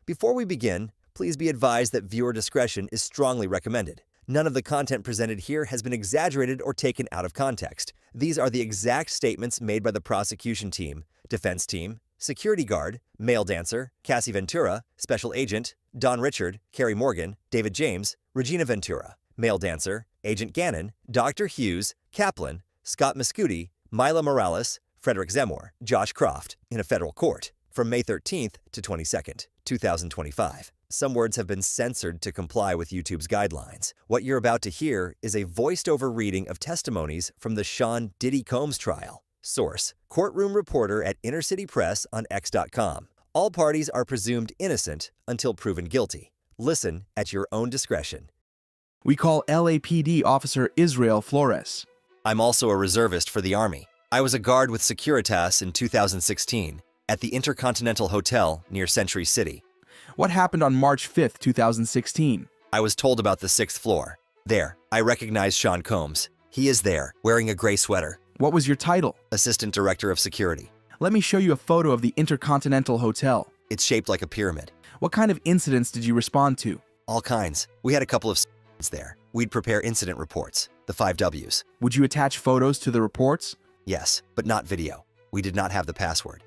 Before we begin, please be advised that viewer discretion is strongly recommended. None of the content presented here has been exaggerated or taken out of context. These are the exact statements made by the prosecution team, defense team, security guard, male dancer, Cassie Ventura, special agent, Don Richard, Carrie Morgan, David James, Regina Ventura, male dancer, Agent Gannon, Dr. Hughes, Kaplan, Scott Miscuti, Mila Morales, Frederick Zemmour, Josh Croft, in a federal court, from May 13th to 22nd, 2025. Some words have been censored to comply with YouTube's guidelines. What you're about to hear is a voiced-over reading of testimonies from the Sean Diddy Combs trial. Source: courtroom reporter at Inner City Press on X.com. All parties are presumed innocent until proven guilty. Listen at your own discretion. We call LAPD Officer Israel Flores. I'm also a reservist for the Army. I was a guard with Securitas in 2016 at the Intercontinental Hotel near Century City. What happened on March 5th, 2016? I was told about the 6th floor. There, I recognized Sean Combs. He is there, wearing a gray sweater. What was your title? Assistant Director of Security. Let me show you a photo of the Intercontinental Hotel. It's shaped like a pyramid. What kind of incidents did you respond to? All kinds. We had a couple of there. We'd prepare incident reports, the 5 Ws. Would you attach photos to the reports? Yes, but not video. We did not have the password.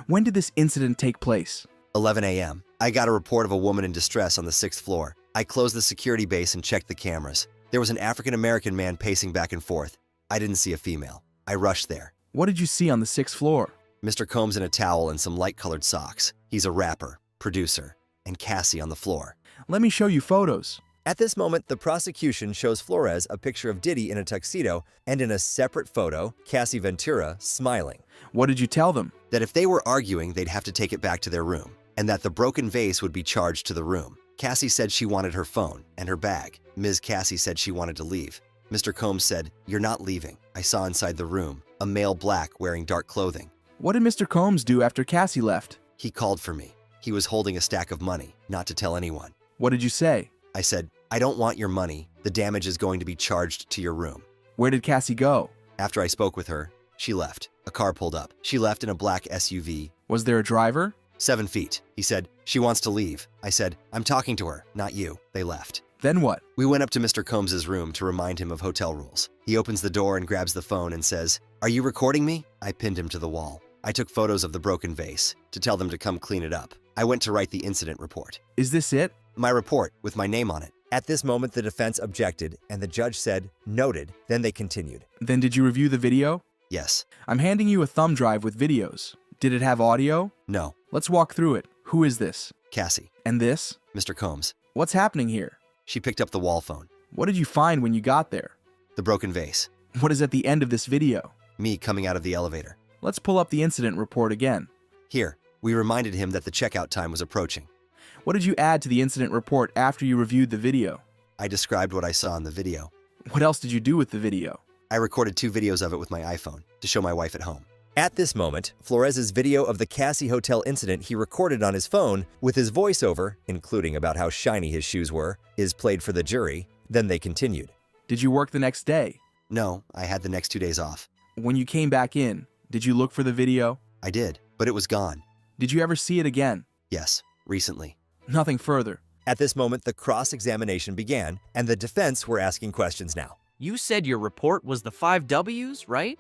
When did this incident take place? 11 a.m. I got a report of a woman in distress on the 6th floor. I closed the security base and checked the cameras. There was an African-American man pacing back and forth. I didn't see a female. I rushed there. What did you see on the 6th floor? Mr. Combs in a towel and some light-colored socks. He's a rapper, producer, and Cassie on the floor. Let me show you photos. At this moment, the prosecution shows Flores a picture of Diddy in a tuxedo and in a separate photo, Cassie Ventura smiling. What did you tell them? That if they were arguing, they'd have to take it back to their room, and that the broken vase would be charged to the room. Cassie said she wanted her phone and her bag. Ms. Cassie said she wanted to leave. Mr. Combs said, "You're not leaving. I saw inside the room a male black wearing dark clothing." What did Mr. Combs do after Cassie left? He called for me. He was holding a stack of money, not to tell anyone. What did you say? I said, "I don't want your money. The damage is going to be charged to your room." Where did Cassie go? After I spoke with her, she left. A car pulled up. She left in a black SUV. Was there a driver? 7 feet. He said, "She wants to leave." I said, "I'm talking to her, not you." They left. Then what? We went up to Mr. Combs' room to remind him of hotel rules. He opens the door and grabs the phone and says, "Are you recording me?" I pinned him to the wall. I took photos of the broken vase to tell them to come clean it up. I went to write the incident report. Is this it? My report with my name on it. At this moment, the defense objected, and the judge said, "Noted." Then they continued. Then did you review the video? Yes. I'm handing you a thumb drive with videos. Did it have audio? No. Let's walk through it. Who is this? Cassie. And this? Mr. Combs. What's happening here? She picked up the wall phone. What did you find when you got there? The broken vase. What is at the end of this video? Me coming out of the elevator. Let's pull up the incident report again. Here, we reminded him that the checkout time was approaching. What did you add to the incident report after you reviewed the video? I described what I saw in the video. What else did you do with the video? I recorded 2 videos of it with my iPhone to show my wife at home. At this moment, Flores' video of the Cassie Hotel incident he recorded on his phone with his voiceover, including about how shiny his shoes were, is played for the jury. Then they continued. Did you work the next day? No, I had the next 2 days off. When you came back in, did you look for the video? I did, but it was gone. Did you ever see it again? Yes, recently. Nothing further. At this moment, the cross-examination began, and the defense were asking questions now. You said your report was the 5 Ws, right?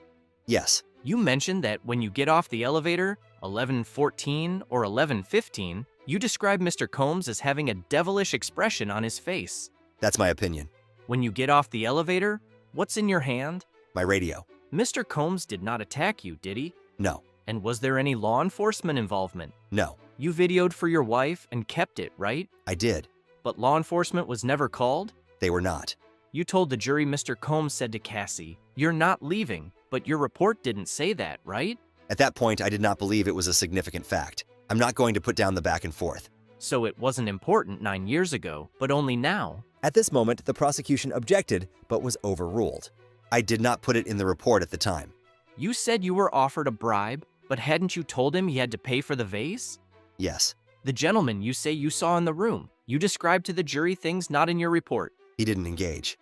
Yes. You mentioned that when you get off the elevator, 11:14 or 11:15, you describe Mr. Combs as having a devilish expression on his face. That's my opinion. When you get off the elevator, what's in your hand? My radio. Mr. Combs did not attack you, did he? No. And was there any law enforcement involvement? No. You videoed for your wife and kept it, right? I did. But law enforcement was never called? They were not. You told the jury Mr. Combs said to Cassie, "You're not leaving," but your report didn't say that, right? At that point, I did not believe it was a significant fact. I'm not going to put down the back and forth. So it wasn't important 9 years ago, but only now. At this moment, the prosecution objected, but was overruled. I did not put it in the report at the time. You said you were offered a bribe, but hadn't you told him he had to pay for the vase? Yes. The gentleman you say you saw in the room, you described to the jury things not in your report. He didn't engage.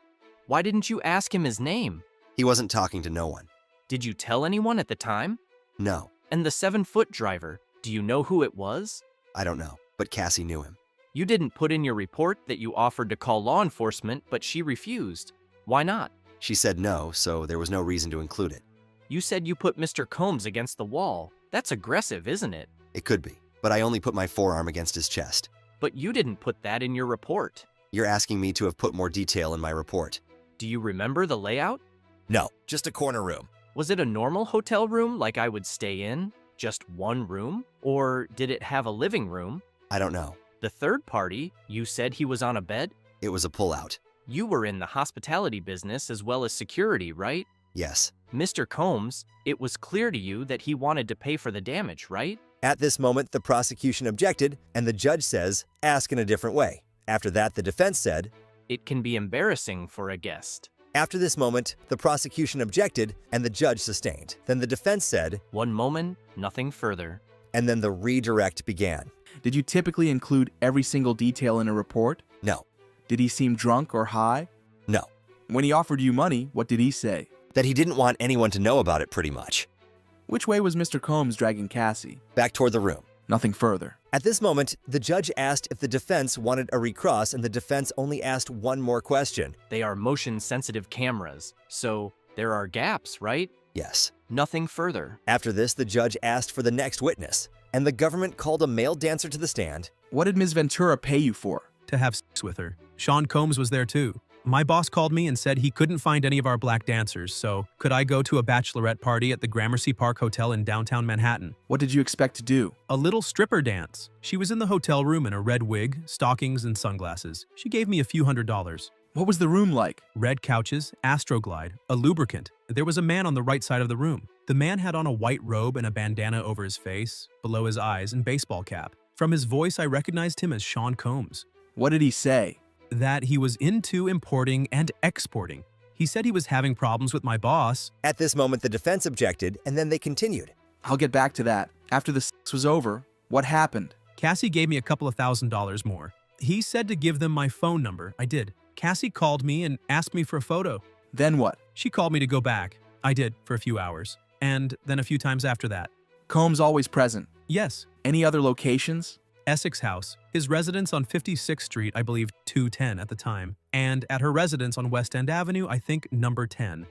Why didn't you ask him his name? He wasn't talking to no one. Did you tell anyone at the time? No. And the 7-foot driver, do you know who it was? I don't know. but Cassie knew him. You didn't put in your report that you offered to call law enforcement, but she refused. Why not? She said no, so there was no reason to include it. You said you put Mr. Combs against the wall. That's aggressive, isn't it? It could be, but I only put my forearm against his chest. But you didn't put that in your report. You're asking me to have put more detail in my report. Do you remember the layout? No, just a corner room. Was it a normal hotel room like I would stay in? Just one room? Or did it have a living room? I don't know. The third party, you said he was on a bed? It was a pullout. You were in the hospitality business as well as security, right? Yes. Mr. Combs, it was clear to you that he wanted to pay for the damage, right? At this moment, the prosecution objected, and the judge says, ask in a different way. After that, the defense said, It can be embarrassing for a guest. after this moment, the prosecution objected, and the judge sustained. Then the defense said, One moment, nothing further. and then the redirect began. Did you typically include every single detail in a report? No, Did he seem drunk or high? no. When he offered you money, what did he say? That he didn't want anyone to know about it, pretty much. Which way was Mr. Combs dragging Cassie? Back toward the room. Nothing further. At this moment, the judge asked if the defense wanted a recross, and the defense only asked one more question. They are motion-sensitive cameras, so there are gaps, right? Yes. Nothing further. After this, the judge asked for the next witness, and the government called a male dancer to the stand. What did Ms. Ventura pay you for? To have sex with her. Sean Combs was there too. My boss called me and said he couldn't find any of our black dancers, so could I go to a bachelorette party at the Gramercy Park Hotel in downtown Manhattan? What did you expect to do? A little stripper dance. She was in the hotel room in a red wig, stockings, and sunglasses. She gave me a few $100s. What was the room like? Red couches, Astroglide, a lubricant. There was a man on the right side of the room. The man had on a white robe and a bandana over his face, below his eyes, and baseball cap. From his voice, I recognized him as Sean Combs. What did he say? That he was into importing and exporting. He said he was having problems with my boss. At this moment, the defense objected, and then they continued. I'll get back to that. After the sex was over, what happened? Cassie gave me a couple of $1,000s more. He said to give them my phone number. I did. Cassie called me and asked me for a photo. Then what? She called me to go back. I did, for a few hours. And then a few times after that. Combs always present. Yes, Any other locations? Essex House, his residence on 56th Street, I believe 210 at the time, and at her residence on West End Avenue, I think number 10.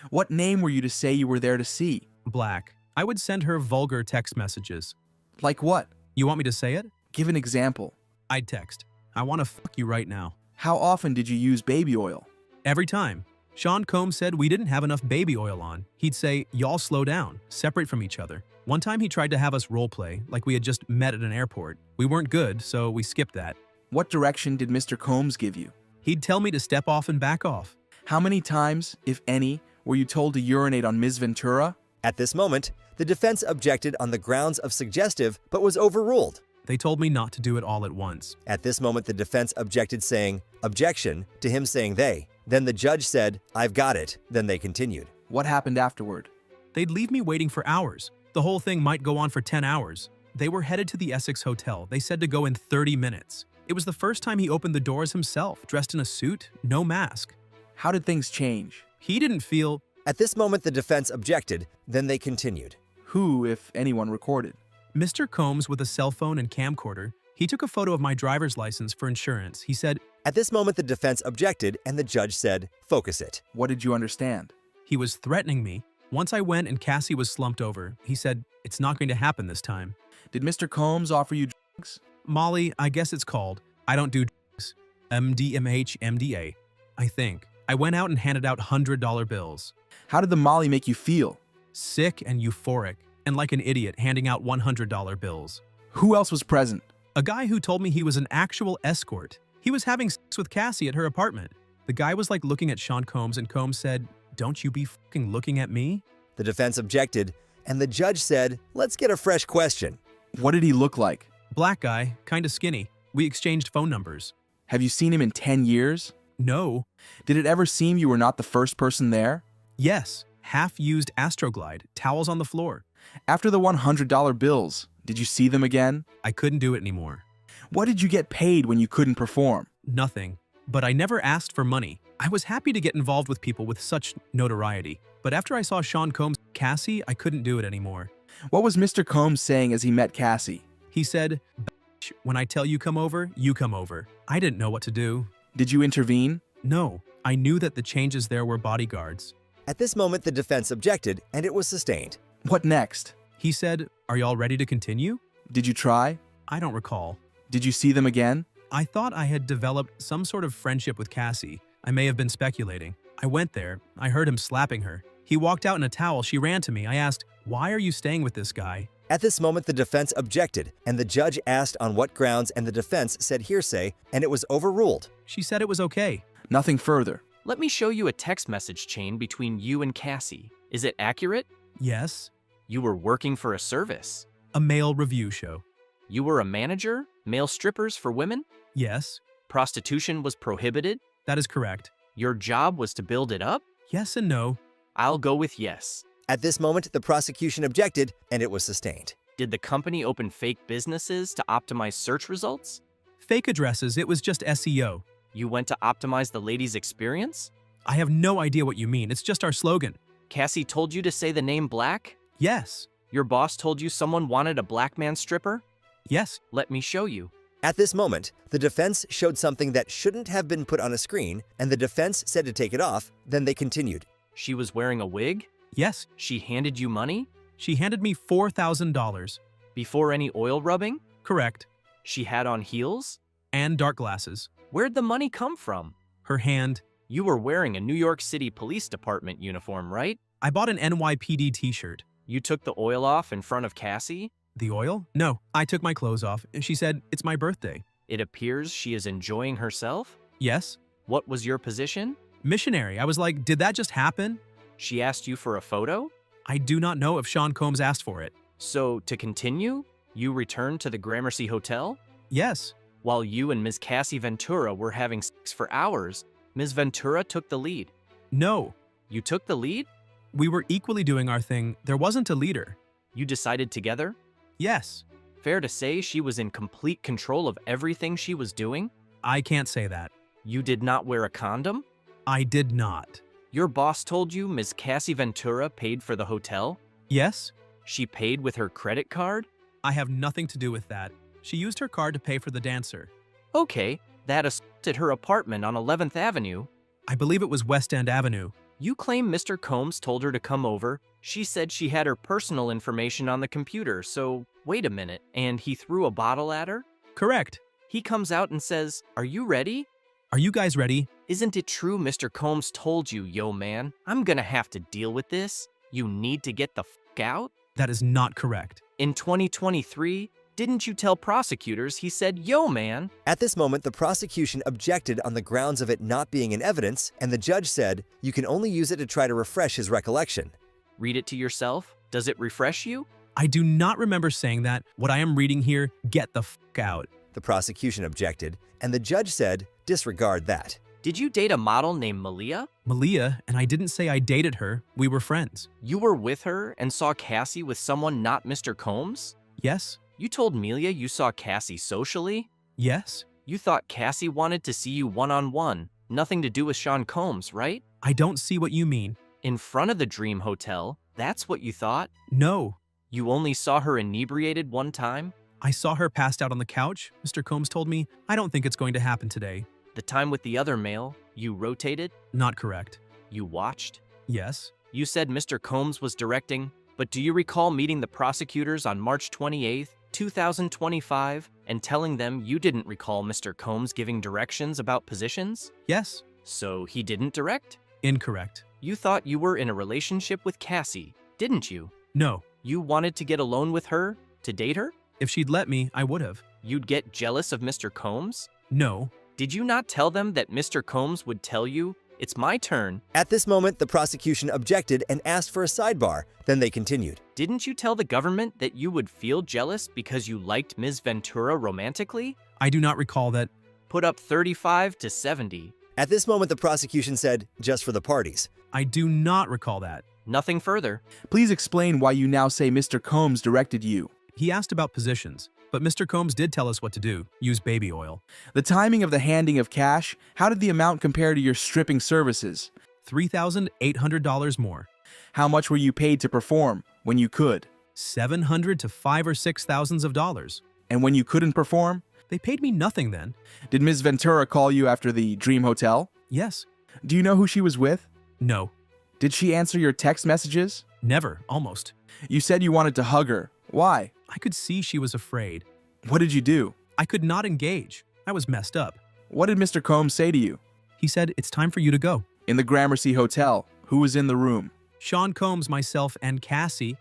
What name were you to say you were there to see? Black. I would send her vulgar text messages. Like what? You want me to say it? Give an example. I'd text, I want to fuck you right now. How often did you use baby oil? Every time. Sean Combs said we didn't have enough baby oil on. He'd say, y'all slow down, separate from each other. One time he tried to have us role play, like we had just met at an airport. We weren't good, so we skipped that. What direction did Mr. Combs give you? He'd tell me to step off and back off. How many times, if any, were you told to urinate on Ms. Ventura? At this moment, the defense objected on the grounds of suggestive, but was overruled. They told me not to do it all at once. At this moment, the defense objected, saying, objection, to him saying they. Then the judge said, I've got it. Then they continued. What happened afterward? They'd leave me waiting for hours. The whole thing might go on for 10 hours. They were headed to the Essex Hotel. They said to go in 30 minutes. It was the first time he opened the doors himself, dressed in a suit, no mask. How did things change? He didn't feel... At this moment, the defense objected. Then they continued. Who, if anyone, recorded? Mr. Combs, with a cell phone and camcorder, he took a photo of my driver's license for insurance. He said, At this moment, the defense objected, and the judge said, focus it. What did you understand? he was threatening me. Once I went and Cassie was slumped over, he said, it's not going to happen this time. Did Mr. Combs offer you drugs? Molly, I guess it's called. I don't do drugs. MDMH, MDA, I think. I went out and handed out $100 bills. How did the Molly make you feel? Sick and euphoric, and like an idiot handing out $100 bills. Who else was present? A guy who told me he was an actual escort. He was having sex with Cassie at her apartment. The guy was like looking at Sean Combs, and Combs said, "Don't you be fucking looking at me?" The defense objected, and the judge said, let's get a fresh question. What did he look like? Black guy, kinda skinny. We exchanged phone numbers. Have you seen him in 10 years? No. Did it ever seem you were not the first person there? Yes. Half-used Astroglide, towels on the floor. After the $100 bills, did you see them again? I couldn't do it anymore. What did you get paid when you couldn't perform? Nothing. But I never asked for money. I was happy to get involved with people with such notoriety. But after I saw Sean Combs' Cassie, I couldn't do it anymore. What was Mr. Combs saying as he met Cassie? He said, "Bitch, When I tell you come over, you come over. I didn't know what to do. Did you intervene? No, I knew that the changes there were bodyguards. At this moment, the defense objected, and it was sustained. What next? He said, "Are y'all ready to continue?" Did you try? I don't recall. Did you see them again? I thought I had developed some sort of friendship with Cassie. I may have been speculating. I went there. I heard him slapping her. He walked out in a towel. She ran to me. I asked, "Why are you staying with this guy?" At this moment, the defense objected, and the judge asked on what grounds, and the defense said hearsay, and it was overruled. She said it was okay. Nothing further. Let me show you a text message chain between you and Cassie. Is it accurate? Yes, You were working for a service. a male review show. You were a manager? Male strippers for women? Yes, Prostitution was prohibited? that is correct. Your job was to build it up? Yes and no. I'll go with yes. At this moment, the prosecution objected, and it was sustained. Did the company open fake businesses to optimize search results? Fake addresses, it was just SEO. You went to optimize the lady's experience? I have no idea what you mean. It's just our slogan. Cassie told you to say the name Black? Yes, Your boss told you someone wanted a black man stripper? yes, Let me show you. At this moment, the defense showed something that shouldn't have been put on a screen, and the defense said to take it off. Then they continued. She was wearing a wig? yes. She handed you money? She handed me $4,000. Before any oil rubbing? Correct. She had on heels? And dark glasses. Where'd the money come from? Her hand. You were wearing a New York City Police Department uniform, right? I bought an NYPD t-shirt. You took the oil off in front of Cassie? The oil? No, I took my clothes off, and she said, "It's my birthday." It appears she is enjoying herself? Yes. What was your position? Missionary. I was like, did that just happen? She asked you for a photo? I do not know if Sean Combs asked for it. So, to continue, you returned to the Gramercy Hotel? Yes. While you and Ms. Cassie Ventura were having sex for hours, Ms. Ventura took the lead. No. You took the lead? We were equally doing our thing. There wasn't a leader. You decided together? Yes. Fair to say she was in complete control of everything she was doing? I can't say that. You did not wear a condom? I did not. Your boss told you Ms. Cassie Ventura paid for the hotel? Yes. She paid with her credit card? I have nothing to do with that. She used her card to pay for the dancer. Okay, that assaulted her apartment on 11th Avenue. I believe it was West End Avenue. You claim Mr. Combs told her to come over. She said she had her personal information on the computer, so wait a minute. And he threw a bottle at her? Correct. He comes out and says, "Are you ready?" Are you guys ready? Isn't it true Mr. Combs told you, "Yo man, I'm gonna have to deal with this. You need to get the f*** out"? That is not correct. In 2023, didn't you tell prosecutors he said, "Yo man"? At this moment, the prosecution objected on the grounds of it not being in evidence, and the judge said, you can only use it to try to refresh his recollection. Read it to yourself. Does it refresh you? I do not remember saying that. What I am reading here, get the f*** out. The prosecution objected, and the judge said, disregard that. Did you date a model named Malia? Malia, and I didn't say I dated her. We were friends. You were with her and saw Cassie with someone not Mr. Combs? Yes. You told Melia you saw Cassie socially? Yes. You thought Cassie wanted to see you one-on-one. Nothing to do with Sean Combs, right? I don't see what you mean. In front of the Dream Hotel, that's what you thought? No. You only saw her inebriated one time? I saw her passed out on the couch. Mr. Combs told me, I don't think it's going to happen today. The time with the other male, you rotated? Not correct. You watched? Yes. You said Mr. Combs was directing, but do you recall meeting the prosecutors on March 28th, 2025, and telling them you didn't recall Mr. Combs giving directions about positions? Yes. So he didn't direct? Incorrect. You thought you were in a relationship with Cassie, didn't you? No. You wanted to get alone with her, to date her? If she'd let me, I would have. You'd get jealous of Mr. Combs? No. Did you not tell them that Mr. Combs would tell you, "It's my turn"? At this moment, the prosecution objected and asked for a sidebar. Then they continued. Didn't you tell the government that you would feel jealous because you liked Ms. Ventura romantically? I do not recall that. Put up 35 to 70. At this moment, the prosecution said, just for the parties. I do not recall that. Nothing further. Please explain why you now say Mr. Combs directed you. He asked about positions, but Mr. Combs did tell us what to do. Use baby oil. The timing of the handing of cash, how did the amount compare to your stripping services? $3,800 more. How much were you paid to perform when you could? $700 to $5,000 or $6,000 of dollars. And when you couldn't perform? They paid me nothing then. Did Ms. Ventura call you after the Dream Hotel? Yes. Do you know who she was with? No. Did she answer your text messages? Never, almost. You said you wanted to hug her. Why? I could see she was afraid. What did you do? I could not engage. I was messed up. What did Mr. Combs say to you? He said, "It's time for you to go." In the Gramercy Hotel, who was in the room? Sean Combs, myself, and Cassie.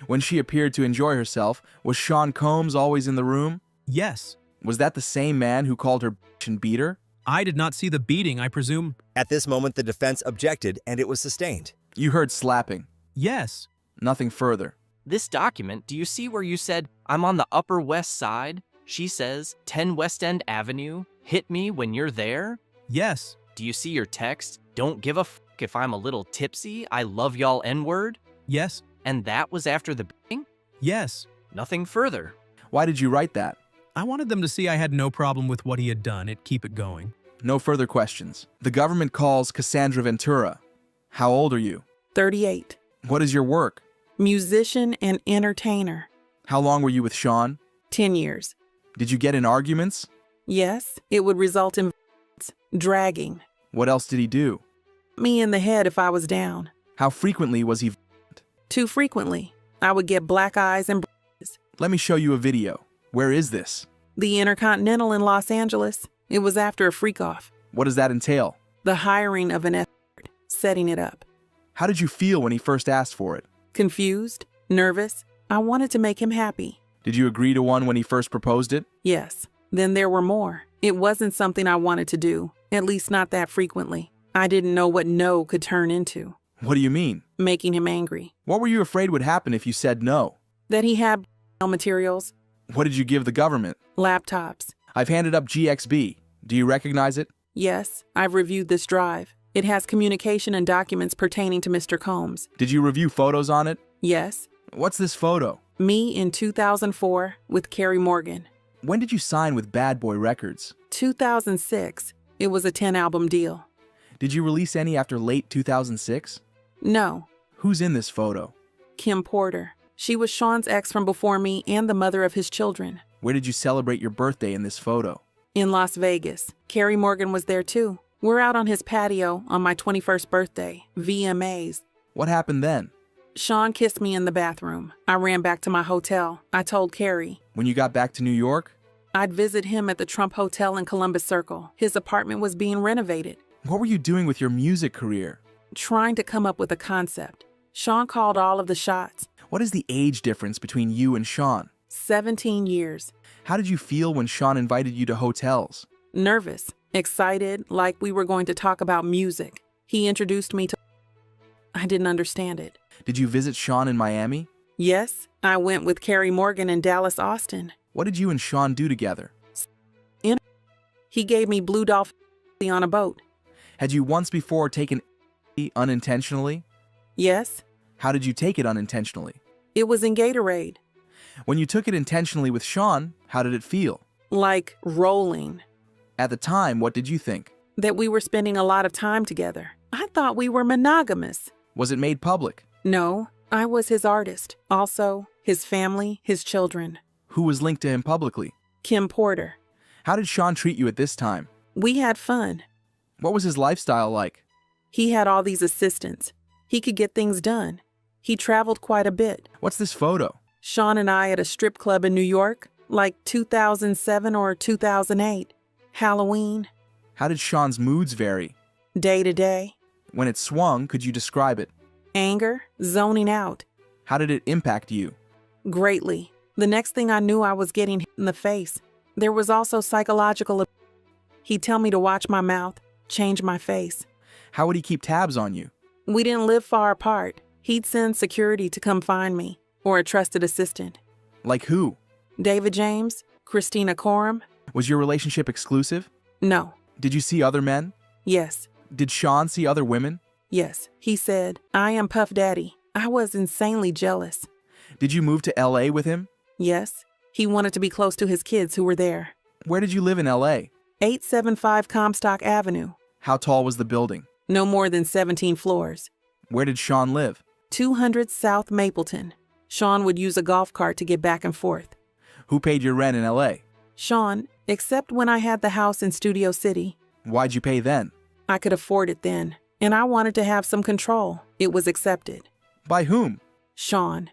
When she appeared to enjoy herself, was Sean Combs always in the room? Yes. Was that the same man who called her bitch and beat her? I did not see the beating, I presume. At this moment, the defense objected and it was sustained. You heard slapping. Yes. Nothing further. This document, do you see where you said, "I'm on the Upper West Side"? She says, 10 West End Avenue, hit me when you're there? Yes. Do you see your text, "Don't give a f if I'm a little tipsy, I love y'all N-word"? Yes. And that was after the beating? Yes. Nothing further. Why did you write that? I wanted them to see I had no problem with what he had done. It'd keep it going. No further questions. The government calls Cassandra Ventura. How old are you? 38. What is your work? Musician and entertainer. How long were you with Sean? 10 years. Did you get in arguments? Yes, it would result in dragging. What else did he do? Me in the head if I was down. How frequently was he? Too frequently. I would get black eyes and Let me show you a video. Where is this? the Intercontinental in Los Angeles. It was after a freak-off. What does that entail? The hiring of an escort, setting it up. How did you feel when he first asked for it? Confused, nervous. I wanted to make him happy. Did you agree to one when he first proposed it? Yes. Then there were more. It wasn't something I wanted to do, at least not that frequently. I didn't know what no could turn into. What do you mean? Making him angry. What were you afraid would happen if you said no? That he had materials, What did you give the government? laptops. I've handed up GXB. Do you recognize it? Yes, I've reviewed this drive. It has communication and documents pertaining to Mr. Combs. Did you review photos on it? Yes, What's this photo? me in 2004 with Carrie Morgan. When did you sign with Bad Boy Records? 2006, it was a 10-album deal. Did you release any after late 2006? No, Who's in this photo? Kim Porter. She was Sean's ex from before me and the mother of his children. Where did you celebrate your birthday in this photo? In Las Vegas. Carrie Morgan was there too. We're out on his patio on my 21st birthday, VMAs. What happened then? Sean kissed me in the bathroom. I ran back to my hotel. I told Carrie. When you got back to New York? I'd visit him at the Trump Hotel in Columbus Circle. His apartment was being renovated. What were you doing with your music career? Trying to come up with a concept. Sean called all of the shots. What is the age difference between you and Sean? 17 years. How did you feel when Sean invited you to hotels? Nervous. Excited, like we were going to talk about music. He introduced me to... I didn't understand it. Did you visit Sean in Miami? Yes, I went with Carrie Morgan in Dallas, Austin. What did you and Sean do together? He gave me Blue Dolphin on a boat. Had you once before taken unintentionally? Yes, How did you take it unintentionally? it was in Gatorade. When you took it intentionally with Sean, how did it feel? Like rolling. At the time, what did you think? That we were spending a lot of time together. I thought we were monogamous. Was it made public? No, I was his artist. Also, his family, his children. Who was linked to him publicly? Kim Porter. How did Sean treat you at this time? We had fun. What was his lifestyle like? He had all these assistants. He could get things done. He traveled quite a bit. What's this photo? Sean and I at a strip club in New York, like 2007 or 2008. Halloween, How did Sean's moods vary? day to day. When it swung, could you describe it? Anger, zoning out. How did it impact you? Greatly. The next thing I knew, I was getting hit in the face. There was also psychological. He'd tell me to watch my mouth, change my face. How would he keep tabs on you? We didn't live far apart. He'd send security to come find me, or a trusted assistant. Like who? David James, Christina Coram. Was your relationship exclusive? No. Did you see other men? Yes. Did Sean see other women? Yes. He said, "I am Puff Daddy." I was insanely jealous. Did you move to LA with him? Yes. He wanted to be close to his kids who were there. Where did you live in LA? 875 Comstock Avenue. How tall was the building? No more than 17 floors. Where did Sean live? 200 South Mapleton. Sean would use a golf cart to get back and forth. Who paid your rent in LA? Sean, except when I had the house in Studio City. Why'd you pay then? I could afford it then, and I wanted to have some control. It was accepted. By whom? Sean.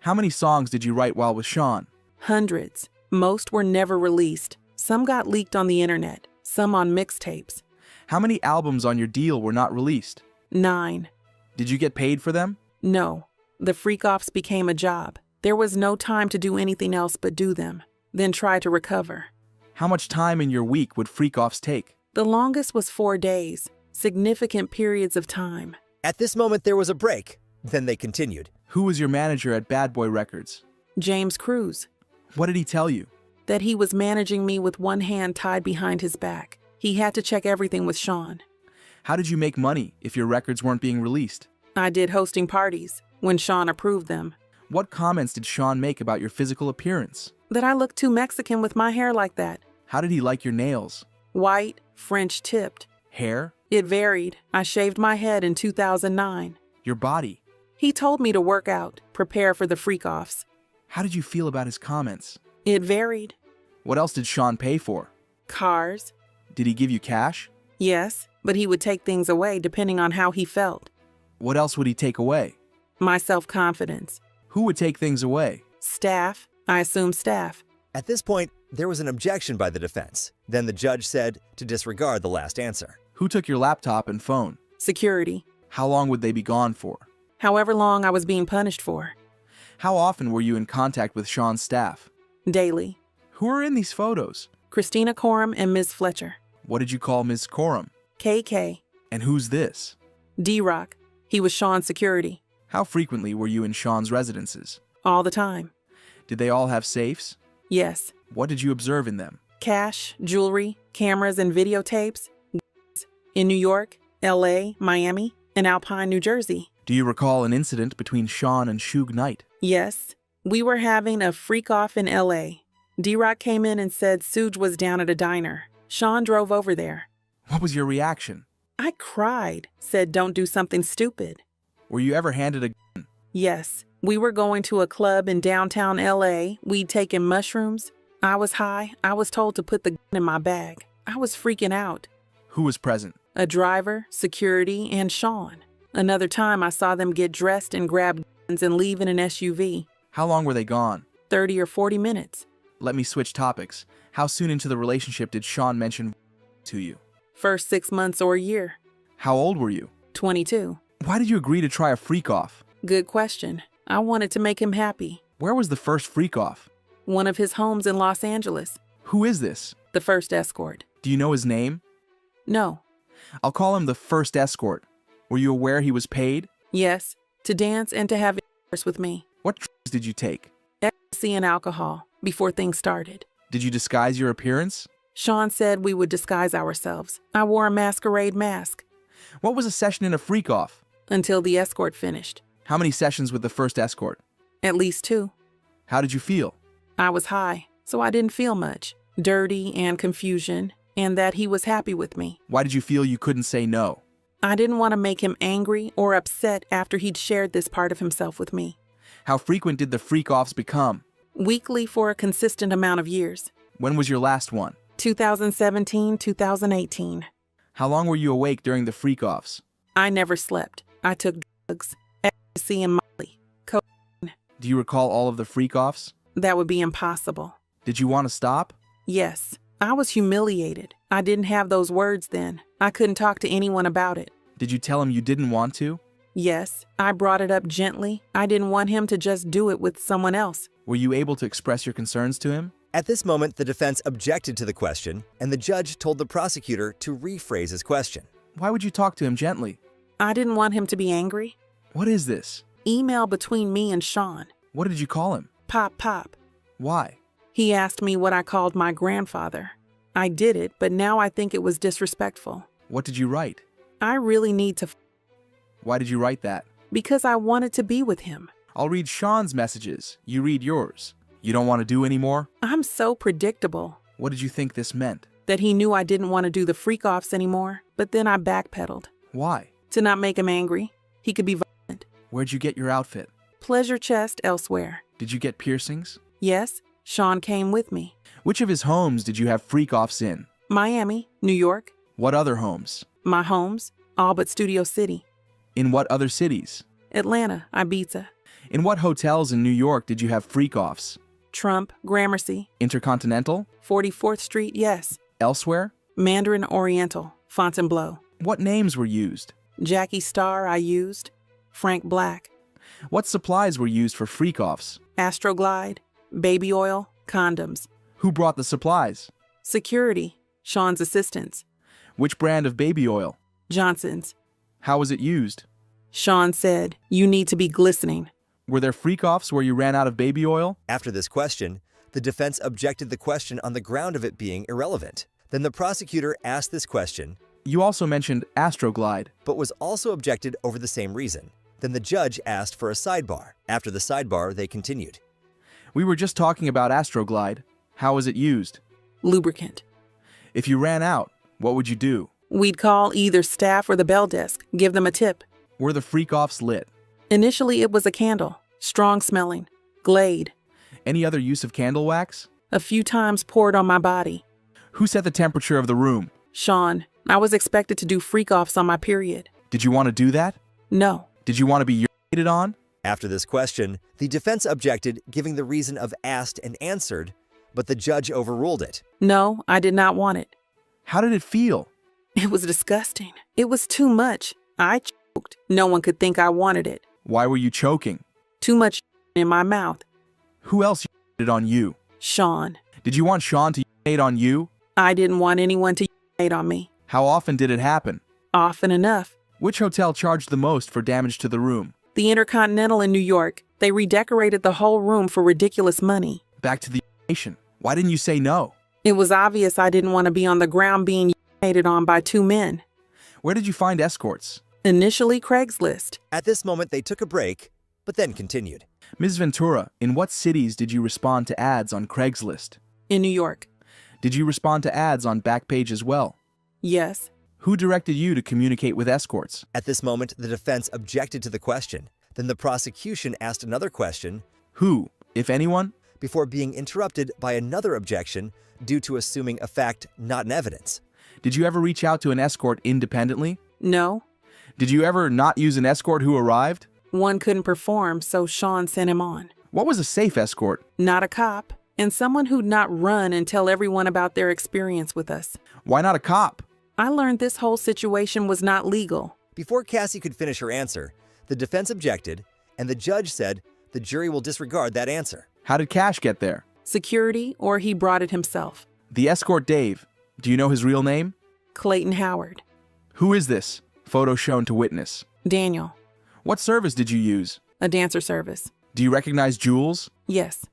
How many songs did you write while with Sean? Hundreds. Most were never released. Some got leaked on the internet, some on mixtapes. How many albums on your deal were not released? 9. Did you get paid for them? No. The freak-offs became a job. There was no time to do anything else but do them, then try to recover. How much time in your week would freak-offs take? The longest was 4 days, significant periods of time. At this moment, there was a break. Then they continued. Who was your manager at Bad Boy Records? James Cruz. What did he tell you? That he was managing me with one hand tied behind his back. He had to check everything with Sean. How did you make money if your records weren't being released? I did hosting parties when Sean approved them. What comments did Sean make about your physical appearance? That I looked too Mexican with my hair like that. How did he like your nails? White, French tipped. Hair? It varied. I shaved my head in 2009. Your body? He told me to work out, prepare for the freak-offs. How did you feel about his comments? It varied. What else did Sean pay for? Cars. Did he give you cash? Yes, but he would take things away depending on how he felt. What else would he take away? My self-confidence. Who would take things away? Staff. I assume staff. At this point, there was an objection by the defense. Then the judge said to disregard the last answer. Who took your laptop and phone? Security. How long would they be gone for? However long I was being punished for. How often were you in contact with Sean's staff? Daily. Who are in these photos? Christina Coram and Ms. Fletcher. What did you call Ms. Coram? KK. And who's this? D-Rock. He was Sean's security. How frequently were you in Sean's residences? All the time. Did they all have safes? Yes. What did you observe in them? Cash, jewelry, cameras, and videotapes. In New York, LA, Miami, and Alpine, New Jersey. Do you recall an incident between Sean and Suge Knight? Yes. We were having a freak-off in LA. D-Rock came in and said Suge was down at a diner. Sean drove over there. What was your reaction? I cried, said don't do something stupid. Were you ever handed a gun? Yes. We were going to a club in downtown LA. We'd taken mushrooms. I was high. I was told to put the gun in my bag. I was freaking out. Who was present? A driver, security, and Sean. Another time I saw them get dressed and grab guns and leave in an SUV. How long were they gone? 30 or 40 minutes. Let me switch topics. How soon into the relationship did Sean mention to you? First 6 months or a year. How old were you? 22. Why did you agree to try a freak-off? Good question. I wanted to make him happy. Where was the first freak-off? One of his homes in Los Angeles. Who is this? The first escort. Do you know his name? No. I'll call him the first escort. Were you aware he was paid? Yes. To dance and to have intercourse with me. What drugs did you take? Ecstasy and alcohol before things started. Did you disguise your appearance? Sean said we would disguise ourselves. I wore a masquerade mask. What was a session in a freak-off? Until the escort finished. How many sessions with the first escort? At least 2. How did you feel? I was high, so I didn't feel much. Dirty and confusion, and that he was happy with me. Why did you feel you couldn't say no? I didn't want to make him angry or upset after he'd shared this part of himself with me. How frequent did the freak-offs become? Weekly for a consistent amount of years. When was your last one? 2017, 2018. How long were you awake during the freak-offs? I never slept. I took drugs, ecstasy and Molly. Do you recall all of the freak-offs? That would be impossible. Did you want to stop? Yes. I was humiliated. I didn't have those words then. I couldn't talk to anyone about it. Did you tell him you didn't want to? Yes. I brought it up gently. I didn't want him to just do it with someone else. Were you able to express your concerns to him? At this moment, the defense objected to the question, and the judge told the prosecutor to rephrase his question. Why would you talk to him gently? I didn't want him to be angry. What is this? Email between me and Sean. What did you call him? Pop. Why? He asked me what I called my grandfather. I did it, but now I think it was disrespectful. What did you write? I really need to. Why did you write that? Because I wanted to be with him. I'll read Sean's messages. You read yours. You don't want to do anymore? I'm so predictable. What did you think this meant? That he knew I didn't want to do the freak-offs anymore, but then I backpedaled. Why? To not make him angry. He could be violent. Where'd you get your outfit? Pleasure chest elsewhere. Did you get piercings? Yes, Sean came with me. Which of his homes did you have freak-offs in? Miami, New York. What other homes? My homes, all but Studio City. In what other cities? Atlanta, Ibiza. In what hotels in New York did you have freak-offs? Trump, Gramercy. Intercontinental? 44th Street, yes. Elsewhere? Mandarin Oriental, Fontainebleau. What names were used? Jackie Starr I used. Frank Black. What supplies were used for freak-offs? Astroglide, baby oil, condoms. Who brought the supplies? Security, Sean's assistants. Which brand of baby oil? Johnson's. How was it used? Sean said, "You need to be glistening." Were there freak-offs where you ran out of baby oil? After this question, the defense objected the question on the ground of it being irrelevant. Then the prosecutor asked this question, You also mentioned Astroglide. but was also objected over the same reason. Then the judge asked for a sidebar. After the sidebar, they continued. We were just talking about Astroglide. How was it used? Lubricant. If you ran out, what would you do? We'd call either staff or the bell desk, give them a tip. Were the freak-offs lit? Initially, it was a candle, strong smelling, Glade. Any other use of candle wax? A few times poured on my body. Who set the temperature of the room? Sean, I was expected to do freak-offs on my period. Did you want to do that? No. Did you want to be urinated on? After this question, the defense objected, giving the reason of asked and answered, but the judge overruled it. No, I did not want it. How did it feel? It was disgusting. It was too much. I choked. No one could think I wanted it. Why were you choking? Too much in my mouth. Who else urinated on you? Sean. Did you want Sean to urinate on you? I didn't want anyone to urinate on me. How often did it happen? Often enough. Which hotel charged the most for damage to the room? The Intercontinental in New York. They redecorated the whole room for ridiculous money. Back to the urination. Why didn't you say no? It was obvious I didn't want to be on the ground being urinated on by two men. Where did you find escorts? Initially, Craigslist. At this moment, they took a break, but then continued. Ms. Ventura, in what cities did you respond to ads on Craigslist? In New York. Did you respond to ads on Backpage as well? Yes. Who directed you to communicate with escorts? At this moment, the defense objected to the question. Then the prosecution asked another question, Who, if anyone? before being interrupted by another objection due to assuming a fact, not an evidence. Did you ever reach out to an escort independently? No. Did you ever not use an escort who arrived? One couldn't perform, so Sean sent him on. What was a safe escort? Not a cop, and someone who'd not run and tell everyone about their experience with us. Why not a cop? I learned this whole situation was not legal. Before Cassie could finish her answer, the defense objected, and the judge said the jury will disregard that answer. How did Cash get there? Security, or he brought it himself. The escort Dave. Do you know his real name? Clayton Howard. Who is this? Photo shown to witness. Daniel. What service did you use? A dancer service. Do you recognize Jules? Yes.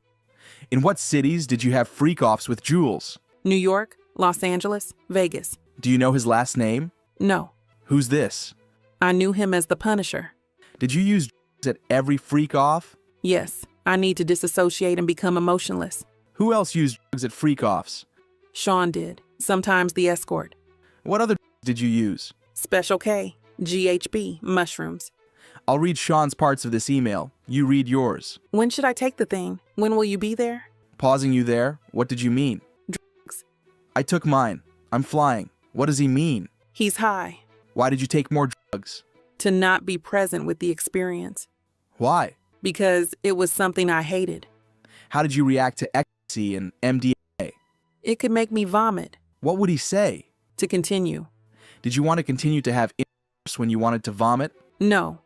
In what cities did you have freak-offs with Jules? New York, Los Angeles, Vegas. Do you know his last name? No. Who's this? I knew him as the Punisher. Did you use drugs at every freak-off? Yes. I need to disassociate and become emotionless. Who else used drugs at freak-offs? Sean did. Sometimes the escort. What other drugs did you use? Special K, GHB, mushrooms. I'll read Sean's parts of this email. You read yours. When should I take the thing? When will you be there? Pausing you there, what did you mean? Drugs. I took mine. I'm flying. What does he mean? He's high. Why did you take more drugs? To not be present with the experience. Why? Because it was something I hated. How did you react to ecstasy and MDMA? It could make me vomit. What would he say? To continue. Did you want to continue to have intercourse when you wanted to vomit? No.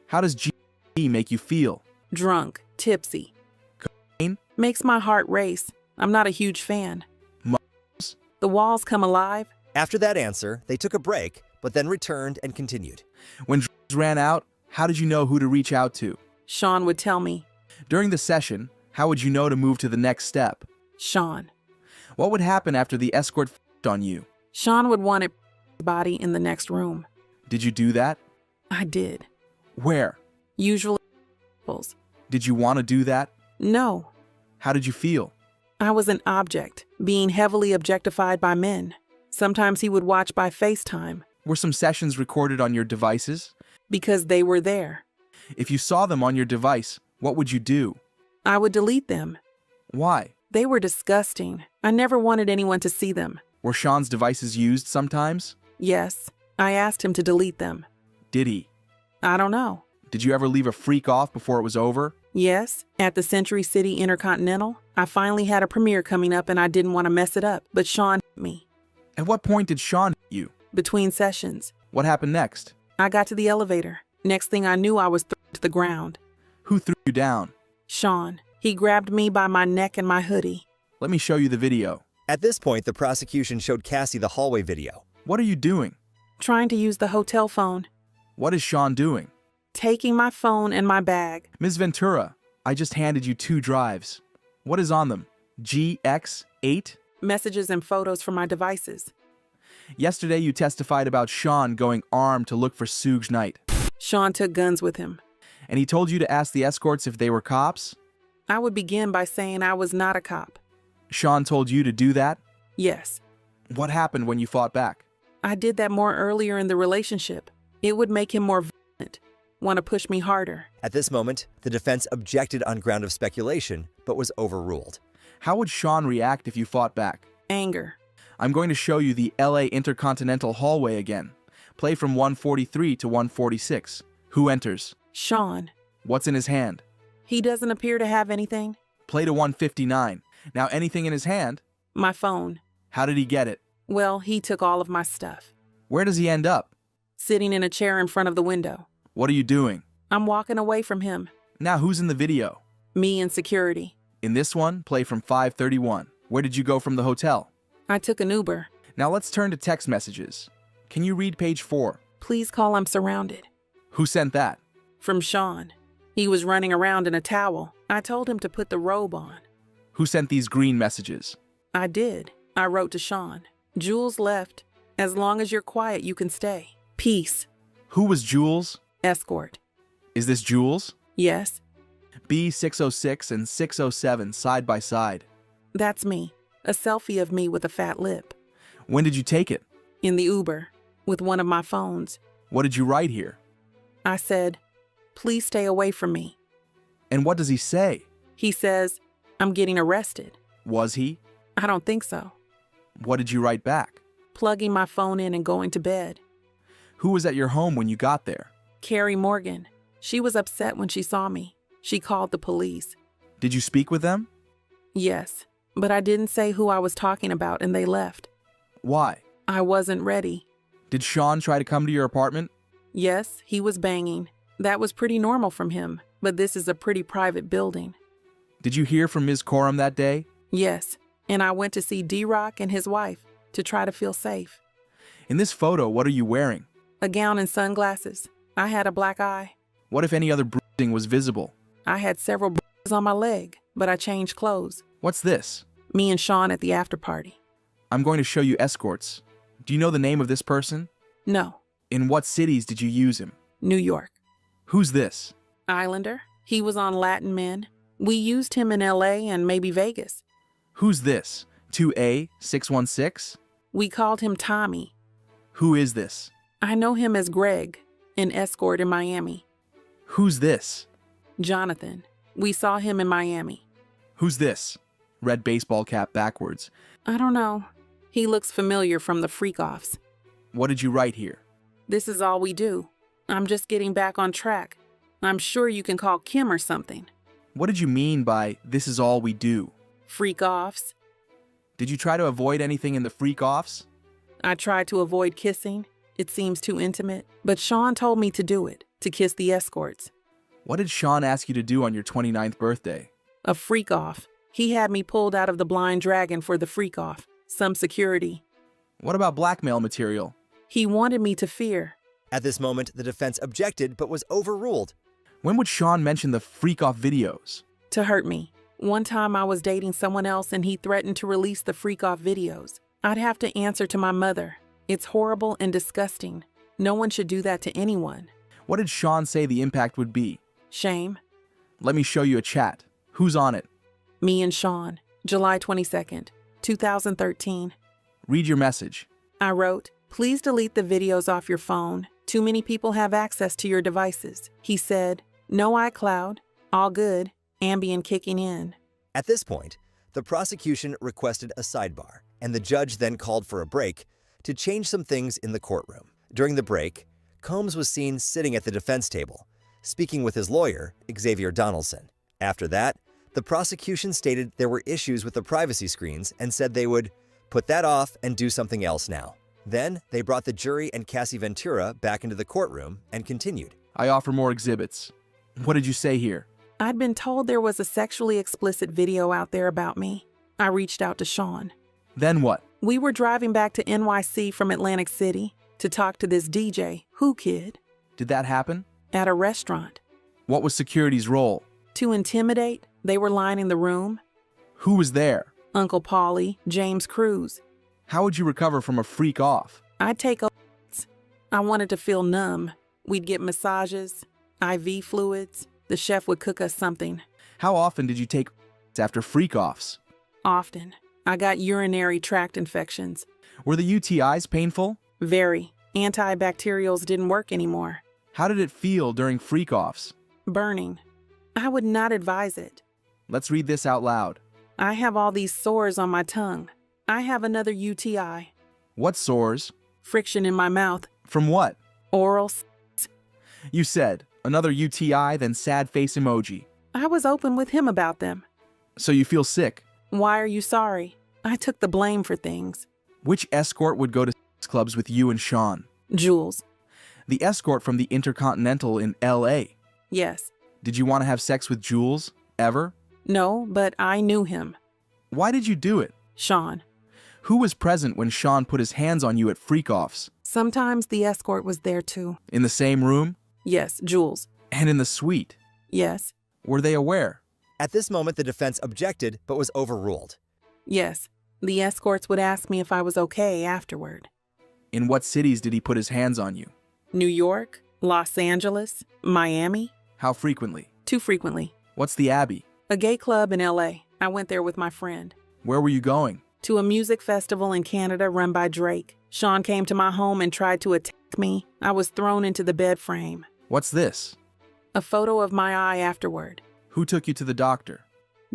How does GHB make you feel? Drunk. Tipsy. Cocaine? Makes my heart race. I'm not a huge fan. Mushrooms? The walls come alive. After that answer, they took a break, but then returned and continued. When drugs ran out, how did you know who to reach out to? Sean would tell me. During the session, how would you know to move to the next step? Sean. What would happen after the escort f***ed on you? Sean would want it body in the next room. Did you do that? I did. Where? Usually. Did you want to do that? No. How did you feel? I was an object, being heavily objectified by men. Sometimes he would watch by FaceTime. Were some sessions recorded on your devices? Because they were there. If you saw them on your device, what would you do? I would delete them. Why? They were disgusting. I never wanted anyone to see them. Were Sean's devices used sometimes? Yes, I asked him to delete them. Did he? I don't know. Did you ever leave a freak off before it was over? Yes, at the Century City Intercontinental. I finally had a premiere coming up and I didn't want to mess it up, but Sean hit me. At what point did Sean hit you? Between sessions. What happened next? I got to the elevator. Next thing I knew, I was thrown to the ground. Who threw you down? Sean. He grabbed me by my neck and my hoodie. Let me show you the video. At this point, the prosecution showed Cassie the hallway video. What are you doing? Trying to use the hotel phone. What is Sean doing? Taking my phone and my bag. Ms. Ventura, I just handed you 2 drives. What is on them? GX8? Messages and photos from my devices. Yesterday you testified about Sean going armed to look for Suge Knight. Sean took guns with him. And he told you to ask the escorts if they were cops? I would begin by saying I was not a cop. Sean told you to do that? Yes. What happened when you fought back? I did that more earlier in the relationship. It would make him more violent, want to push me harder. At this moment, the defense objected on ground of speculation, but was overruled. How would Sean react if you fought back? Anger. I'm going to show you the LA Intercontinental hallway again. Play from 143 to 146. Who enters? Sean. What's in his hand? He doesn't appear to have anything. Play to 159. Now anything in his hand? My phone. How did he get it? Well, he took all of my stuff. Where does he end up? Sitting in a chair in front of the window. What are you doing? I'm walking away from him. Now who's in the video? Me and security. In this one, play from 531. Where did you go from the hotel? I took an Uber. Now let's turn to text messages. Can you read page 4? Please call I'm surrounded. Who sent that? From Sean. He was running around in a towel. I told him to put the robe on. Who sent these green messages? I did. I wrote to Sean. Jules left. As long as you're quiet, you can stay. Peace. Who was Jules? Escort. Is this Jules? Yes. B606 and 607 side by side. That's me. A selfie of me with a fat lip. When did you take it? In the Uber. With one of my phones. What did you write here? I said, please stay away from me. And what does he say? He says, I'm getting arrested. Was he? I don't think so. What did you write back? Plugging my phone in and going to bed. Who was at your home when you got there? Carrie Morgan. She was upset when she saw me. She called the police. Did you speak with them? Yes, but I didn't say who I was talking about and they left. Why? I wasn't ready. Did Sean try to come to your apartment? Yes, he was banging. That was pretty normal from him, but this is a pretty private building. Did you hear from Ms. Coram that day? Yes, and I went to see D-Rock and his wife to try to feel safe. In this photo, what are you wearing? A gown and sunglasses. I had a black eye. What if any other bruising was visible? I had several bruises on my leg, but I changed clothes. What's this? Me and Sean at the after party. I'm going to show you escorts. Do you know the name of this person? No. In what cities did you use him? New York. Who's this? Islander. He was on Latin Men. We used him in LA and maybe Vegas. Who's this? 2A616? We called him Tommy. Who is this? I know him as Greg, an escort in Miami. Who's this? Jonathan. We saw him in Miami. Who's this? Red baseball cap backwards. I don't know. He looks familiar from the freak-offs. What did you write here? This is all we do. I'm just getting back on track. I'm sure you can call Kim or something. What did you mean by this is all we do? Freak-offs. Did you try to avoid anything in the freak-offs? I tried to avoid kissing. It seems too intimate. But Sean told me to do it, to kiss the escorts. What did Sean ask you to do on your 29th birthday? A freak-off. He had me pulled out of the Blind Dragon for the freak-off. Some security. What about blackmail material? He wanted me to fear. At this moment, the defense objected but was overruled. When would Sean mention the freak-off videos? To hurt me. One time I was dating someone else and he threatened to release the freak-off videos. I'd have to answer to my mother. It's horrible and disgusting. No one should do that to anyone. What did Sean say the impact would be? Shame. Let me show you a chat. Who's on it? Me and Sean. July 22nd, 2013. Read your message. I wrote, please delete the videos off your phone. Too many people have access to your devices. He said, no iCloud. All good. Ambien kicking in. At this point, The prosecution requested a sidebar, and the judge then called for a break to change some things in the courtroom. During the break, Combs was seen sitting at the defense table, speaking with his lawyer, Xavier Donaldson. After that, the prosecution stated there were issues with the privacy screens and said they would put that off and do something else now. Then, they brought the jury and Cassie Ventura back into the courtroom and continued. I offer more exhibits. What did you say here? I'd been told there was a sexually explicit video out there about me. I reached out to Sean. Then what? We were driving back to NYC from Atlantic City to talk to this DJ, Who Kid, Did that happen? at a restaurant. What was security's role? To intimidate, they were lining the room. Who was there? Uncle Paulie, James Cruz. How would you recover from a freak off? I'd take a I wanted to feel numb. We'd get massages, IV fluids. The chef would cook us something. How often did you take after freak offs? Often. I got urinary tract infections. Were the UTIs painful? Very. Antibacterials didn't work anymore. How did it feel during freak offs? Burning. I would not advise it. Let's read this out loud. I have all these sores on my tongue. I have another UTI. What sores? Friction in my mouth. From what? Oral. You said another UTI, then sad face emoji. I was open with him about them. So you feel sick. Why are you sorry? I took the blame for things. Which escort would go to sex clubs with you and Sean? Jules. The escort from the Intercontinental in LA. Yes. Did you want to have sex with Jules? Ever? No, but I knew him. Why did you do it? Sean. Who was present when Sean put his hands on you at freak-offs? Sometimes the escort was there too. In the same room? Yes, Jules. And in the suite? Yes. Were they aware? At this moment, the defense objected but was overruled. Yes. The escorts would ask me if I was okay afterward. In what cities did he put his hands on you? New York, Los Angeles, Miami. How frequently? Too frequently. What's the Abbey? A gay club in LA. I went there with my friend. Where were you going? To a music festival in Canada run by Drake. Sean came to my home and tried to attack me. I was thrown into the bed frame. What's this? A photo of my eye afterward. Who took you to the doctor?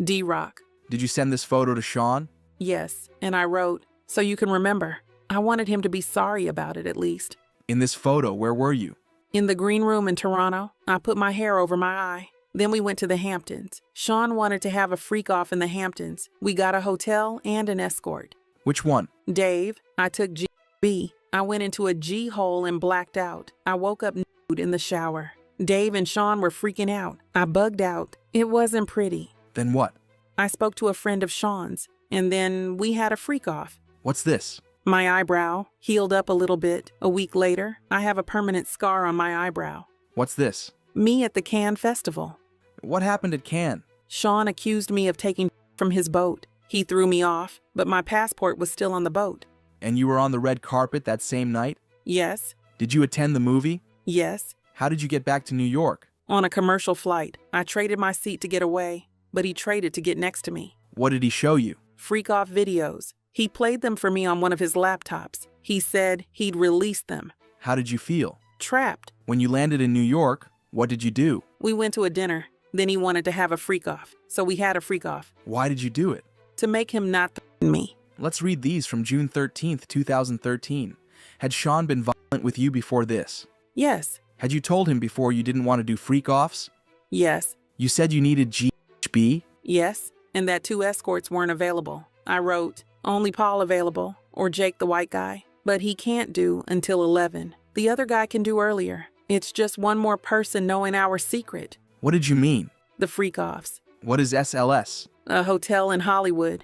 D-Rock. Did you send this photo to Sean? Yes, and I wrote, so you can remember. I wanted him to be sorry about it at least. In this photo, where were you? In the green room in Toronto, I put my hair over my eye. Then we went to the Hamptons. Sean wanted to have a freak off in the Hamptons. We got a hotel and an escort. Which one? Dave. I took G.B. I went into a G hole and blacked out. I woke up nude in the shower. Dave and Sean were freaking out. I bugged out. It wasn't pretty. Then what? I spoke to a friend of Sean's, and then we had a freak off. What's this? My eyebrow healed up a little bit. A week later, I have a permanent scar on my eyebrow. What's this? Me at the Cannes Festival. What happened at Cannes? Sean accused me of taking from his boat. He threw me off, but my passport was still on the boat. And you were on the red carpet that same night? Yes. Did you attend the movie? Yes. How did you get back to New York? On a commercial flight. I traded my seat to get away, but he traded to get next to me. What did he show you? Freak off videos. He played them for me on one of his laptops. He said he'd release them. How did you feel? Trapped. When you landed in New York, what did you do? We went to a dinner. Then he wanted to have a freak off, so we had a freak off. Why did you do it? To make him not threaten me. Let's read these from June 13th, 2013. Had Sean been violent with you before this? Yes. Had you told him before you didn't want to do freak-offs? Yes. You said you needed GHB? Yes, and that 2 escorts weren't available. I wrote, only Paul available, or Jake the white guy, but he can't do until 11. The other guy can do earlier. It's just one more person knowing our secret. What did you mean? The freak-offs. What is SLS? A hotel in Hollywood.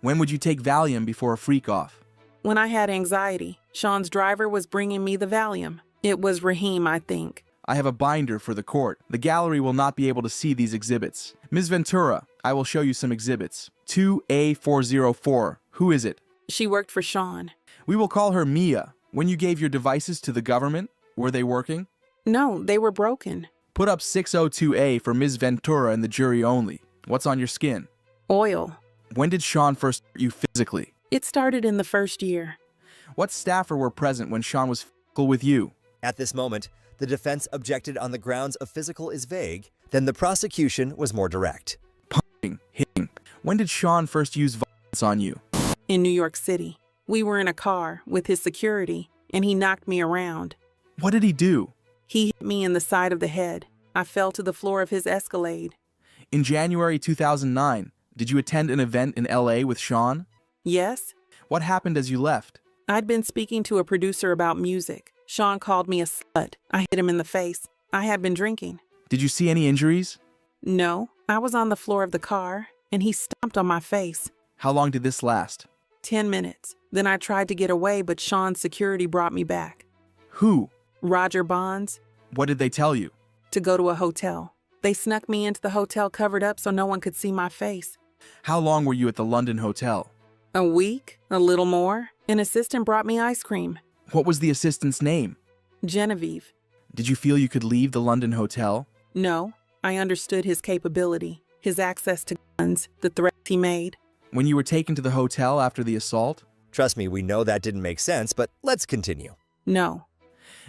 When would you take Valium before a freak-off? When I had anxiety, Sean's driver was bringing me the Valium. It was Raheem, I think. I have a binder for the court. The gallery will not be able to see these exhibits. Ms. Ventura, I will show you some exhibits. 2A404. Who is it? She worked for Sean. We will call her Mia. When you gave your devices to the government, were they working? No, they were broken. Put up 602A for Ms. Ventura and the jury only. What's on your skin? Oil. When did Sean first hurt you physically? It started in the first year. What staffer were present when Sean was physical with you? At this moment, the defense objected on the grounds of physical is vague, then the prosecution was more direct. Punching, hitting. When did Sean first use violence on you? In New York City. We were in a car with his security, and he knocked me around. What did he do? He hit me in the side of the head. I fell to the floor of his Escalade. In January 2009, did you attend an event in LA with Sean? Yes? What happened as you left? I'd been speaking to a producer about music. Sean called me a slut. I hit him in the face. I had been drinking. Did you see any injuries? No, I was on the floor of the car, and he stomped on my face. How long did this last? 10 minutes. Then I tried to get away, but Sean's security brought me back. Who? Roger Bonds. What did they tell you? To go to a hotel. They snuck me into the hotel covered up so no one could see my face. How long were you at the London hotel? A week? A little more. An assistant brought me ice cream. What was the assistant's name? Genevieve. Did you feel you could leave the London hotel? No. I understood his capability, his access to guns, the threats he made. When you were taken to the hotel after the assault? Trust me, we know that didn't make sense, but let's continue. No.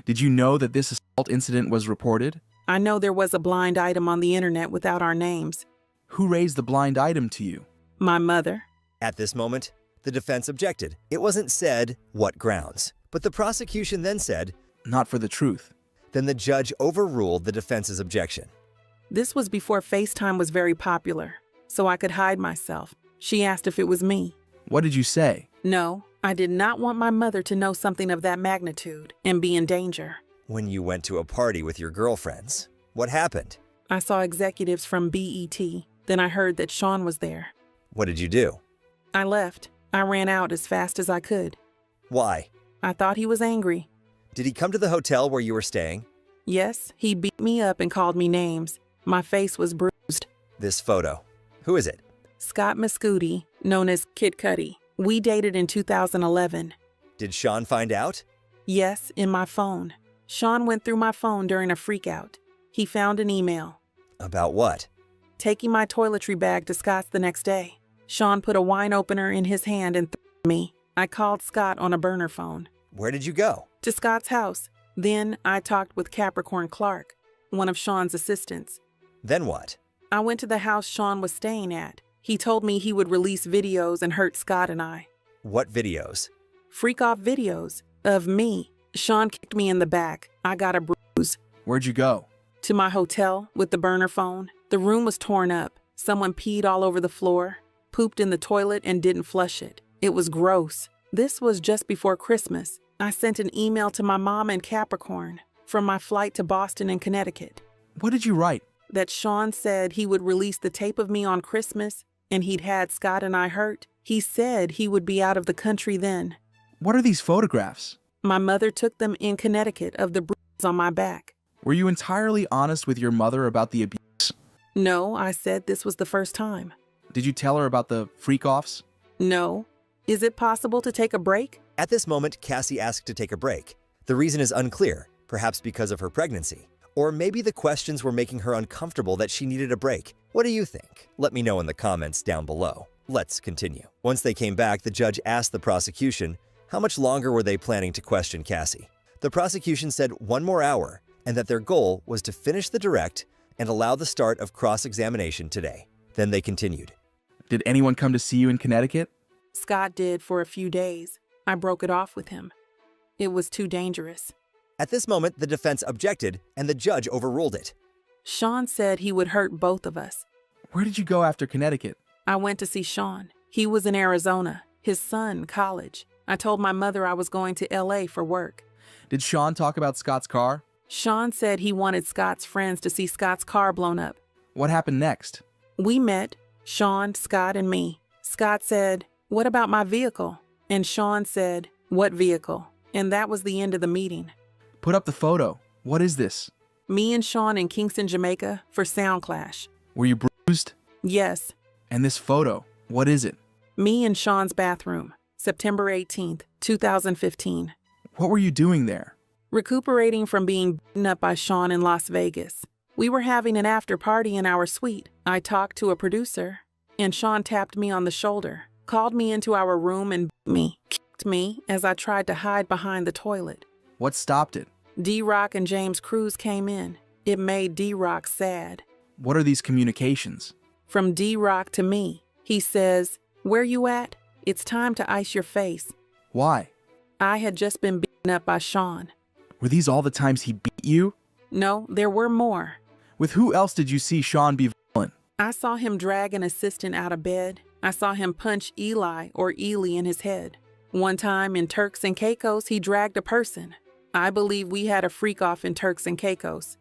Did you know that this assault incident was reported? I know there was a blind item on the internet without our names. Who raised the blind item to you? My mother. At this moment, the defense objected. It wasn't said what grounds, but the prosecution then said, Not for the truth. then the judge overruled the defense's objection. This was before FaceTime was very popular, so I could hide myself. She asked if it was me. What did you say? No, I did not want my mother to know something of that magnitude and be in danger. When you went to a party with your girlfriends, what happened? I saw executives from BET. Then I heard that Sean was there. What did you do? I left. I ran out as fast as I could. Why? I thought he was angry. Did he come to the hotel where you were staying? Yes, he beat me up and called me names. My face was bruised. This photo. Who is it? Scott Mascuti, known as Kid Cudi. We dated in 2011. Did Sean find out? Yes, in my phone. Sean went through my phone during a freakout. He found an email. About what? Taking my toiletry bag to Scott's the next day. Sean put a wine opener in his hand and threatened me. I called Scott on a burner phone. Where did you go? To Scott's house. Then I talked with Capricorn Clark, one of Sean's assistants. Then what? I went to the house Sean was staying at. He told me he would release videos and hurt Scott and I. What videos? Freak-off videos of me. Sean kicked me in the back. I got a bruise. Where'd you go? To my hotel with the burner phone. The room was torn up. Someone peed all over the floor, pooped in the toilet, and didn't flush it. It was gross. This was just before Christmas. I sent an email to my mom in Capricorn from my flight to Boston and Connecticut. What did you write? That Sean said he would release the tape of me on Christmas and he'd had Scott and I hurt. He said he would be out of the country then. What are these photographs? My mother took them in Connecticut of the bruises on my back. Were you entirely honest with your mother about the abuse? No, I said this was the first time. Did you tell her about the freak-offs? No. Is it possible to take a break? At this moment, Cassie asked to take a break. The reason is unclear, perhaps because of her pregnancy. Or maybe the questions were making her uncomfortable that she needed a break. What do you think? Let me know in the comments down below. Let's continue. Once they came back, the judge asked the prosecution, how much longer were they planning to question Cassie? The prosecution said 1 more hour, and that their goal was to finish the direct and allow the start of cross-examination today. Then they continued. Did anyone come to see you in Connecticut? Scott did for a few days. I broke it off with him. It was too dangerous. At this moment, the defense objected, and the judge overruled it. Sean said he would hurt both of us. Where did you go after Connecticut? I went to see Sean. He was in Arizona, his son, college. I told my mother I was going to LA for work. Did Sean talk about Scott's car? Sean said he wanted Scott's friends to see Scott's car blown up. What happened next? We met, Sean, Scott, and me. Scott said, "What about my vehicle?" And Sean said, "What vehicle?" And that was the end of the meeting. Put up the photo. What is this? Me and Sean in Kingston, Jamaica for Sound Clash. Were you bruised? Yes. And this photo, what is it? Me in Sean's bathroom, September 18th, 2015. What were you doing there? Recuperating from being beaten up by Sean in Las Vegas. We were having an after party in our suite. I talked to a producer, and Sean tapped me on the shoulder, called me into our room and beat me, kicked me as I tried to hide behind the toilet. What stopped it? D-Rock and James Cruz came in. It made D-Rock sad. What are these communications? From D-Rock to me. He says, "Where you at? It's time to ice your face." Why? I had just been beaten up by Sean. Were these all the times he beat you? No, there were more. With who else did you see Sean be violent? I saw him drag an assistant out of bed. I saw him punch Eli or Ely in his head. One time in Turks and Caicos, he dragged a person. I believe we had a freak-off in Turks and Caicos.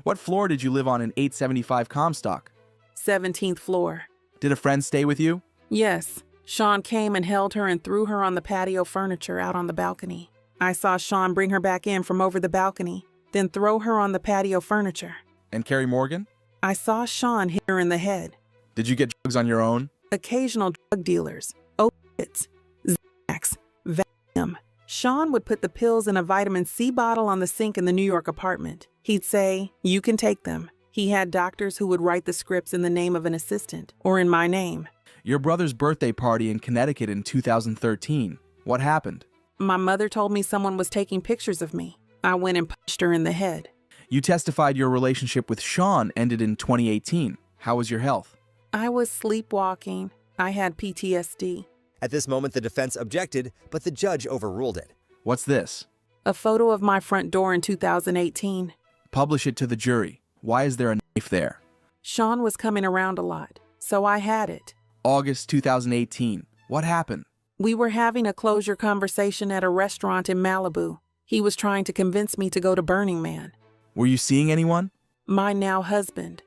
What floor did you live on in 875 Comstock? 17th floor. Did a friend stay with you? Yes. Sean came and held her and threw her on the patio furniture out on the balcony. I saw Sean bring her back in from over the balcony, then throw her on the patio furniture. And Carrie Morgan? I saw Sean hit her in the head. Did you get drugs on your own? Occasional drug dealers, opiates, Xanax, Valium. Sean would put the pills in a vitamin C bottle on the sink in the New York apartment. He'd say, "You can take them." He had doctors who would write the scripts in the name of an assistant, or in my name. Your brother's birthday party in Connecticut in 2013. What happened? My mother told me someone was taking pictures of me. I went and punched her in the head. You testified your relationship with Sean ended in 2018. How was your health? I was sleepwalking. I had PTSD. At this moment, the defense objected, but the judge overruled it. What's this? A photo of my front door in 2018. Publish it to the jury. Why is there a knife there? Sean was coming around a lot, so I had it. August 2018. What happened? We were having a closure conversation at a restaurant in Malibu. He was trying to convince me to go to Burning Man. Were you seeing anyone? My now husband.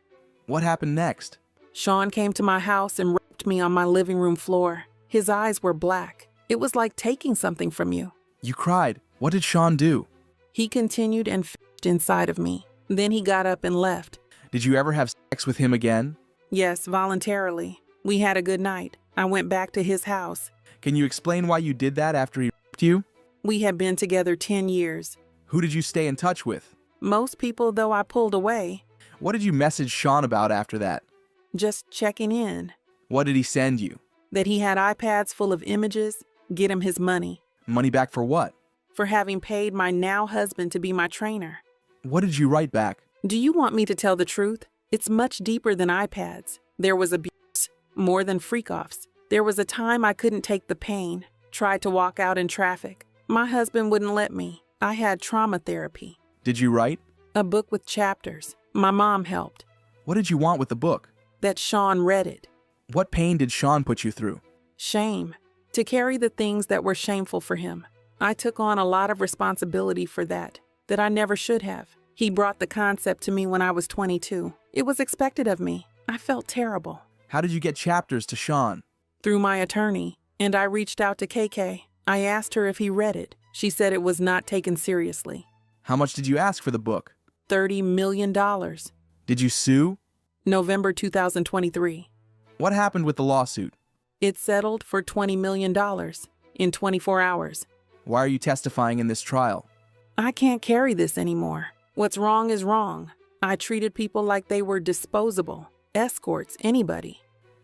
What happened next? Sean came to my house and raped me on my living room floor. His eyes were black. It was like taking something from you. You cried. What did Sean do? He continued and fished inside of me. Then he got up and left. Did you ever have sex with him again? Yes, voluntarily. We had a good night. I went back to his house. Can you explain why you did that after he raped you? We had been together 10 years. Who did you stay in touch with? Most people, though, I pulled away. What did you message Sean about after that? Just checking in. What did he send you? That he had iPads full of images. Get him his money. Money back for what? For having paid my now husband to be my trainer. What did you write back? Do you want me to tell the truth? It's much deeper than iPads. There was abuse, more than freak-offs. There was a time I couldn't take the pain, tried to walk out in traffic. My husband wouldn't let me. I had trauma therapy. Did you write? A book with chapters. My mom helped. What did you want with the book? That Sean read it. What pain did Sean put you through? Shame. To carry the things that were shameful for him. I took on a lot of responsibility for that I never should have. He brought the concept to me when I was 22. It was expected of me. I felt terrible. How did you get chapters to Sean? Through my attorney, and I reached out to KK. I asked her if he read it. She said it was not taken seriously. How much did you ask for the book? $30 million. Did you sue? November 2023. What happened with the lawsuit? It settled for $20 million in 24 hours. Why are you testifying in this trial? I can't carry this anymore. What's wrong is wrong. I treated people like they were disposable. Escorts, anybody.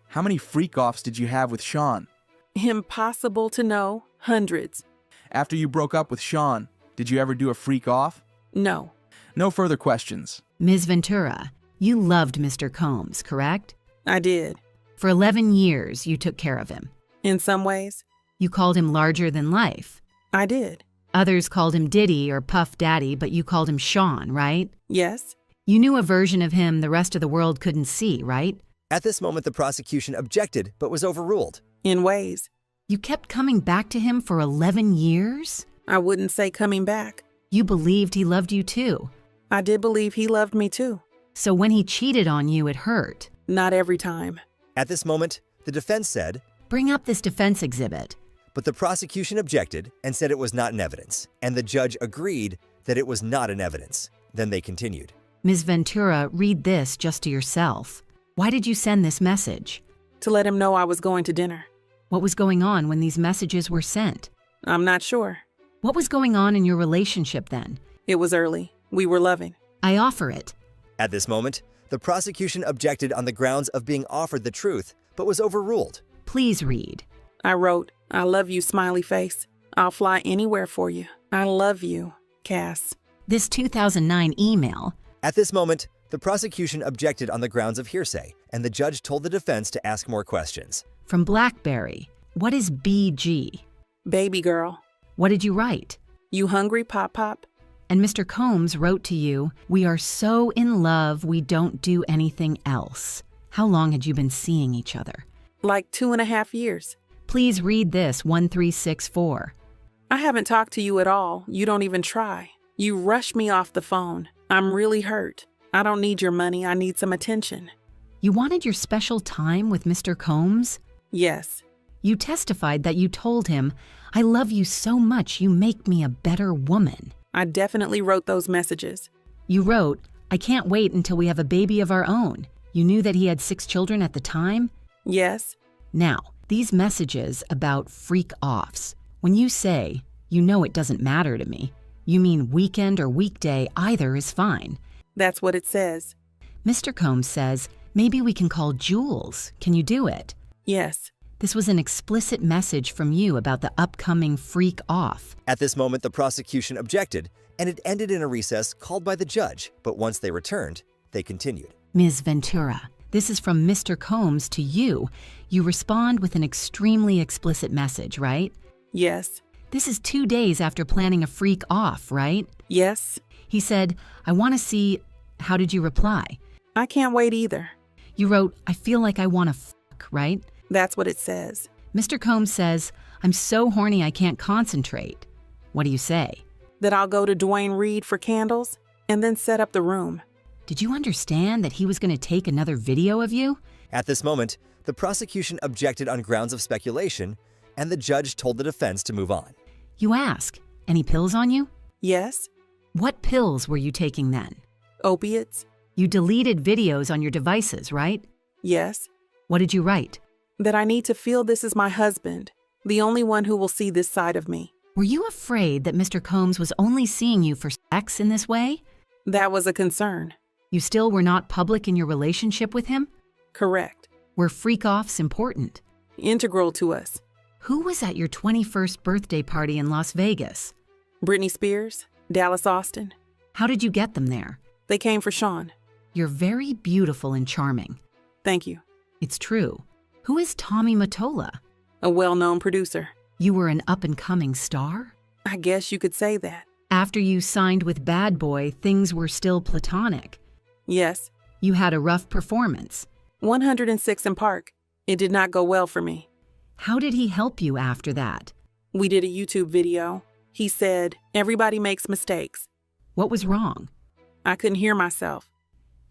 How many freak-offs did you have with Sean? Impossible to know. Hundreds. After you broke up with Sean, did you ever do a freak-off? No. No further questions. Ms. Ventura, you loved Mr. Combs, correct? I did. For 11 years, you took care of him. In some ways. You called him larger than life. I did. Others called him Diddy or Puff Daddy, but you called him Sean, right? Yes. You knew a version of him the rest of the world couldn't see, right? At this moment, the prosecution objected, but was overruled. In ways. You kept coming back to him for 11 years? I wouldn't say coming back. You believed he loved you too. I did believe he loved me too. So when he cheated on you, it hurt. Not every time. At this moment, the defense said, Bring up this defense exhibit. but the prosecution objected and said it was not an evidence, and the judge agreed that it was not an evidence. Then they continued. Ms. Ventura, read this just to yourself. Why did you send this message? To let him know I was going to dinner. What was going on when these messages were sent? I'm not sure. What was going on in your relationship then? It was early. We were loving. I offer it. At this moment, the prosecution objected on the grounds of being offered the truth, but was overruled. Please read. I wrote, I love you, smiley face. I'll fly anywhere for you. I love you, Cass. This 2009 email. At this moment, the prosecution objected on the grounds of hearsay, and the judge told the defense to ask more questions. From BlackBerry. What is BG? Baby girl. What did you write? You hungry, Pop Pop? And Mr. Combs wrote to you, "We are so in love we don't do anything else." How long had you been seeing each other? Like 2.5 years. Please read this 1364. I haven't talked to you at all. You don't even try. You rush me off the phone. I'm really hurt. I don't need your money. I need some attention. You wanted your special time with Mr. Combs? Yes. You testified that you told him, "I love you so much you make me a better woman." I definitely wrote those messages. You wrote, "I can't wait until we have a baby of our own." You knew that he had 6 children at the time? Yes. Now, these messages about freak-offs, when you say, "You know it doesn't matter to me," you mean weekend or weekday, either is fine. That's what it says. Mr. Combs says, "Maybe we can call Jules. Can you do it?" Yes. This was an explicit message from you about the upcoming freak-off. At this moment, the prosecution objected, and it ended in a recess called by the judge, but once they returned, they continued. Ms. Ventura, this is from Mr. Combs to you. You respond with an extremely explicit message, right? Yes. This is 2 days after planning a freak-off, right? Yes. He said, "I want to see..." How did you reply? I can't wait either. You wrote, "I feel like I want to fuck," right? That's what it says. Mr. Combs says, "I'm so horny I can't concentrate." What do you say? That I'll go to Dwayne Reed for candles and then set up the room. Did you understand that he was going to take another video of you? At this moment, the prosecution objected on grounds of speculation, and the judge told the defense to move on. You ask, "Any pills on you?" Yes. What pills were you taking then? Opiates. You deleted videos on your devices, right? Yes. What did you write? That I need to feel this is my husband, the only one who will see this side of me. Were you afraid that Mr. Combs was only seeing you for sex in this way? That was a concern. You still were not public in your relationship with him? Correct. Were freak-offs important? Integral to us. Who was at your 21st birthday party in Las Vegas? Britney Spears, Dallas Austin. How did you get them there? They came for Sean. You're very beautiful and charming. Thank you. It's true. Who is Tommy Mottola? A well-known producer. You were an up-and-coming star? I guess you could say that. After you signed with Bad Boy, things were still platonic. Yes. You had a rough performance. 106 in Park. It did not go well for me. How did he help you after that? We did a YouTube video. He said, "Everybody makes mistakes." What was wrong? I couldn't hear myself.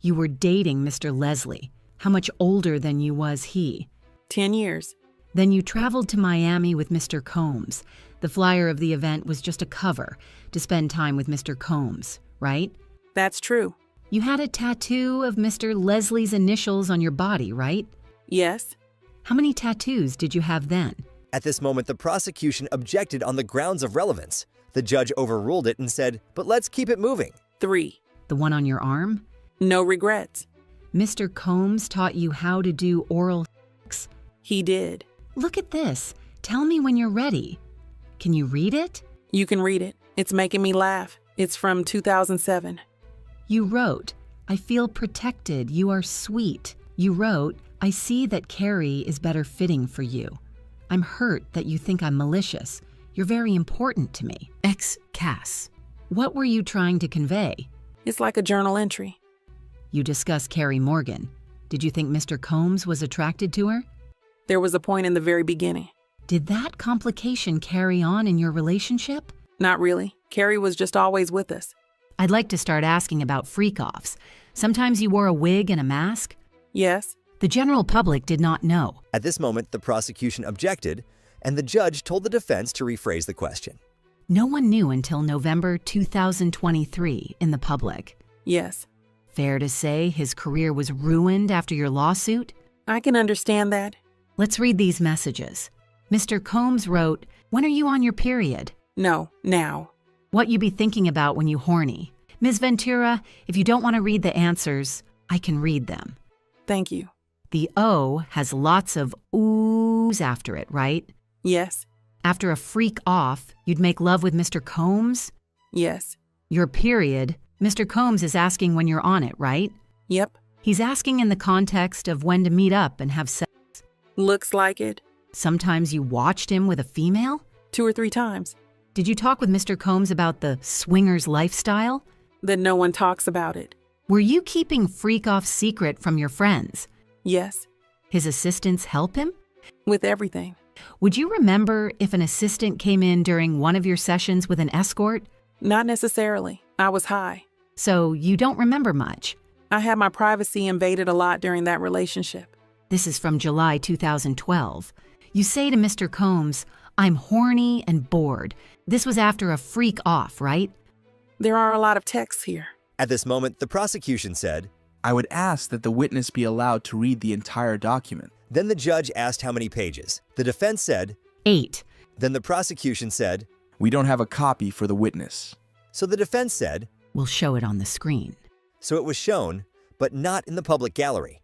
You were dating Mr. Leslie. How much older than you was he? 10 years. Then you traveled to Miami with Mr. Combs. The flyer of the event was just a cover to spend time with Mr. Combs, right? That's true. You had a tattoo of Mr. Leslie's initials on your body, right? Yes. How many tattoos did you have then? At this moment, the prosecution objected on the grounds of relevance. The judge overruled it and said, "But let's keep it moving." 3. The one on your arm? No regrets. Mr. Combs taught you how to do oral sex? He did. Look at this. Tell me when you're ready. Can you read it? You can read it. It's making me laugh. It's from 2007. You wrote, "I feel protected. You are sweet." You wrote, "I see that Carrie is better fitting for you. I'm hurt that you think I'm malicious. You're very important to me." Cass. What were you trying to convey? It's like a journal entry. You discussed Carrie Morgan. Did you think Mr. Combs was attracted to her? There was a point in the very beginning. Did that complication carry on in your relationship? Not really. Carrie was just always with us. I'd like to start asking about freak-offs. Sometimes you wore a wig and a mask? Yes. The general public did not know. At this moment, the prosecution objected, and the judge told the defense to rephrase the question. No one knew until November 2023 in the public. Yes. Fair to say his career was ruined after your lawsuit? I can understand that. Let's read these messages. Mr. Combs wrote, "When are you on your period?" No, now. What you be thinking about when you horny. Ms. Ventura, if you don't want to read the answers, I can read them. Thank you. The O has lots of oohs after it, right? Yes. After a freak off, you'd make love with Mr. Combs? Yes. Your period, Mr. Combs is asking when you're on it, right? Yep. He's asking in the context of when to meet up and have sex. Looks like it. Sometimes you watched him with a female? 2 or 3 times. Did you talk with Mr. Combs about the swingers lifestyle? That no one talks about it. Were you keeping freak-off secret from your friends? Yes. His assistants help him? With everything. Would you remember if an assistant came in during one of your sessions with an escort? Not necessarily. I was high. So you don't remember much. I had my privacy invaded a lot during that relationship. This is from July 2012. You say to Mr. Combs, "I'm horny and bored." This was after a freak off, right? There are a lot of texts here. At this moment, the prosecution said, I would ask that the witness be allowed to read the entire document. Then the judge asked how many pages. The defense said, 8. then the prosecution said, We don't have a copy for the witness. so the defense said, We'll show it on the screen. so it was shown, but not in the public gallery.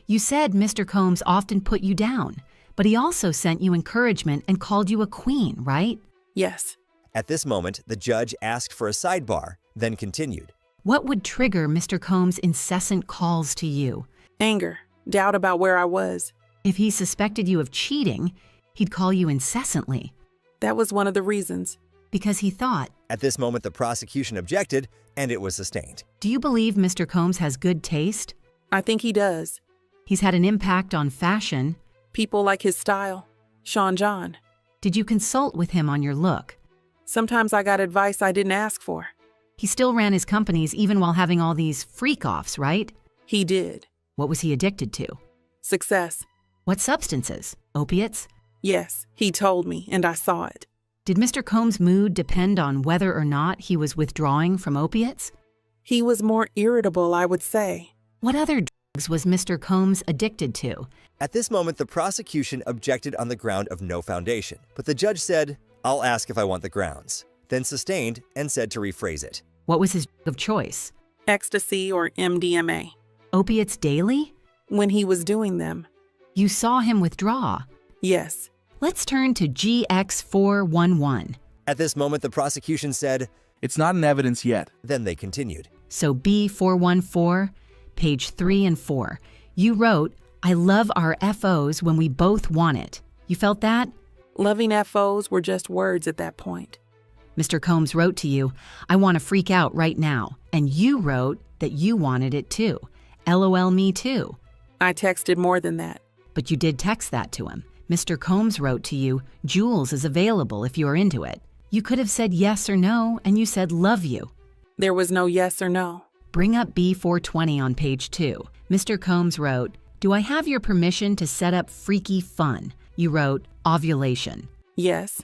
You said Mr. Combs often put you down, but he also sent you encouragement and called you a queen, right? Yes. At this moment, the judge asked for a sidebar, then continued. What would trigger Mr. Combs' incessant calls to you? Anger. Doubt about where I was. If he suspected you of cheating, he'd call you incessantly That was one of the reasons. because he thought, At this moment, the prosecution objected, and it was sustained. do you believe Mr. Combs has good taste? I think he does. He's had an impact on fashion. People like his style. Sean John. Did you consult with him on your look? Sometimes I got advice I didn't ask for. He still ran his companies even while having all these freak-offs, right? He did. What was he addicted to? Success. What substances? Opiates? Yes, he told me, and I saw it. Did Mr. Combs' mood depend on whether or not he was withdrawing from opiates? He was more irritable, I would say. What other drugs was Mr. Combs addicted to? At this moment, the prosecution objected on the ground of no foundation, but the judge said, I'll ask if I want the grounds, then sustained and said to rephrase it. What was his drug of choice? Ecstasy or MDMA. Opiates daily? When he was doing them. You saw him withdraw. Yes. Let's turn to GX411. At this moment, the prosecution said, It's not in evidence yet. then they continued. So B414, page 3 and 4. You wrote, I love our FOs when we both want it. You felt that? Loving FOs were just words at that point. Mr. Combs wrote to you, I want to freak out right now. And you wrote that you wanted it too. LOL me too. I texted more than that. But you did text that to him. Mr. Combs wrote to you, Jules is available if you're into it. You could have said yes or no, and you said love you. There was no yes or no. Bring up B420 on page 2. Mr. Combs wrote, do I have your permission to set up freaky fun? You wrote, ovulation. Yes.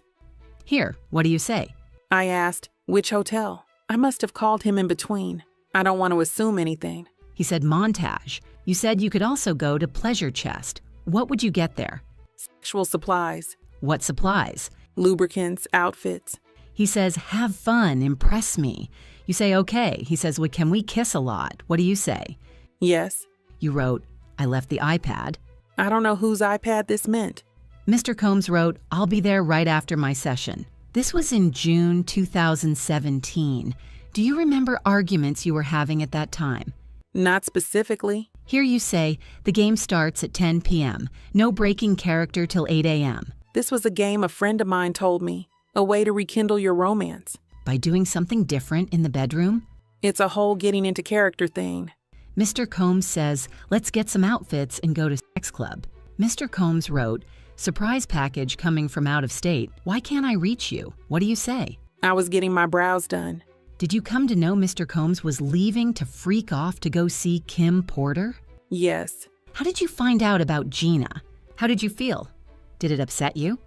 Here, what do you say? I asked, which hotel? I must have called him in between. I don't want to assume anything. He said montage. You said you could also go to Pleasure Chest. What would you get there? Sexual supplies. What supplies? Lubricants, outfits. He says, have fun, impress me. You say, okay. He says, well, can we kiss a lot? What do you say? Yes. You wrote, I left the iPad. I don't know whose iPad this meant. Mr. Combs wrote, I'll be there right after my session. This was in June 2017. Do you remember arguments you were having at that time? Not specifically. Here you say, the game starts at 10 p.m. No breaking character till 8 a.m. This was a game a friend of mine told me. A way to rekindle your romance. By doing something different in the bedroom? It's a whole getting into character thing. Mr. Combs says, let's get some outfits and go to sex club. Mr. Combs wrote, surprise package coming from out of state. Why can't I reach you? What do you say? I was getting my brows done. Did you come to know Mr. Combs was leaving to freak off to go see Kim Porter? Yes. How did you find out about Gina? How did you feel? Did it upset you?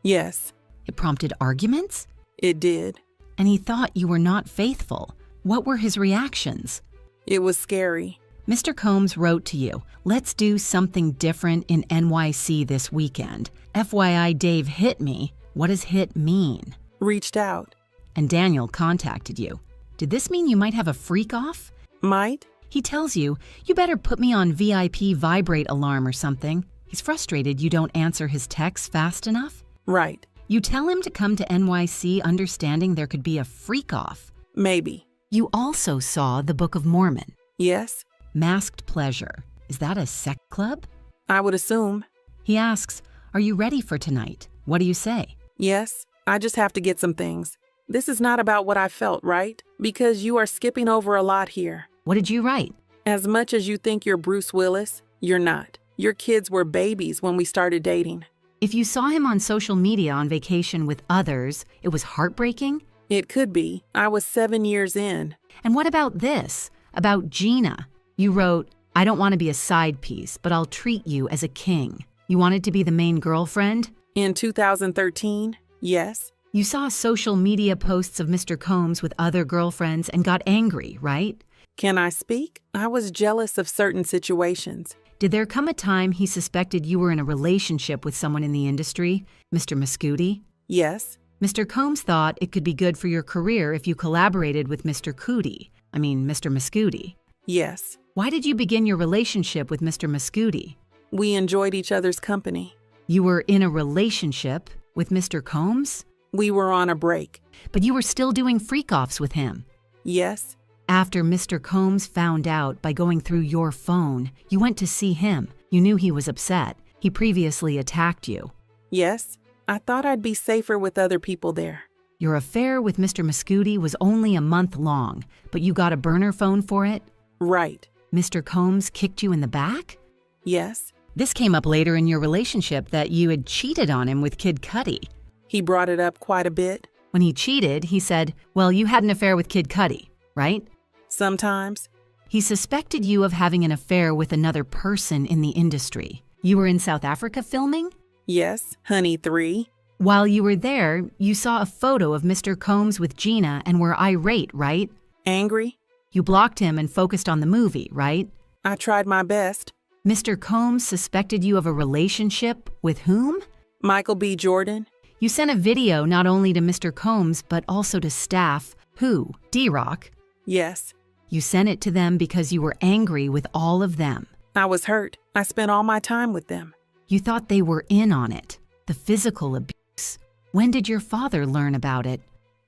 Yes. It prompted arguments? It did. And he thought you were not faithful. What were his reactions? It was scary. Mr. Combs wrote to you, let's do something different in NYC this weekend. FYI, Dave hit me. What does hit mean? Reached out. And Daniel contacted you. Did this mean you might have a freak off? Might? He tells you, you better put me on VIP vibrate alarm or something. He's frustrated you don't answer his texts fast enough. Right. You tell him to come to NYC understanding there could be a freak off. Maybe. You also saw the Book of Mormon. Yes. Masked Pleasure. Is that a sex club? I would assume. He asks, "Are you ready for tonight?" What do you say? Yes, I just have to get some things. This is not about what I felt, right? Because you are skipping over a lot here. What did you write? As much as you think you're Bruce Willis, you're not. Your kids were babies when we started dating. If you saw him on social media on vacation with others, it was heartbreaking? It could be. I was 7 years in. And what about this? About Gina? You wrote, "I don't want to be a side piece, but I'll treat you as a king." You wanted to be the main girlfriend? In 2013, yes. You saw social media posts of Mr. Combs with other girlfriends and got angry, right? Can I speak? I was jealous of certain situations. Did there come a time he suspected you were in a relationship with someone in the industry, Mr. Mascuti? Yes. Mr. Combs thought it could be good for your career if you collaborated with Mr. Mr. Mascuti. Yes. Why did you begin your relationship with Mr. Mascuti? We enjoyed each other's company. You were in a relationship with Mr. Combs? We were on a break. But you were still doing freak-offs with him. Yes. After Mr. Combs found out by going through your phone, you went to see him. You knew he was upset. He previously attacked you. Yes. I thought I'd be safer with other people there. Your affair with Mr. Mascuti was only a month long, but you got a burner phone for it? Right. Mr. Combs kicked you in the back? Yes. This came up later in your relationship that you had cheated on him with Kid Cudi. He brought it up quite a bit. When he cheated, he said, "Well, you had an affair with Kid Cudi, right?" Sometimes. He suspected you of having an affair with another person in the industry. You were in South Africa filming? Yes, Honey 3. While you were there, you saw a photo of Mr. Combs with Gina and were irate, right? Angry? You blocked him and focused on the movie, right? I tried my best. Mr. Combs suspected you of a relationship with whom? Michael B. Jordan. You sent a video not only to Mr. Combs, but also to staff. Who? D-Rock? Yes. You sent it to them because you were angry with all of them. I was hurt. I spent all my time with them. You thought they were in on it. The physical abuse. When did your father learn about it?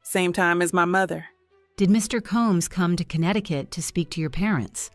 Same time as my mother. Did Mr. Combs come to Connecticut to speak to your parents?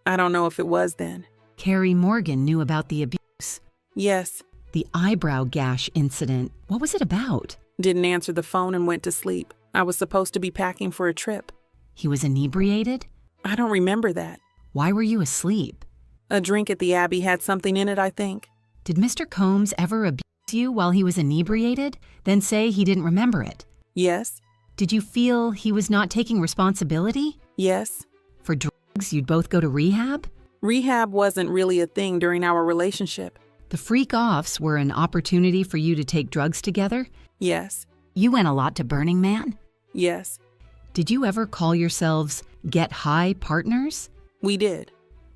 I don't know if it was then. Carrie Morgan knew about the abuse. Yes. The eyebrow gash incident, what was it about? Didn't answer the phone and went to sleep. I was supposed to be packing for a trip. He was inebriated? I don't remember that. Why were you asleep? A drink at the Abbey had something in it, I think. Did Mr. Combs ever abuse you while he was inebriated, then say he didn't remember it? Yes. Did you feel he was not taking responsibility? Yes. For drugs, you'd both go to rehab? Rehab wasn't really a thing during our relationship. The freak-offs were an opportunity for you to take drugs together? Yes. You went a lot to Burning Man? Yes. Did you ever call yourselves Get High Partners? We did.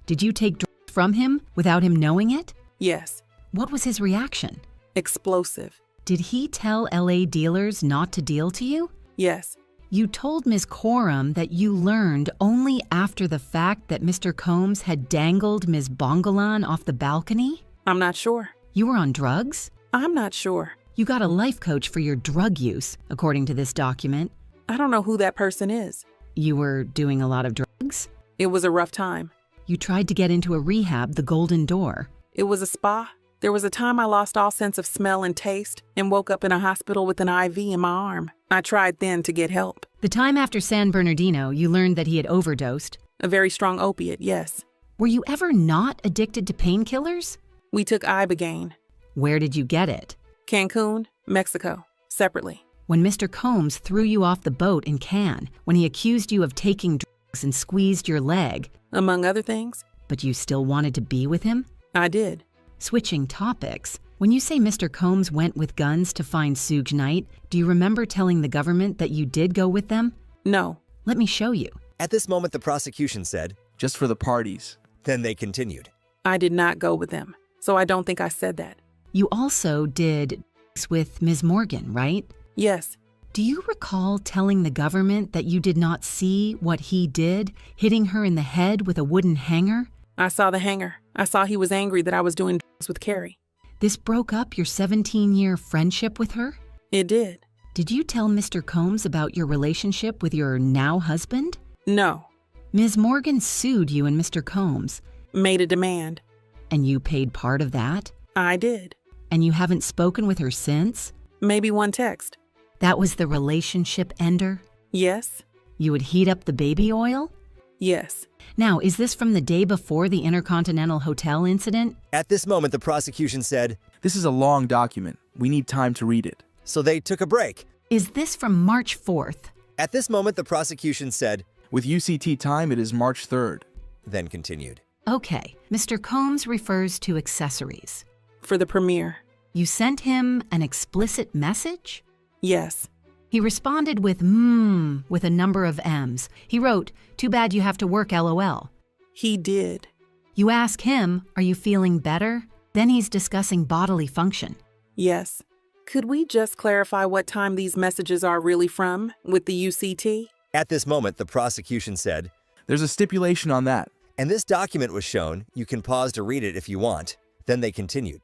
Did you take drugs from him without him knowing it? Yes. What was his reaction? Explosive. Did he tell LA dealers not to deal to you? Yes. You told Ms. Coram that you learned only after the fact that Mr. Combs had dangled Ms. Bongolan off the balcony? I'm not sure. You were on drugs? I'm not sure. You got a life coach for your drug use, according to this document. I don't know who that person is. You were doing a lot of drugs? It was a rough time. You tried to get into a rehab, the Golden Door. It was a spa. There was a time I lost all sense of smell and taste and woke up in a hospital with an IV in my arm. I tried then to get help. The time after San Bernardino, you learned that he had overdosed. A very strong opiate, yes. Were you ever not addicted to painkillers? We took Ibogaine. Where did you get it? Cancun, Mexico, separately. When Mr. Combs threw you off the boat in Cannes, when he accused you of taking drugs and squeezed your leg. Among other things. But you still wanted to be with him? I did. Switching topics, when you say Mr. Combs went with guns to find Suge Knight, do you remember telling the government that you did go with them? No. Let me show you. At this moment, the prosecution said, Just for the parties. Then they continued. I did not go with them, so I don't think I said that. You also did with Ms. Morgan, right? Yes. Do you recall telling the government that you did not see what he did, hitting her in the head with a wooden hanger? I saw the hanger. I saw he was angry that I was doing drugs with Carrie. This broke up your 17-year friendship with her? It did. Did you tell Mr. Combs about your relationship with your now husband? No. Ms. Morgan sued you and Mr. Combs. Made a demand. And you paid part of that? I did. And you haven't spoken with her since? Maybe one text. That was the relationship ender? Yes. You would heat up the baby oil? Yes. Now, is this from the day before the Intercontinental Hotel incident? At this moment, the prosecution said, This is a long document. We need time to read it. so they took a break. Is this from March 4th? At this moment, the prosecution said, With UCT time, it is March 3rd. then continued. Okay, Mr. Combs refers to accessories. For the premiere. You sent him an explicit message? Yes. He responded with with a number of M's. He wrote, "Too bad you have to work, LOL." He did. You ask him, "Are you feeling better?" Then he's discussing bodily function. Yes. Could we just clarify what time these messages are really from with the UCT? At this moment, the prosecution said, There's a stipulation on that. and this document was shown. You can pause to read it if you want. Then they continued.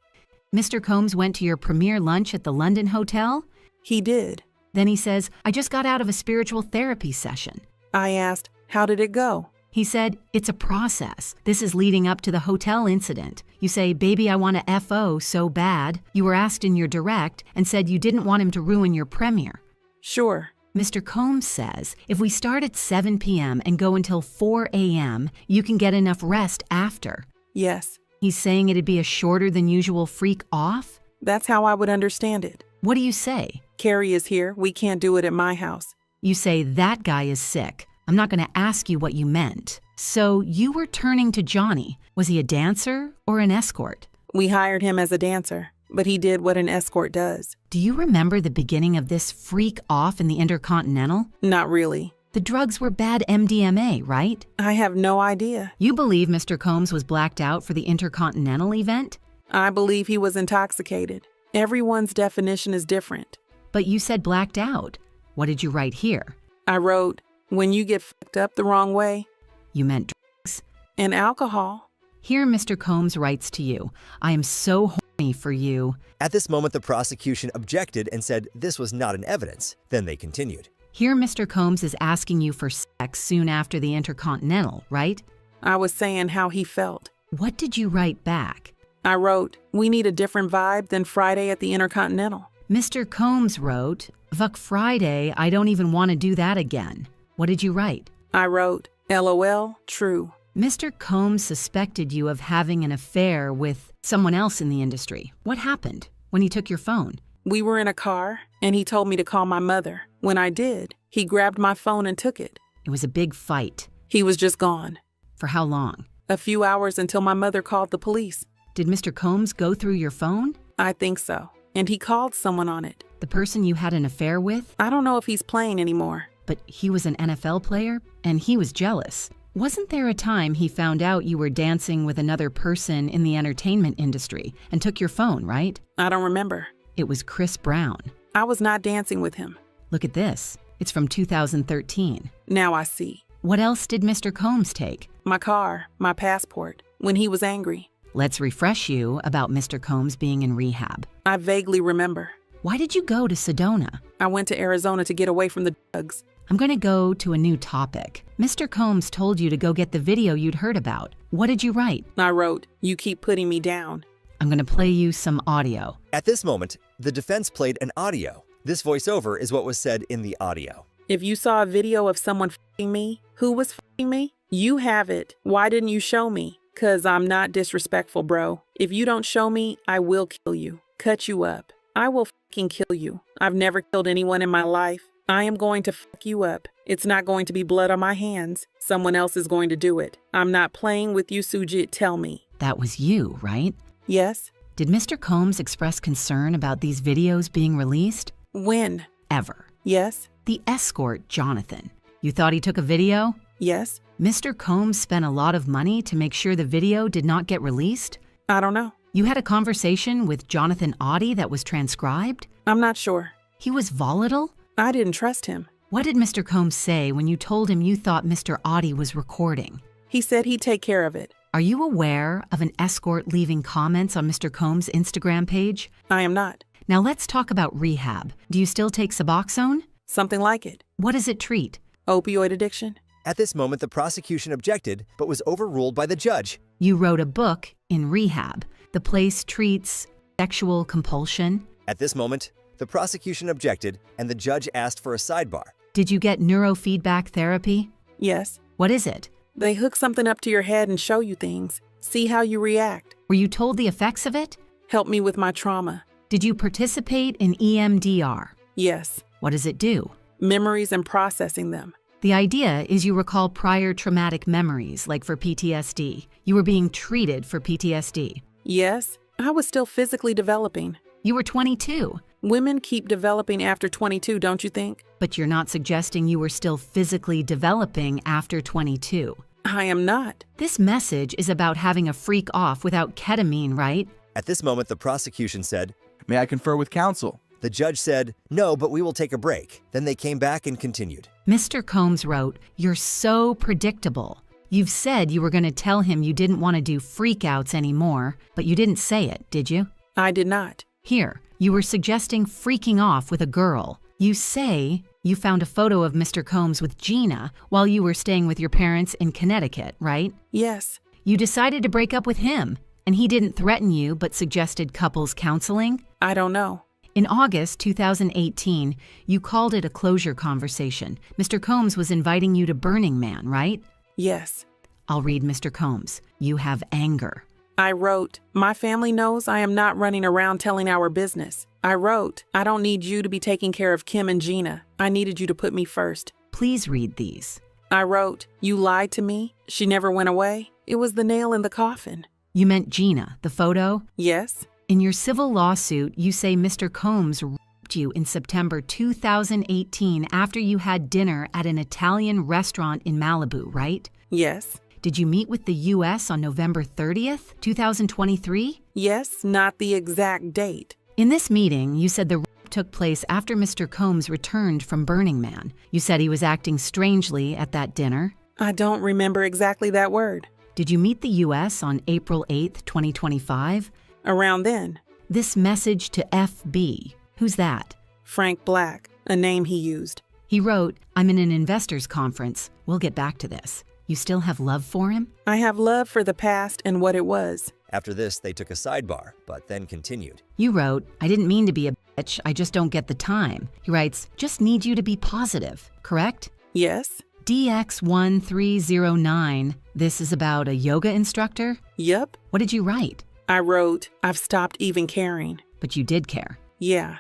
Mr. Combs went to your premiere lunch at the London Hotel? He did. Then he says, "I just got out of a spiritual therapy session." I asked, how did it go? He said, "It's a process. This is leading up to the hotel incident. You say, 'Baby, I want to FO so bad.' You were asked in your direct and said you didn't want him to ruin your premiere." Sure. Mr. Combs says, "If we start at 7 p.m. and go until 4 a.m., you can get enough rest after." Yes. He's saying it'd be a shorter than usual freak off? That's how I would understand it. What do you say? Carrie is here. We can't do it at my house. You say, "That guy is sick. I'm not going to ask you what you meant." So you were turning to Johnny. Was he a dancer or an escort? We hired him as a dancer, but he did what an escort does. Do you remember the beginning of this freak off in the Intercontinental? Not really. The drugs were bad MDMA, right? I have no idea. You believe Mr. Combs was blacked out for the Intercontinental event? I believe he was intoxicated. Everyone's definition is different. But you said blacked out. What did you write here? I wrote, when you get fucked up the wrong way, You meant drugs. and alcohol. Here Mr. Combs writes to you, "I am so horny for you." At this moment, the prosecution objected and said this was not an evidence. Then they continued. Here Mr. Combs is asking you for sex soon after the Intercontinental, right? I was saying how he felt. What did you write back? I wrote, we need a different vibe than Friday at the Intercontinental. Mr. Combs wrote, "Vuck Friday, I don't even want to do that again." What did you write? I wrote, LOL, true. Mr. Combs suspected you of having an affair with someone else in the industry. What happened when he took your phone? We were in a car, and he told me to call my mother. When I did, he grabbed my phone and took it. It was a big fight. He was just gone. For how long? A few hours until my mother called the police. Did Mr. Combs go through your phone? I think so. And he called someone on it. The person you had an affair with? I don't know if he's playing anymore. But he was an NFL player, and he was jealous. Wasn't there a time he found out you were dancing with another person in the entertainment industry and took your phone, right? I don't remember. It was Chris Brown. I was not dancing with him. Look at this. It's from 2013. Now I see. What else did Mr. Combs take? My car, my passport, when he was angry. Let's refresh you about Mr. Combs being in rehab. I vaguely remember. Why did you go to Sedona? I went to Arizona to get away from the drugs. I'm going to go to a new topic. Mr. Combs told you to go get the video you'd heard about. What did you write? I wrote, you keep putting me down. I'm going to play you some audio. At this moment, the defense played an audio. This voiceover is what was said in the audio. If you saw a video of someone f***ing me, who was f***ing me? You have it. Why didn't you show me? 'Cause I'm not disrespectful, bro. If you don't show me, I will kill you. Cut you up. I will f***ing kill you. I've never killed anyone in my life. I am going to fuck you up. It's not going to be blood on my hands. Someone else is going to do it. I'm not playing with you, Sujit. Tell me. That was you, right? Yes? Did Mr. Combs express concern about these videos being released? When? Ever. Yes? The escort, Jonathan. You thought he took a video? Yes? Mr. Combs spent a lot of money to make sure the video did not get released? I don't know. You had a conversation with Jonathan Audie that was transcribed? I'm not sure. He was volatile? I didn't trust him. What did Mr. Combs say when you told him you thought Mr. Audie was recording? He said he'd take care of it. Are you aware of an escort leaving comments on Mr. Combs' Instagram page? I am not. Now let's talk about rehab. Do you still take Suboxone? Something like it. What does it treat? Opioid addiction. At this moment, the prosecution objected, but was overruled by the judge. You wrote a book in rehab. the place treats sexual compulsion? At this moment, the prosecution objected and the judge asked for a sidebar. Did you get neurofeedback therapy? Yes. What is it? They hook something up to your head and show you things. See how you react. Were you told the effects of it? Help me with my trauma. Did you participate in EMDR? Yes. What does it do? Memories and processing them. The idea is you recall prior traumatic memories, like for PTSD. You were being treated for PTSD. Yes. I was still physically developing. You were 22. Women keep developing after 22, don't you think? But you're not suggesting you were still physically developing after 22. I am not. This message is about having a freak off without ketamine, right? At this moment, the prosecution said, May I confer with counsel? the judge said, no, but we will take a break. Then they came back and continued. Mr. Combs wrote, "You're so predictable. You've said you were going to tell him you didn't want to do freakouts anymore, but you didn't say it, did you?" I did not. Here, you were suggesting freaking off with a girl. You say you found a photo of Mr. Combs with Gina while you were staying with your parents in Connecticut, right? Yes. You decided to break up with him, and he didn't threaten you but suggested couples counseling? I don't know. In August 2018, you called it a closure conversation. Mr. Combs was inviting you to Burning Man, right? Yes. I'll read Mr. Combs. You have anger. I wrote, my family knows I am not running around telling our business. I wrote, I don't need you to be taking care of Kim and Gina. I needed you to put me first. Please read these. I wrote, you lied to me. She never went away. It was the nail in the coffin. You meant Gina, the photo? Yes. In your civil lawsuit, you say Mr. Combs raped you in September 2018 after you had dinner at an Italian restaurant in Malibu, right? Yes. Did you meet with the U.S. on November 30th, 2023? Yes, not the exact date. In this meeting, you said the rape took place after Mr. Combs returned from Burning Man. You said he was acting strangely at that dinner. I don't remember exactly that word. Did you meet the U.S. on April 8th, 2025? Around then. This message to FB, who's that? Frank Black, a name he used. He wrote, I'm in an investors conference. We'll get back to this. You still have love for him? I have love for the past and what it was. After this, they took a sidebar, but then continued. You wrote, I didn't mean to be a bitch, I just don't get the time. He writes, just need you to be positive, correct? Yes. DX1309, this is about a yoga instructor? Yup. What did you write? I wrote, I've stopped even caring. But you did care. Yeah.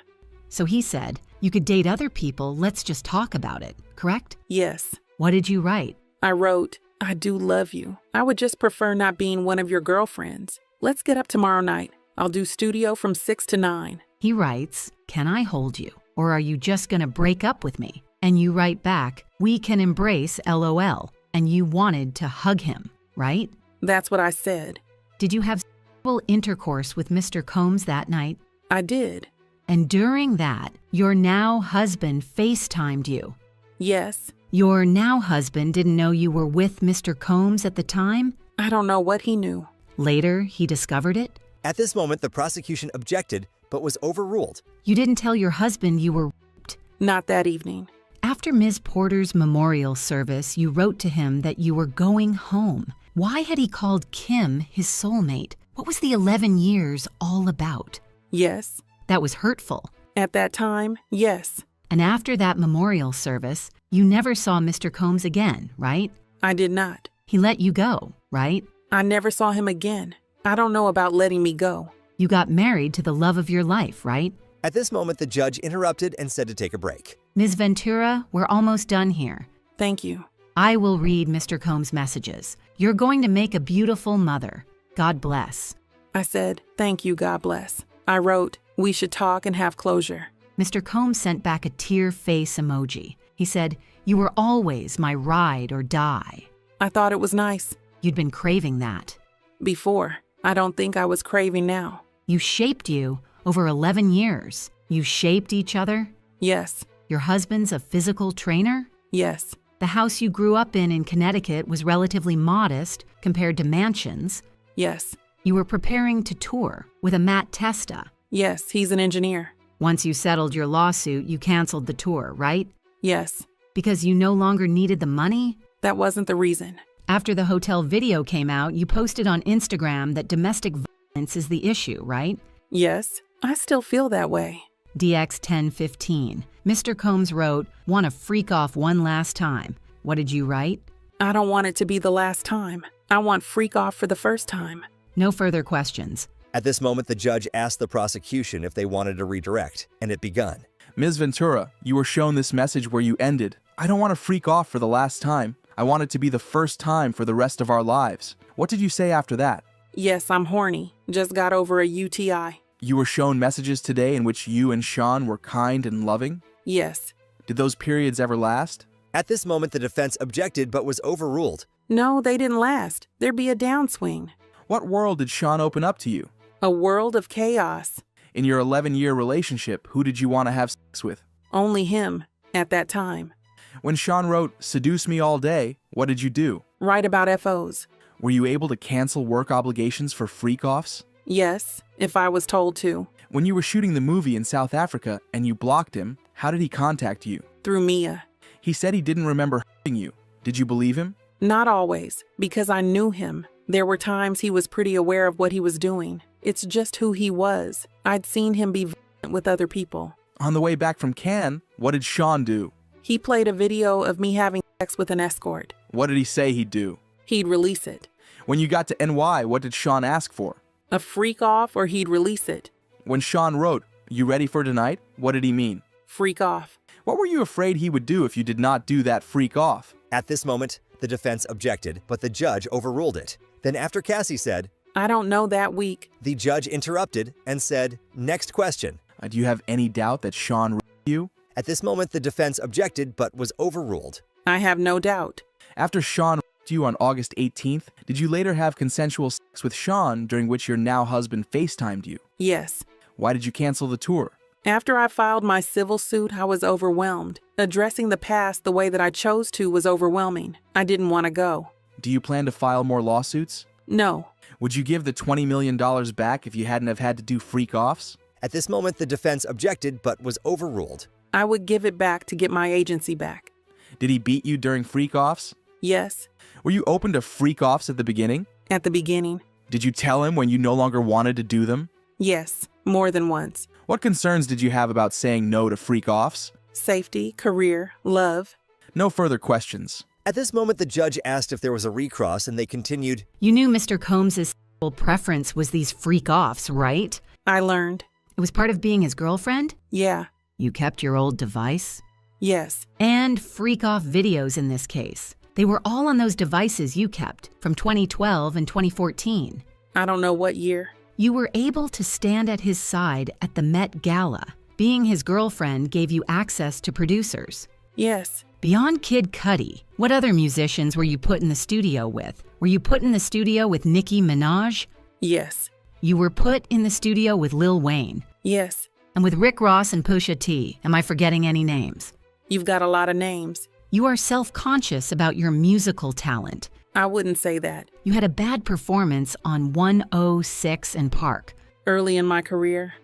So he said, you could date other people, let's just talk about it, correct? Yes. What did you write? I wrote, I do love you. I would just prefer not being one of your girlfriends. Let's get up tomorrow night. I'll do studio from 6 to 9. He writes, can I hold you? Or are you just gonna break up with me? And you write back, we can embrace LOL. And you wanted to hug him, right? That's what I said. Did you have sexual intercourse with Mr. Combs that night? I did. And during that, your now husband FaceTimed you. Yes. Your now husband didn't know you were with Mr. Combs at the time? I don't know what he knew. Later, he discovered it? At this moment, the prosecution objected, but was overruled. You didn't tell your husband you were raped. Not that evening. After Ms. Porter's memorial service, you wrote to him that you were going home. Why had he called Kim his soulmate? What was the 11 years all about? Yes. That was hurtful. At that time, yes. And after that memorial service, you never saw Mr. Combs again, right? I did not. He let you go, right? I never saw him again. I don't know about letting me go. You got married to the love of your life, right? At this moment, the judge interrupted and said to take a break. Ms. Ventura, we're almost done here. Thank you. I will read Mr. Combs' messages. You're going to make a beautiful mother. God bless. I said, thank you, God bless. I wrote, we should talk and have closure. Mr. Combs sent back a tear face emoji. He said, you were always my ride or die. I thought it was nice. You'd been craving that. Before. I don't think I was craving now. You shaped you over 11 years. You shaped each other. Yes. Your husband's a physical trainer? Yes. The house you grew up in Connecticut was relatively modest compared to mansions. Yes. You were preparing to tour with a Matt Testa. Yes, he's an engineer. Once you settled your lawsuit, you canceled the tour, right? Yes. Because you no longer needed the money? That wasn't the reason. After the hotel video came out, you posted on Instagram that domestic violence is the issue, right? Yes, I still feel that way. DX 1015. Mr. Combs wrote, "Want to freak off one last time." What did you write? I don't want it to be the last time. I want freak off for the first time. No further questions. At this moment, the judge asked the prosecution if they wanted to redirect, and it begun. Ms. Ventura, you were shown this message where you ended. I don't want to freak off for the last time. I want it to be the first time for the rest of our lives. What did you say after that? Yes, I'm horny. Just got over a UTI. You were shown messages today in which you and Sean were kind and loving? Yes. Did those periods ever last? At this moment, the defense objected but was overruled. No, they didn't last. There'd be a downswing. What world did Sean open up to you? A world of chaos. In your 11-year relationship, who did you want to have sex with? Only him, at that time. When Sean wrote, "Seduce me all day," what did you do? Write about FOs. Were you able to cancel work obligations for freak-offs? Yes, if I was told to. When you were shooting the movie in South Africa and you blocked him, how did he contact you? Through Mia. He said he didn't remember hurting you. Did you believe him? Not always, because I knew him. There were times he was pretty aware of what he was doing. It's just who he was. I'd seen him be violent with other people. On the way back from Cannes, what did Sean do? He played a video of me having sex with an escort. What did he say he'd do? He'd release it. When you got to NY, what did Sean ask for? A freak off or he'd release it. When Sean wrote, "You ready for tonight?" what did he mean? Freak off. What were you afraid he would do if you did not do that freak off? At this moment, the defense objected, but the judge overruled it. Then after Cassie said, I don't know that week. the judge interrupted and said, "Next question." Do you have any doubt that Sean raped you? At this moment, the defense objected but was overruled. I have no doubt. After Sean raped you on August 18th, did you later have consensual sex with Sean during which your now husband FaceTimed you? Yes. Why did you cancel the tour? After I filed my civil suit, I was overwhelmed. Addressing the past the way that I chose to was overwhelming. I didn't want to go. Do you plan to file more lawsuits? No. Would you give the $20 million back if you hadn't have had to do freak-offs? At this moment, the defense objected but was overruled. I would give it back to get my agency back. Did he beat you during freak-offs? Yes. Were you open to freak-offs at the beginning? At the beginning. Did you tell him when you no longer wanted to do them? Yes. More than once. What concerns did you have about saying no to freak-offs? Safety, career, love. No further questions. At this moment, the judge asked if there was a recross, and they continued, You knew Mr. Combs' sexual preference was these freak-offs, right? I learned. It was part of being his girlfriend? Yeah. You kept your old device? Yes. And freak-off videos in this case. They were all on those devices you kept from 2012 and 2014. I don't know what year. You were able to stand at his side at the Met Gala. Being his girlfriend gave you access to producers. Yes. Beyond Kid Cudi, what other musicians were you put in the studio with? Were you put in the studio with Nicki Minaj? Yes. You were put in the studio with Lil Wayne. Yes. And with Rick Ross and Pusha T. Am I forgetting any names? You've got a lot of names. You are self-conscious about your musical talent. I wouldn't say that. You had a bad performance on 106 and Park. Early in my career.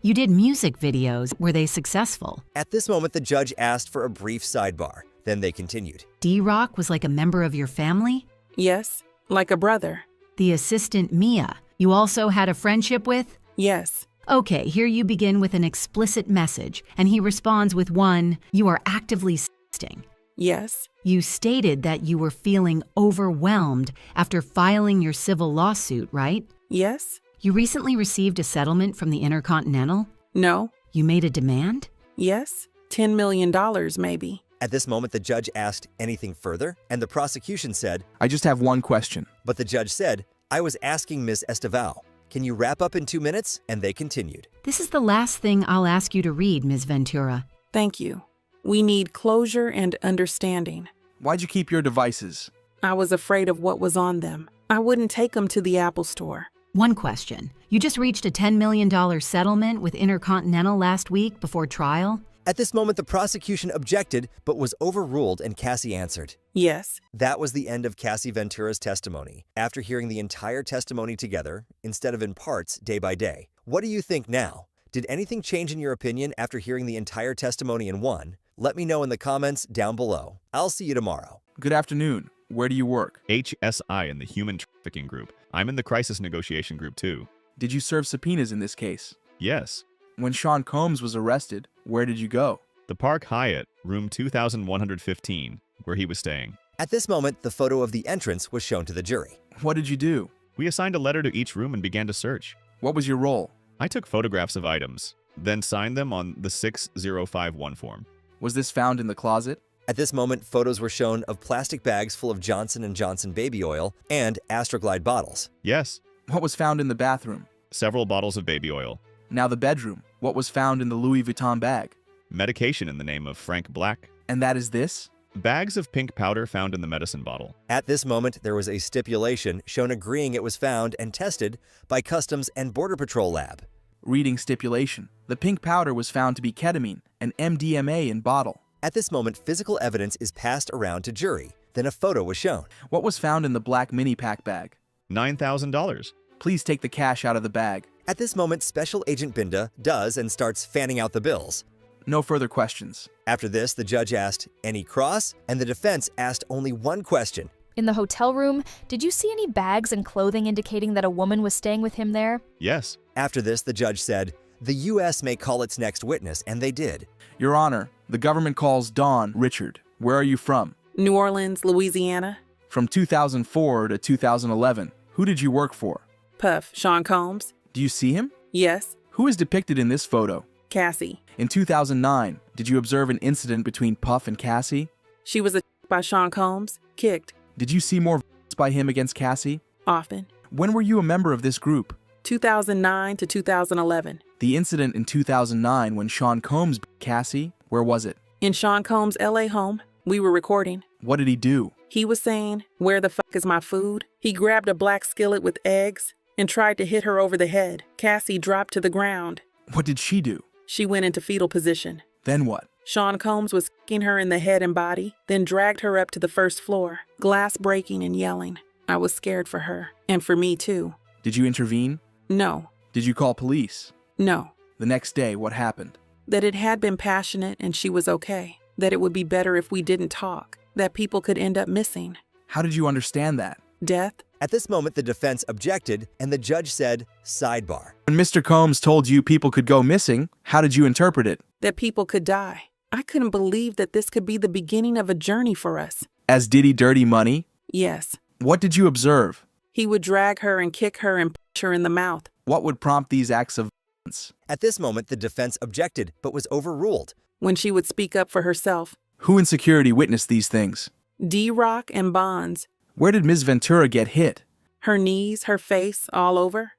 You did music videos. Were they successful? At this moment, the judge asked for a brief sidebar. Then they continued. D-Rock was like a member of your family? Yes. Like a brother. The assistant Mia, you also had a friendship with? Yes. Okay, here you begin with an explicit message, and he responds with one, you are actively sexting. Yes. You stated that you were feeling overwhelmed after filing your civil lawsuit, right? Yes. You recently received a settlement from the Intercontinental? No. You made a demand? Yes. $10 million, maybe. At this moment, the judge asked anything further, and the prosecution said, I just have one question. but the judge said, I was asking Ms. Esteval, can you wrap up in 2 minutes? And they continued. This is the last thing I'll ask you to read, Ms. Ventura. Thank you. We need closure and understanding. Why'd you keep your devices? I was afraid of what was on them. I wouldn't take them to the Apple Store. One question. You just reached a $10 million settlement with Intercontinental last week before trial? At this moment, the prosecution objected, but was overruled, and Cassie answered. Yes. That was the end of Cassie Ventura's testimony. After hearing the entire testimony together, instead of in parts, day by day, what do you think now? Did anything change in your opinion after hearing the entire testimony in one? Let me know in the comments down below. I'll see you tomorrow. Good afternoon. Where do you work? HSI in the Human Trafficking Group. I'm in the Crisis Negotiation Group too. Did you serve subpoenas in this case? Yes. When Sean Combs was arrested, where did you go? The Park Hyatt, room 2115, where he was staying. At this moment, the photo of the entrance was shown to the jury. What did you do? We assigned a letter to each room and began to search. What was your role? I took photographs of items, then signed them on the 6051 form. Was this found in the closet? At this moment, photos were shown of plastic bags full of Johnson & Johnson baby oil and Astroglide bottles. Yes. What was found in the bathroom? Several bottles of baby oil. Now the bedroom. What was found in the Louis Vuitton bag? Medication in the name of Frank Black. And that is this? Bags of pink powder found in the medicine bottle. At this moment, there was a stipulation shown agreeing it was found and tested by Customs and Border Patrol Lab. Reading stipulation. The pink powder was found to be ketamine and MDMA in bottle. At this moment, physical evidence is passed around to jury. Then a photo was shown. What was found in the black mini pack bag? $9,000. Please take the cash out of the bag. At this moment, Special Agent Binda does and starts fanning out the bills. No further questions. After this, the judge asked, "Any cross?" and the defense asked only one question. In the hotel room, did you see any bags and clothing indicating that a woman was staying with him there? Yes. After this, the judge said, "The U.S. may call its next witness," and they did. Your Honor, the government calls Don Richard. Where are you from? New Orleans, Louisiana. From 2004 to 2011. Who did you work for? Puff, Sean Combs. Do you see him? Yes. Who is depicted in this photo? Cassie. In 2009, did you observe an incident between Puff and Cassie? She was attacked by Sean Combs, kicked. Did you see more violence by him against Cassie? Often. When were you a member of this group? 2009 to 2011. The incident in 2009 when Sean Combs beat Cassie, where was it? In Sean Combs' LA home, we were recording. What did he do? He was saying, "Where the fuck is my food?" He grabbed a black skillet with eggs and tried to hit her over the head. Cassie dropped to the ground. What did she do? She went into fetal position. Then what? Sean Combs was kicking her in the head and body, then dragged her up to the first floor, glass breaking and yelling. I was scared for her, and for me too. Did you intervene? No. Did you call police? No. The next day, what happened? That it had been passionate and she was okay. That it would be better if we didn't talk. That people could end up missing. How did you understand that? Death. At this moment, the defense objected, and the judge said, "Sidebar." When Mr. Combs told you people could go missing, how did you interpret it? That people could die. I couldn't believe that this could be the beginning of a journey for us. As Diddy Dirty Money? Yes. What did you observe? He would drag her and kick her and punch her in the mouth. What would prompt these acts of violence? At this moment, the defense objected, but was overruled. When she would speak up for herself. Who in security witnessed these things? D-Rock and Bonds. Where did Ms. Ventura get hit? Her knees, her face, all over.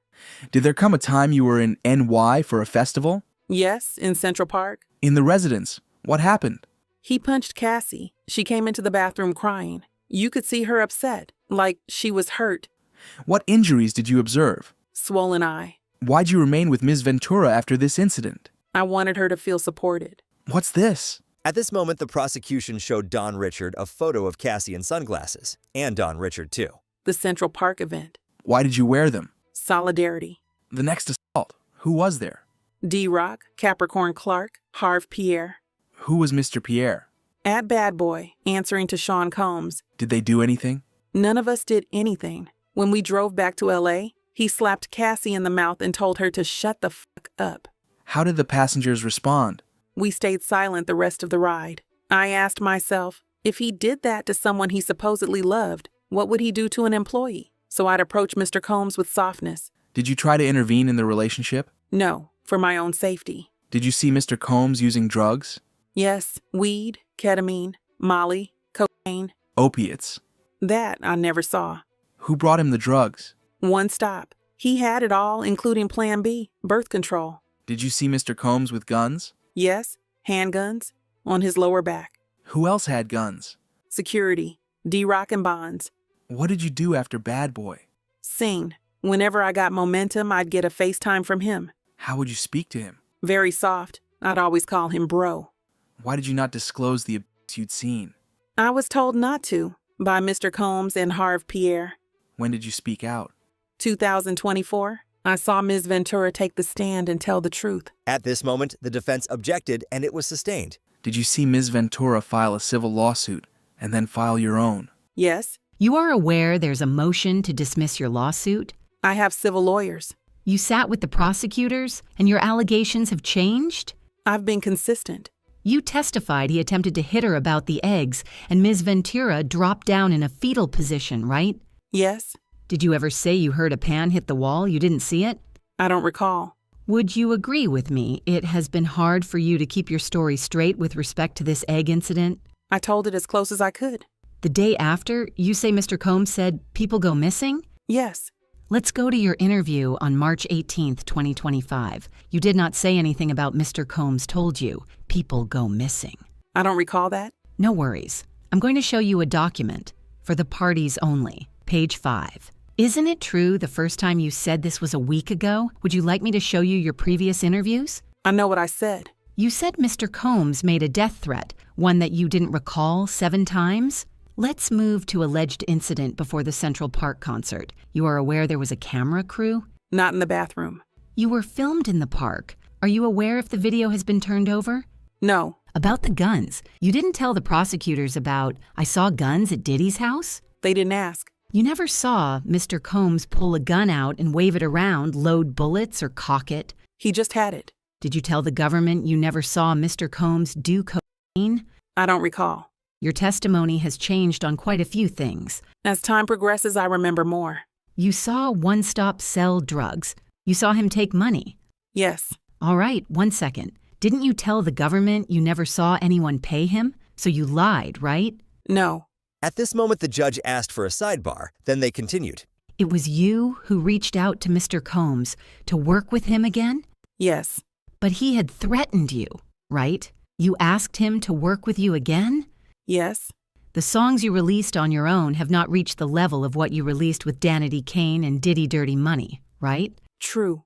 Did there come a time you were in NY for a festival? Yes, in Central Park. In the residence. What happened? He punched Cassie. She came into the bathroom crying. You could see her upset, like she was hurt. What injuries did you observe? Swollen eye. Why'd you remain with Ms. Ventura after this incident? I wanted her to feel supported. What's this? At this moment, the prosecution showed Don Richard a photo of Cassie in sunglasses, and Don Richard too. The Central Park event. Why did you wear them? Solidarity. The next assault. Who was there? D-Rock, Capricorn Clark, Harv Pierre. Who was Mr. Pierre? At Bad Boy, answering to Sean Combs. Did they do anything? None of us did anything. When we drove back to LA, he slapped Cassie in the mouth and told her to shut the fuck up. How did the passengers respond? We stayed silent the rest of the ride. I asked myself, if he did that to someone he supposedly loved, what would he do to an employee? So I'd approach Mr. Combs with softness. Did you try to intervene in the relationship? No, for my own safety. Did you see Mr. Combs using drugs? Yes, weed, ketamine, Molly, cocaine. Opiates. That I never saw. Who brought him the drugs? One stop. He had it all, including Plan B, birth control. Did you see Mr. Combs with guns? Yes, handguns, on his lower back. Who else had guns? Security, D-Rock and Bonds. What did you do after Bad Boy? Sing. Whenever I got momentum, I'd get a FaceTime from him. How would you speak to him? Very soft. I'd always call him bro. Why did you not disclose the abuse you'd seen? I was told not to, by Mr. Combs and Harv Pierre. When did you speak out? 2024. I saw Ms. Ventura take the stand and tell the truth. At this moment, the defense objected, and it was sustained. Did you see Ms. Ventura file a civil lawsuit and then file your own? Yes. You are aware there's a motion to dismiss your lawsuit? I have civil lawyers. You sat with the prosecutors, and your allegations have changed? I've been consistent. You testified he attempted to hit her about the eggs, and Ms. Ventura dropped down in a fetal position, right? Yes. Did you ever say you heard a pan hit the wall? You didn't see it? I don't recall. Would you agree with me it has been hard for you to keep your story straight with respect to this egg incident? I told it as close as I could. The day after, you say Mr. Combs said people go missing? Yes. Let's go to your interview on March 18th, 2025. You did not say anything about Mr. Combs told you people go missing. I don't recall that. No worries. I'm going to show you a document for the parties only, page 5. Isn't it true the first time you said this was a week ago? Would you like me to show you your previous interviews? I know what I said. You said Mr. Combs made a death threat, one that you didn't recall 7 times? Let's move to alleged incident before the Central Park concert. You are aware there was a camera crew? Not in the bathroom. You were filmed in the park. Are you aware if the video has been turned over? No. About the guns. You didn't tell the prosecutors about, I saw guns at Diddy's house? They didn't ask. You never saw Mr. Combs pull a gun out and wave it around, load bullets, or cock it? He just had it. Did you tell the government you never saw Mr. Combs do cocaine? I don't recall. Your testimony has changed on quite a few things. As time progresses, I remember more. You saw One Stop sell drugs. You saw him take money. Yes. All right, 1 second. Didn't you tell the government you never saw anyone pay him? So you lied, right? No. At this moment, the judge asked for a sidebar. Then they continued. It was you who reached out to Mr. Combs to work with him again? Yes. But he had threatened you, right? You asked him to work with you again? Yes. The songs you released on your own have not reached the level of what you released with Danity Kane and Diddy Dirty Money, right? True.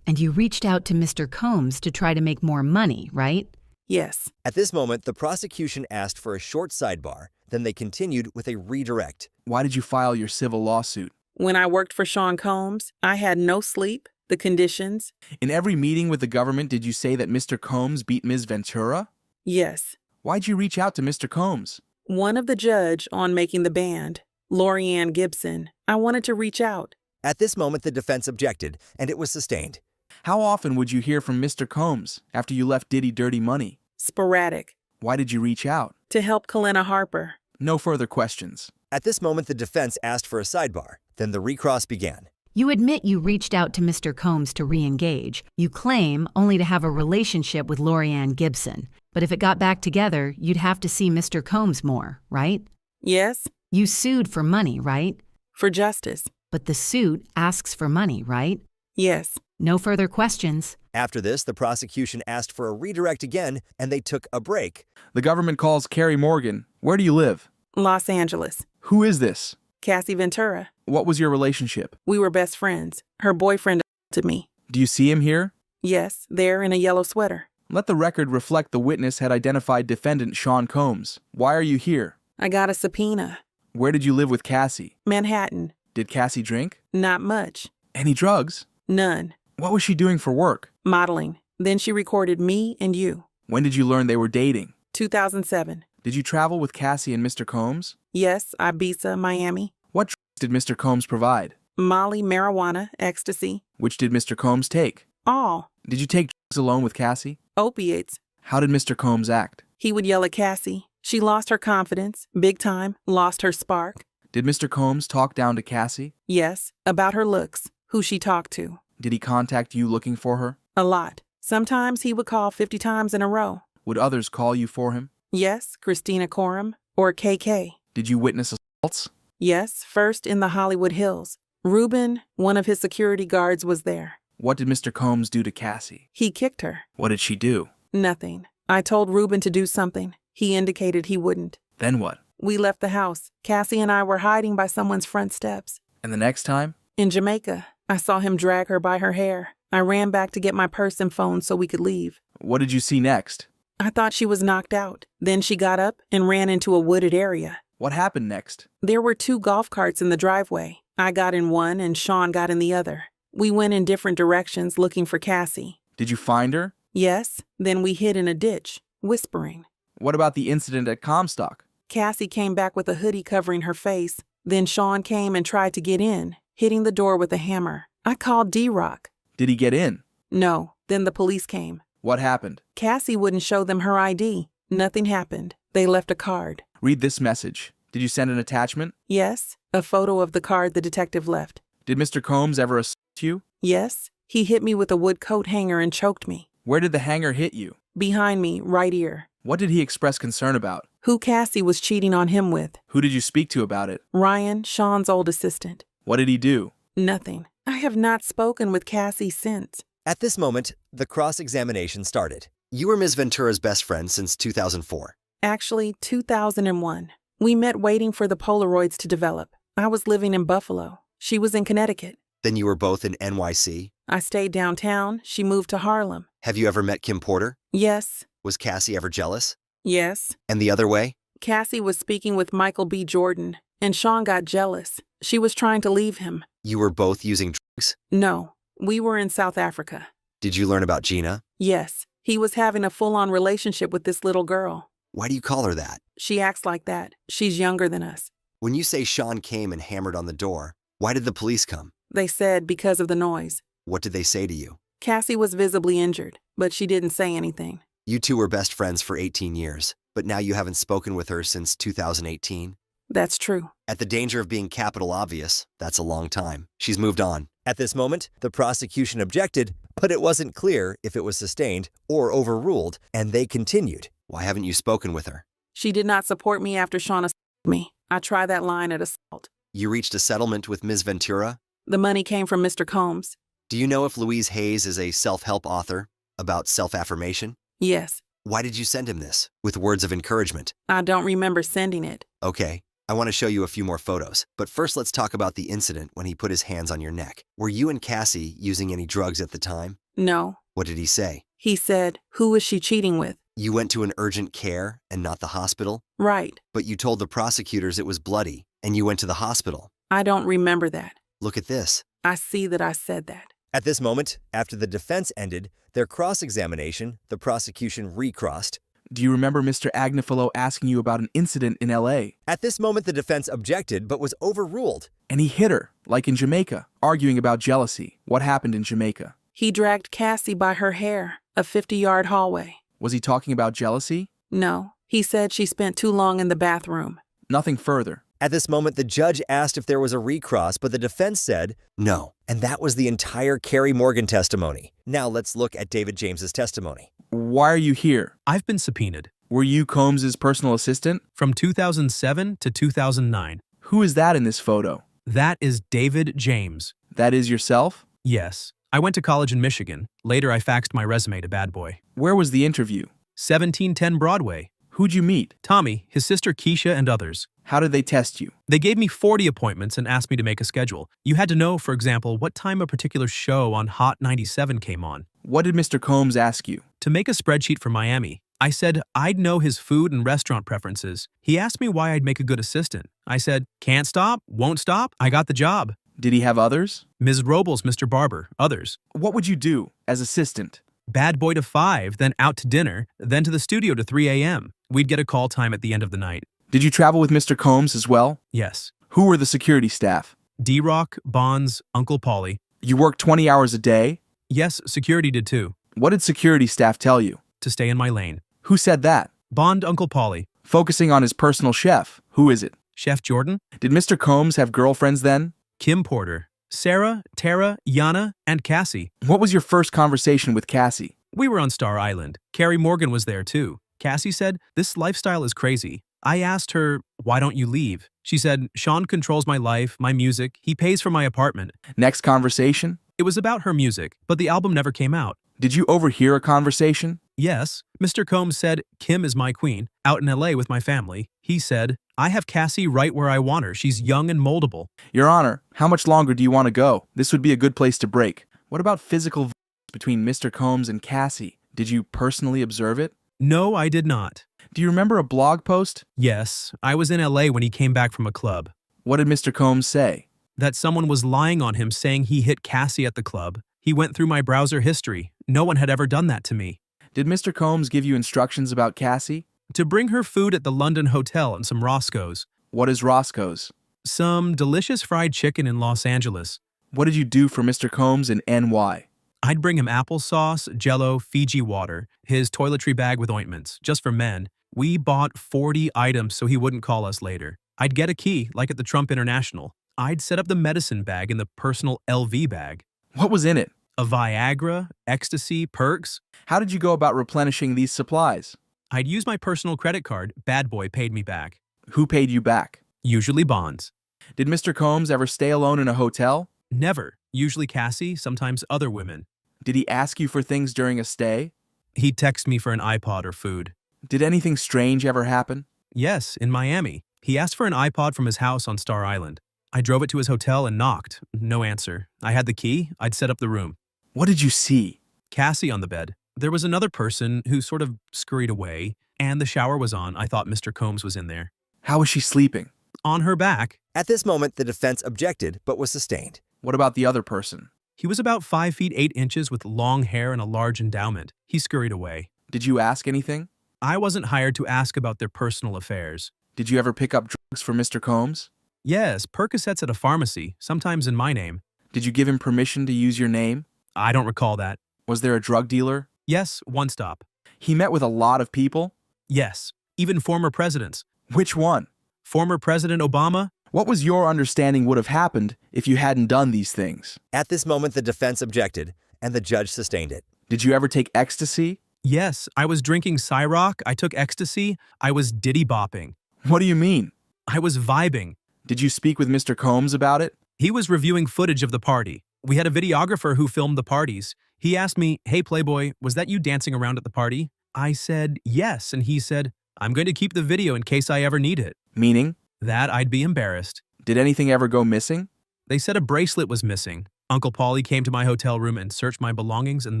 And you reached out to Mr. Combs to try to make more money, right? Yes. At this moment, the prosecution asked for a short sidebar. Then they continued with a redirect. Why did you file your civil lawsuit? When I worked for Sean Combs, I had no sleep, the conditions. In every meeting with the government, did you say that Mr. Combs beat Ms. Ventura? Yes. Why'd you reach out to Mr. Combs? One of the judge on making the band, Lorianne Gibson, I wanted to reach out. At this moment, the defense objected, and it was sustained. How often would you hear from Mr. Combs after you left Diddy Dirty Money? Sporadic. Why did you reach out? To help Kalena Harper. No further questions. At this moment, the defense asked for a sidebar. Then the recross began. You admit you reached out to Mr. Combs to re-engage. You claim only to have a relationship with Lorianne Gibson. But if it got back together, you'd have to see Mr. Combs more, right? Yes. You sued for money, right? For justice. But the suit asks for money, right? Yes. No further questions. After this, the prosecution asked for a redirect again, and they took a break. The government calls Carrie Morgan. Where do you live? Los Angeles. Who is this? Cassie Ventura. What was your relationship? We were best friends. Her boyfriend to me. Do you see him here? Yes, there in a yellow sweater. Let the record reflect the witness had identified defendant Sean Combs. Why are you here? I got a subpoena. Where did you live with Cassie? Manhattan. Did Cassie drink? Not much. Any drugs? None. What was she doing for work? Modeling. Then she recorded me and you. When did you learn they were dating? 2007. Did you travel with Cassie and Mr. Combs? Yes, Ibiza, Miami. What drugs did Mr. Combs provide? Molly, marijuana, ecstasy. Which did Mr. Combs take? All. Did you take drugs alone with Cassie? Opiates. How did Mr. Combs act? He would yell at Cassie. She lost her confidence, big time, lost her spark. Did Mr. Combs talk down to Cassie? Yes, about her looks, who she talked to. Did he contact you looking for her? A lot. Sometimes he would call 50 times in a row. Would others call you for him? Yes, Christina Coram or KK. Did you witness assaults? Yes, first in the Hollywood Hills. Ruben, one of his security guards, was there. What did Mr. Combs do to Cassie? He kicked her. What did she do? Nothing. I told Ruben to do something. He indicated he wouldn't. Then what? We left the house. Cassie and I were hiding by someone's front steps. And the next time? In Jamaica. I saw him drag her by her hair. I ran back to get my purse and phone so we could leave. What did you see next? I thought she was knocked out. Then she got up and ran into a wooded area. What happened next? There were 2 golf carts in the driveway. I got in one and Sean got in the other. We went in different directions looking for Cassie. Did you find her? Yes. Then we hid in a ditch, whispering. What about the incident at Comstock? Cassie came back with a hoodie covering her face. Then Sean came and tried to get in, hitting the door with a hammer. I called D-Rock. Did he get in? No, then the police came. What happened? Cassie wouldn't show them her ID. Nothing happened. They left a card. Read this message. Did you send an attachment? Yes, a photo of the card the detective left. Did Mr. Combs ever assault you? Yes, he hit me with a wood coat hanger and choked me. Where did the hanger hit you? Behind me, right ear. What did he express concern about? Who Cassie was cheating on him with. Who did you speak to about it? Ryan, Sean's old assistant. What did he do? Nothing. I have not spoken with Cassie since. At this moment, the cross-examination started. You were Ms. Ventura's best friend since 2004. Actually, 2001. We met waiting for the Polaroids to develop. I was living in Buffalo. She was in Connecticut. Then you were both in NYC. I stayed downtown. She moved to Harlem. Have you ever met Kim Porter? Yes. Was Cassie ever jealous? Yes. And the other way? Cassie was speaking with Michael B. Jordan, and Sean got jealous. She was trying to leave him. You were both using drugs? No. We were in South Africa. Did you learn about Gina? Yes. He was having a full-on relationship with this little girl. Why do you call her that? She acts like that. She's younger than us. When you say Sean came and hammered on the door, why did the police come? They said because of the noise. What did they say to you? Cassie was visibly injured, but she didn't say anything. You two were best friends for 18 years, but now you haven't spoken with her since 2018? That's true. At the danger of being capital obvious, that's a long time. She's moved on. At this moment, the prosecution objected, but it wasn't clear if it was sustained or overruled, and they continued. Why haven't you spoken with her? She did not support me after Sean assaulted me. I tried that line at assault. You reached a settlement with Ms. Ventura? The money came from Mr. Combs. Do you know if Louise Hayes is a self-help author about self-affirmation? Yes. Why did you send him this, with words of encouragement? I don't remember sending it. Okay, I want to show you a few more photos, but first let's talk about the incident when he put his hands on your neck. Were you and Cassie using any drugs at the time? No. What did he say? He said, who is she cheating with? You went to an urgent care and not the hospital? Right. But you told the prosecutors it was bloody, and you went to the hospital. I don't remember that. Look at this. I see that I said that. At this moment, after the defense ended their cross-examination, the prosecution recrossed. Do you remember Mr. Agnifilo asking you about an incident in L.A.? At this moment, the defense objected but was overruled. And he hit her, like in Jamaica, arguing about jealousy. What happened in Jamaica? He dragged Cassie by her hair, a 50-yard hallway. Was he talking about jealousy? No. He said she spent too long in the bathroom. Nothing further. At this moment, the judge asked if there was a recross, but the defense said no. And that was the entire Carrie Morgan testimony. Now let's look at David James's testimony. Why are you here? I've been subpoenaed. Were you Combs' personal assistant? From 2007 to 2009. Who is that in this photo? That is David James. That is yourself? Yes. I went to college in Michigan. Later, I faxed my resume to Bad Boy. Where was the interview? 1710 Broadway. Who'd you meet? Tommy, his sister Keisha, and others. How did they test you? They gave me 40 appointments and asked me to make a schedule. You had to know, for example, what time a particular show on Hot 97 came on. What did Mr. Combs ask you? To make a spreadsheet for Miami. I said I'd know his food and restaurant preferences. He asked me why I'd make a good assistant. I said, can't stop, won't stop, I got the job. Did he have others? Ms. Robles, Mr. Barber, others. What would you do as assistant? Bad Boy to 5, then out to dinner, then to the studio to 3 a.m. We'd get a call time at the end of the night. Did you travel with Mr. Combs as well? Yes. Who were the security staff? D-Rock, Bonds, Uncle Paulie. You worked 20 hours a day? Yes, security did too. What did security staff tell you? To stay in my lane. Who said that? Bond, Uncle Paulie. Focusing on his personal chef. Who is it? Chef Jordan. Did Mr. Combs have girlfriends then? Kim Porter. Sarah, Tara, Yana, and Cassie. What was your first conversation with Cassie? We were on Star Island. Carrie Morgan was there too. Cassie said, this lifestyle is crazy. I asked her, why don't you leave? She said, Sean controls my life, my music. He pays for my apartment. Next conversation? It was about her music, but the album never came out. Did you overhear a conversation? Yes. Mr. Combs said, Kim is my queen, out in LA with my family. He said, I have Cassie right where I want her. She's young and moldable. Your Honor, how much longer do you want to go? This would be a good place to break. What about physical violence between Mr. Combs and Cassie? Did you personally observe it? No, I did not. Do you remember a blog post? Yes, I was in LA when he came back from a club. What did Mr. Combs say? That someone was lying on him saying he hit Cassie at the club. He went through my browser history. No one had ever done that to me. Did Mr. Combs give you instructions about Cassie? To bring her food at the London Hotel and some Roscoe's. What is Roscoe's? Some delicious fried chicken in Los Angeles. What did you do for Mr. Combs in NY? I'd bring him applesauce, Jell-O, Fiji water, his toiletry bag with ointments, just for men. We bought 40 items so he wouldn't call us later. I'd get a key, like at the Trump International. I'd set up the medicine bag in the personal LV bag. What was in it? A Viagra, ecstasy, perks. How did you go about replenishing these supplies? I'd use my personal credit card. Bad boy paid me back. Who paid you back? Usually bonds. Did Mr. Combs ever stay alone in a hotel? Never. Usually Cassie, sometimes other women. Did he ask you for things during a stay? He'd text me for an iPod or food. Did anything strange ever happen? Yes, in Miami. He asked for an iPod from his house on Star Island. I drove it to his hotel and knocked. No answer. I had the key. I'd set up the room. What did you see? Cassie on the bed. There was another person who sort of scurried away, and the shower was on. I thought Mr. Combs was in there. How was she sleeping? On her back. At this moment, the defense objected but was sustained. What about the other person? He was about 5 feet 8 inches with long hair and a large endowment. He scurried away. Did you ask anything? I wasn't hired to ask about their personal affairs. Did you ever pick up drugs for Mr. Combs? Yes, Percocets at a pharmacy, sometimes in my name. Did you give him permission to use your name? I don't recall that. Was there a drug dealer? Yes, one stop. He met with a lot of people? Yes, even former presidents. Which one? Former President Obama. What was your understanding would have happened if you hadn't done these things? At this moment, the defense objected, and the judge sustained it. Did you ever take ecstasy? Yes, I was drinking Cyrock, I took ecstasy, I was diddy bopping. What do you mean? I was vibing. Did you speak with Mr. Combs about it? He was reviewing footage of the party. We had a videographer who filmed the parties. He asked me, "Hey Playboy, was that you dancing around at the party?" I said, "Yes," and he said, "I'm going to keep the video in case I ever need it." Meaning? That I'd be embarrassed. Did anything ever go missing? They said a bracelet was missing. Uncle Paulie came to my hotel room and searched my belongings and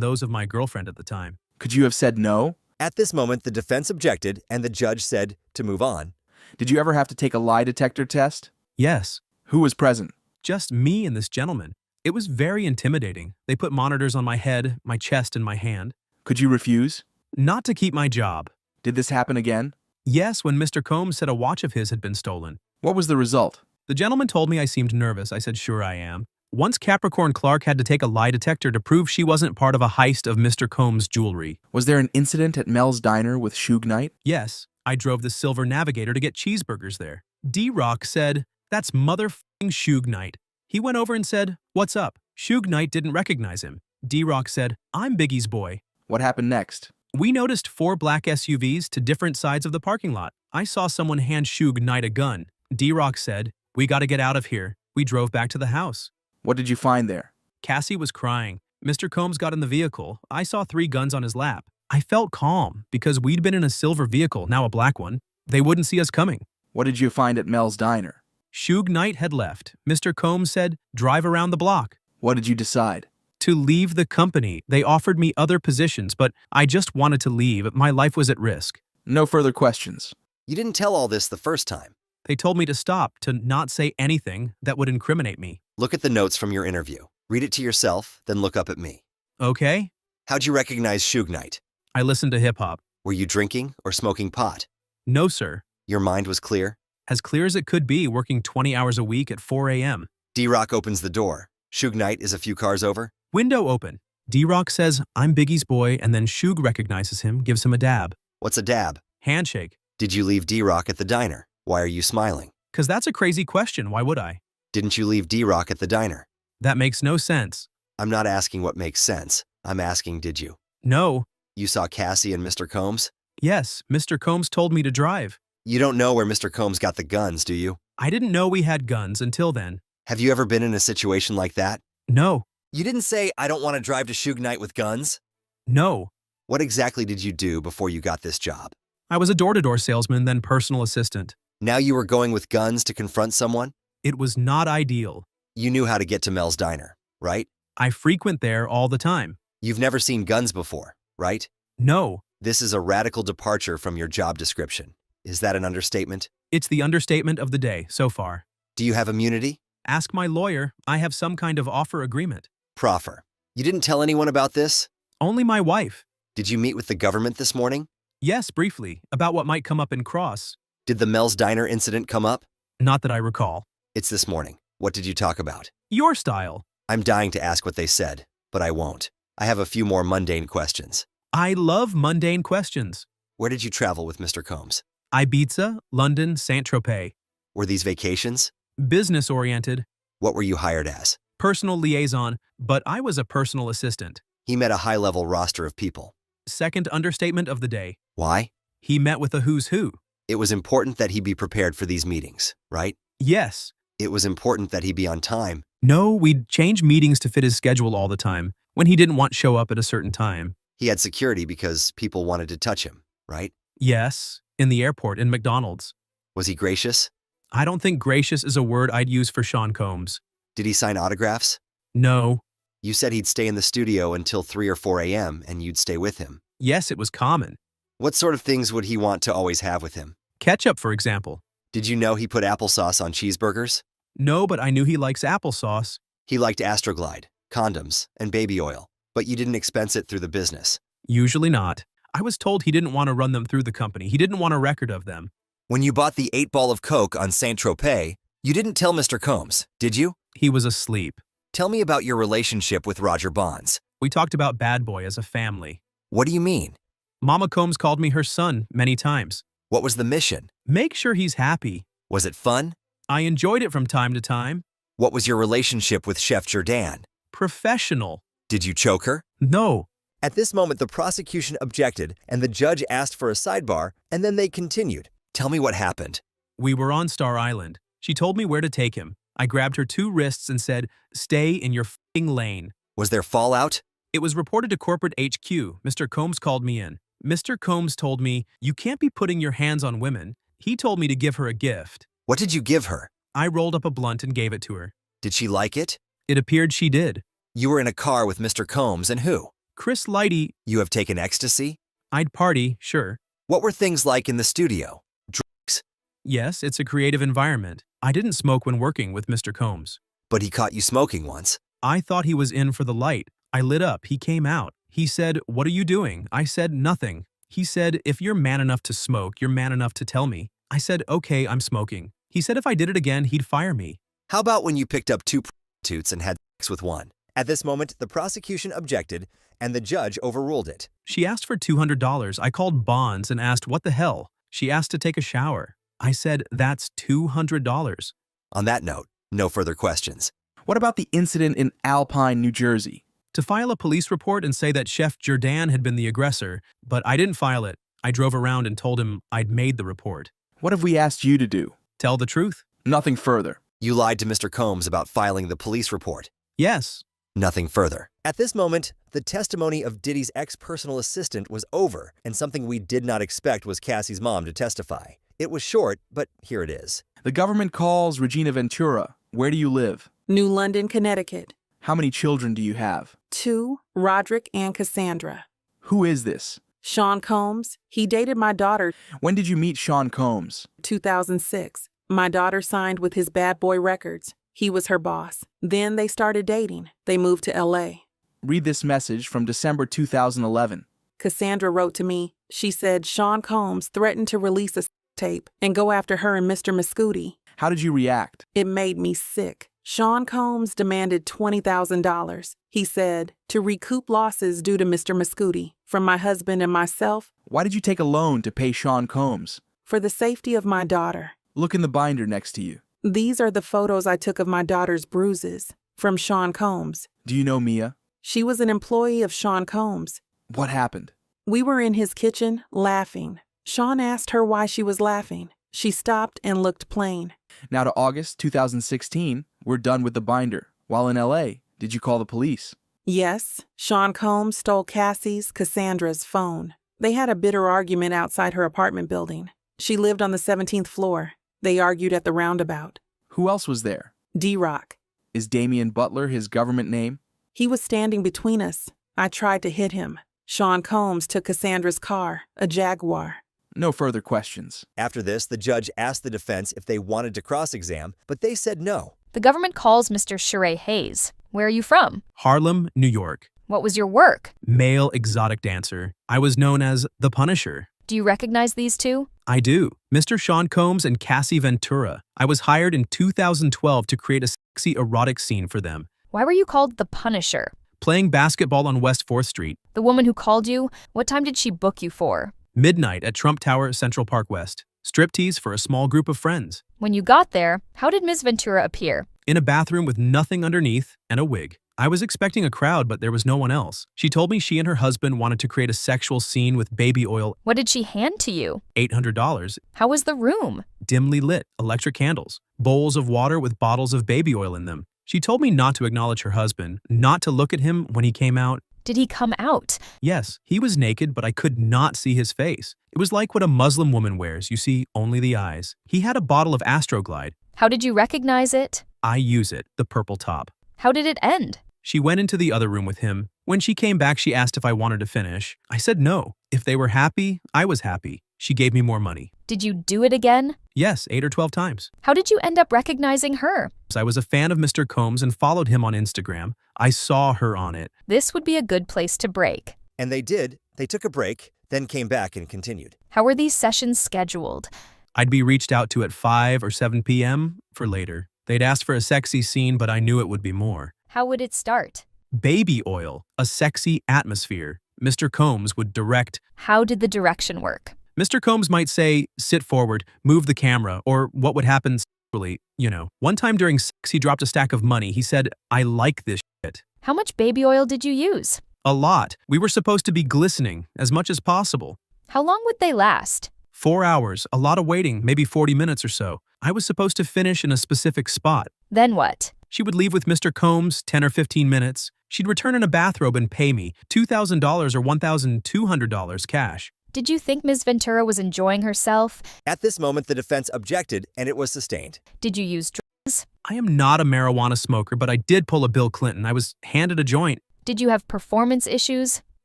those of my girlfriend at the time. Could you have said no? At this moment, the defense objected, and the judge said to move on. Did you ever have to take a lie detector test? Yes, Who was present? just me and this gentleman. It was very intimidating. They put monitors on my head, my chest, and my hand. Could you refuse? Not to keep my job. Did this happen again? Yes, when Mr. Combs said a watch of his had been stolen. What was the result? The gentleman told me I seemed nervous. I said, "Sure I am." Once Capricorn Clark had to take a lie detector to prove she wasn't part of a heist of Mr. Combs' jewelry. Was there an incident at Mel's Diner with Suge Knight? Yes, I drove the Silver Navigator to get cheeseburgers there. D-Rock said, "That's motherfucking Suge Knight." He went over and said, "What's up?" Suge Knight didn't recognize him. D-Rock said, "I'm Biggie's boy." What happened next? We noticed 4 black SUVs to different sides of the parking lot. I saw someone hand Suge Knight a gun. D-Rock said, "We gotta get out of here." We drove back to the house. What did you find there? Cassie was crying. Mr. Combs got in the vehicle. I saw 3 guns on his lap. I felt calm because we'd been in a silver vehicle, now a black one. They wouldn't see us coming. What did you find at Mel's Diner? Suge Knight had left. Mr. Combs said, "Drive around the block." What did you decide? To leave the company. They offered me other positions, but I just wanted to leave. My life was at risk. No further questions. You didn't tell all this the first time. They told me to stop, to not say anything that would incriminate me. Look at the notes from your interview. Read it to yourself, then look up at me. Okay? How'd you recognize Suge Knight? I listened to hip-hop. Were you drinking or smoking pot? No, sir. Your mind was clear? As clear as it could be, working 20 hours a week at 4 a.m. D-Rock opens the door. Suge Knight is a few cars over. Window open. D-Rock says, "I'm Biggie's boy," and then Suge recognizes him, gives him a dab. What's a dab? Handshake. Did you leave D-Rock at the diner? Why are you smiling? 'Cause that's a crazy question. Why would I? Didn't you leave D-Rock at the diner? That makes no sense. I'm not asking what makes sense. I'm asking, did you? No. You saw Cassie and Mr. Combs? Yes, Mr. Combs told me to drive. You don't know where Mr. Combs got the guns, do you? I didn't know we had guns until then. Have you ever been in a situation like that? No. You didn't say, "I don't want to drive to Suge Knight with guns"? No. What exactly did you do before you got this job? I was a door-to-door salesman, then personal assistant. Now you were going with guns to confront someone? It was not ideal. You knew how to get to Mel's Diner, right? I frequent there all the time. You've never seen guns before, right? No. This is a radical departure from your job description. Is that an understatement? It's the understatement of the day so far. Do you have immunity? Ask my lawyer. I have some kind of offer agreement. Proffer. You didn't tell anyone about this? Only my wife. Did you meet with the government this morning? Yes, briefly, about what might come up in Cross. Did the Mel's Diner incident come up? Not that I recall. It's this morning. What did you talk about? Your style. I'm dying to ask what they said, but I won't. I have a few more mundane questions. I love mundane questions. Where did you travel with Mr. Combs? Ibiza, London, Saint-Tropez. Were these vacations? Business-oriented. What were you hired as? Personal liaison, but I was a personal assistant. He met a high-level roster of people. Second understatement of the day. Why? He met with a who's who. It was important that he be prepared for these meetings, right? Yes. It was important that he be on time. No, we'd change meetings to fit his schedule all the time, when he didn't want to show up at a certain time. He had security because people wanted to touch him, right? Yes, in the airport, in McDonald's. Was he gracious? I don't think gracious is a word I'd use for Sean Combs. Did he sign autographs? No. You said he'd stay in the studio until 3 or 4 a.m. and you'd stay with him. Yes, it was common. What sort of things would he want to always have with him? Ketchup, for example. Did you know he put applesauce on cheeseburgers? No, but I knew he likes applesauce. He liked Astroglide, condoms, and baby oil, but you didn't expense it through the business. Usually not. I was told he didn't want to run them through the company. He didn't want a record of them. When you bought the 8-ball of Coke on Saint-Tropez, you didn't tell Mr. Combs, did you? He was asleep. Tell me about your relationship with Roger Bonds. We talked about Bad Boy as a family. What do you mean? Mama Combs called me her son many times. What was the mission? Make sure he's happy. Was it fun? I enjoyed it from time to time. What was your relationship with Chef Jourdan? Professional. Did you choke her? No. At this moment, the prosecution objected, and the judge asked for a sidebar, and then they continued. Tell me what happened. We were on Star Island. She told me where to take him. I grabbed her 2 wrists and said, "Stay in your f***ing lane." Was there fallout? It was reported to corporate HQ. Mr. Combs called me in. Mr. Combs told me, "You can't be putting your hands on women." He told me to give her a gift. What did you give her? I rolled up a blunt and gave it to her. Did she like it? It appeared she did. You were in a car with Mr. Combs and who? Chris Lighty. You have taken ecstasy? I'd party, sure. What were things like in the studio? Drugs? Yes, it's a creative environment. I didn't smoke when working with Mr. Combs. But he caught you smoking once. I thought he was in for the light. I lit up. He came out. He said, "What are you doing?" I said, "Nothing." He said, "If you're man enough to smoke, you're man enough to tell me." I said, "Okay, I'm smoking." He said if I did it again, he'd fire me. How about when you picked up 2 prostitutes and had sex with one? At this moment, the prosecution objected, and the judge overruled it. She asked for $200. I called Bonds and asked, "What the hell?" She asked to take a shower. I said, "That's $200. On that note, no further questions. What about the incident in Alpine, New Jersey? To file a police report and say that Chef Jourdan had been the aggressor, but I didn't file it. I drove around and told him I'd made the report. What have we asked you to do? Tell the truth? Nothing further. You lied to Mr. Combs about filing the police report. Yes. Nothing further. At this moment, the testimony of Diddy's ex-personal assistant was over, and something we did not expect was Cassie's mom to testify. It was short, but here it is. The government calls Regina Ventura. Where do you live? New London, Connecticut. How many children do you have? 2, Roderick and Cassandra. Who is this? Sean Combs. He dated my daughter, When did you meet Sean Combs? 2006. My daughter signed with his Bad Boy Records. He was her boss. Then they started dating. They moved to LA. Read this message from December 2011. Cassandra wrote to me. She said Sean Combs threatened to release a tape and go after her and Mr. Mascuti. How did you react? It made me sick. Sean Combs demanded $20,000. He said, to recoup losses due to Mr. Mascuti from my husband and myself. Why did you take a loan to pay Sean Combs? For the safety of my daughter. Look in the binder next to you. These are the photos I took of my daughter's bruises from Sean Combs. Do you know Mia? She was an employee of Sean Combs. What happened? We were in his kitchen, laughing. Sean asked her why she was laughing. She stopped and looked plain. Now to August 2016, we're done with the binder. While in LA, did you call the police? Yes, Sean Combs stole Cassandra's phone. They had a bitter argument outside her apartment building. She lived on the 17th floor. They argued at the roundabout. Who else was there? D-Rock. Is Damian Butler his government name? He was standing between us. I tried to hit him. Sean Combs took Cassandra's car, a Jaguar. No further questions. After this, the judge asked the defense if they wanted to cross-exam, but they said no. The government calls Mr. Sheree Hayes. Where are you from? Harlem, New York. What was your work? Male exotic dancer. I was known as the Punisher. Do you recognize these two? I do. Mr. Sean Combs and Cassie Ventura. I was hired in 2012 to create a sexy erotic scene for them. Why were you called the Punisher? playing basketball on West 4th Street. The woman who called you, what time did she book you for? Midnight at Trump Tower, Central Park West. Striptease for a small group of friends. When you got there, how did Ms. Ventura appear? In a bathroom with nothing underneath and a wig. I was expecting a crowd, but there was no one else. She told me she and her husband wanted to create a sexual scene with baby oil. What did she hand to you? $800. How was the room? Dimly lit, electric candles. Bowls of water with bottles of baby oil in them. She told me not to acknowledge her husband, not to look at him when he came out. Did he come out? Yes, he was naked, but I could not see his face. It was like what a Muslim woman wears. You see only the eyes. He had a bottle of Astroglide. How did you recognize it? I use it, the purple top. How did it end? She went into the other room with him. When she came back, she asked if I wanted to finish. I said no. If they were happy, I was happy. She gave me more money. Did you do it again? Yes, 8 or 12 times. How did you end up recognizing her? I was a fan of Mr. Combs and followed him on Instagram. I saw her on it. This would be a good place to break. And they did. They took a break, then came back and continued. How were these sessions scheduled? I'd be reached out to at 5 or 7 p.m. for later. They'd asked for a sexy scene, but I knew it would be more. How would it start? Baby oil, a sexy atmosphere. Mr. Combs would direct. How did the direction work? Mr. Combs might say, sit forward, move the camera, or what would happen sexually, you know. One time during sex, he dropped a stack of money. He said, I like this shit. How much baby oil did you use? A lot. We were supposed to be glistening, as much as possible. How long would they last? 4 hours, a lot of waiting, maybe 40 minutes or so. I was supposed to finish in a specific spot. Then what? She would leave with Mr. Combs, 10 or 15 minutes. She'd return in a bathrobe and pay me $2,000 or $1,200 cash. Did you think Ms. Ventura was enjoying herself? At this moment, the defense objected, and it was sustained. Did you use drugs? I am not a marijuana smoker, but I did pull a Bill Clinton. I was handed a joint. Did you have performance issues?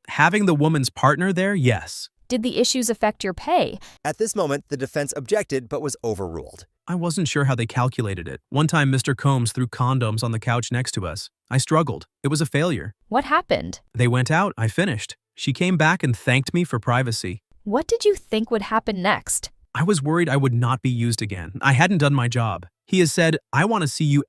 Having the woman's partner there, yes. Did the issues affect your pay? At this moment, the defense objected but was overruled. I wasn't sure how they calculated it. One time, Mr. Combs threw condoms on the couch next to us. I struggled. It was a failure. What happened? They went out. I finished. She came back and thanked me for privacy. What did you think would happen next? I was worried I would not be used again. I hadn't done my job. He has said, I want to see you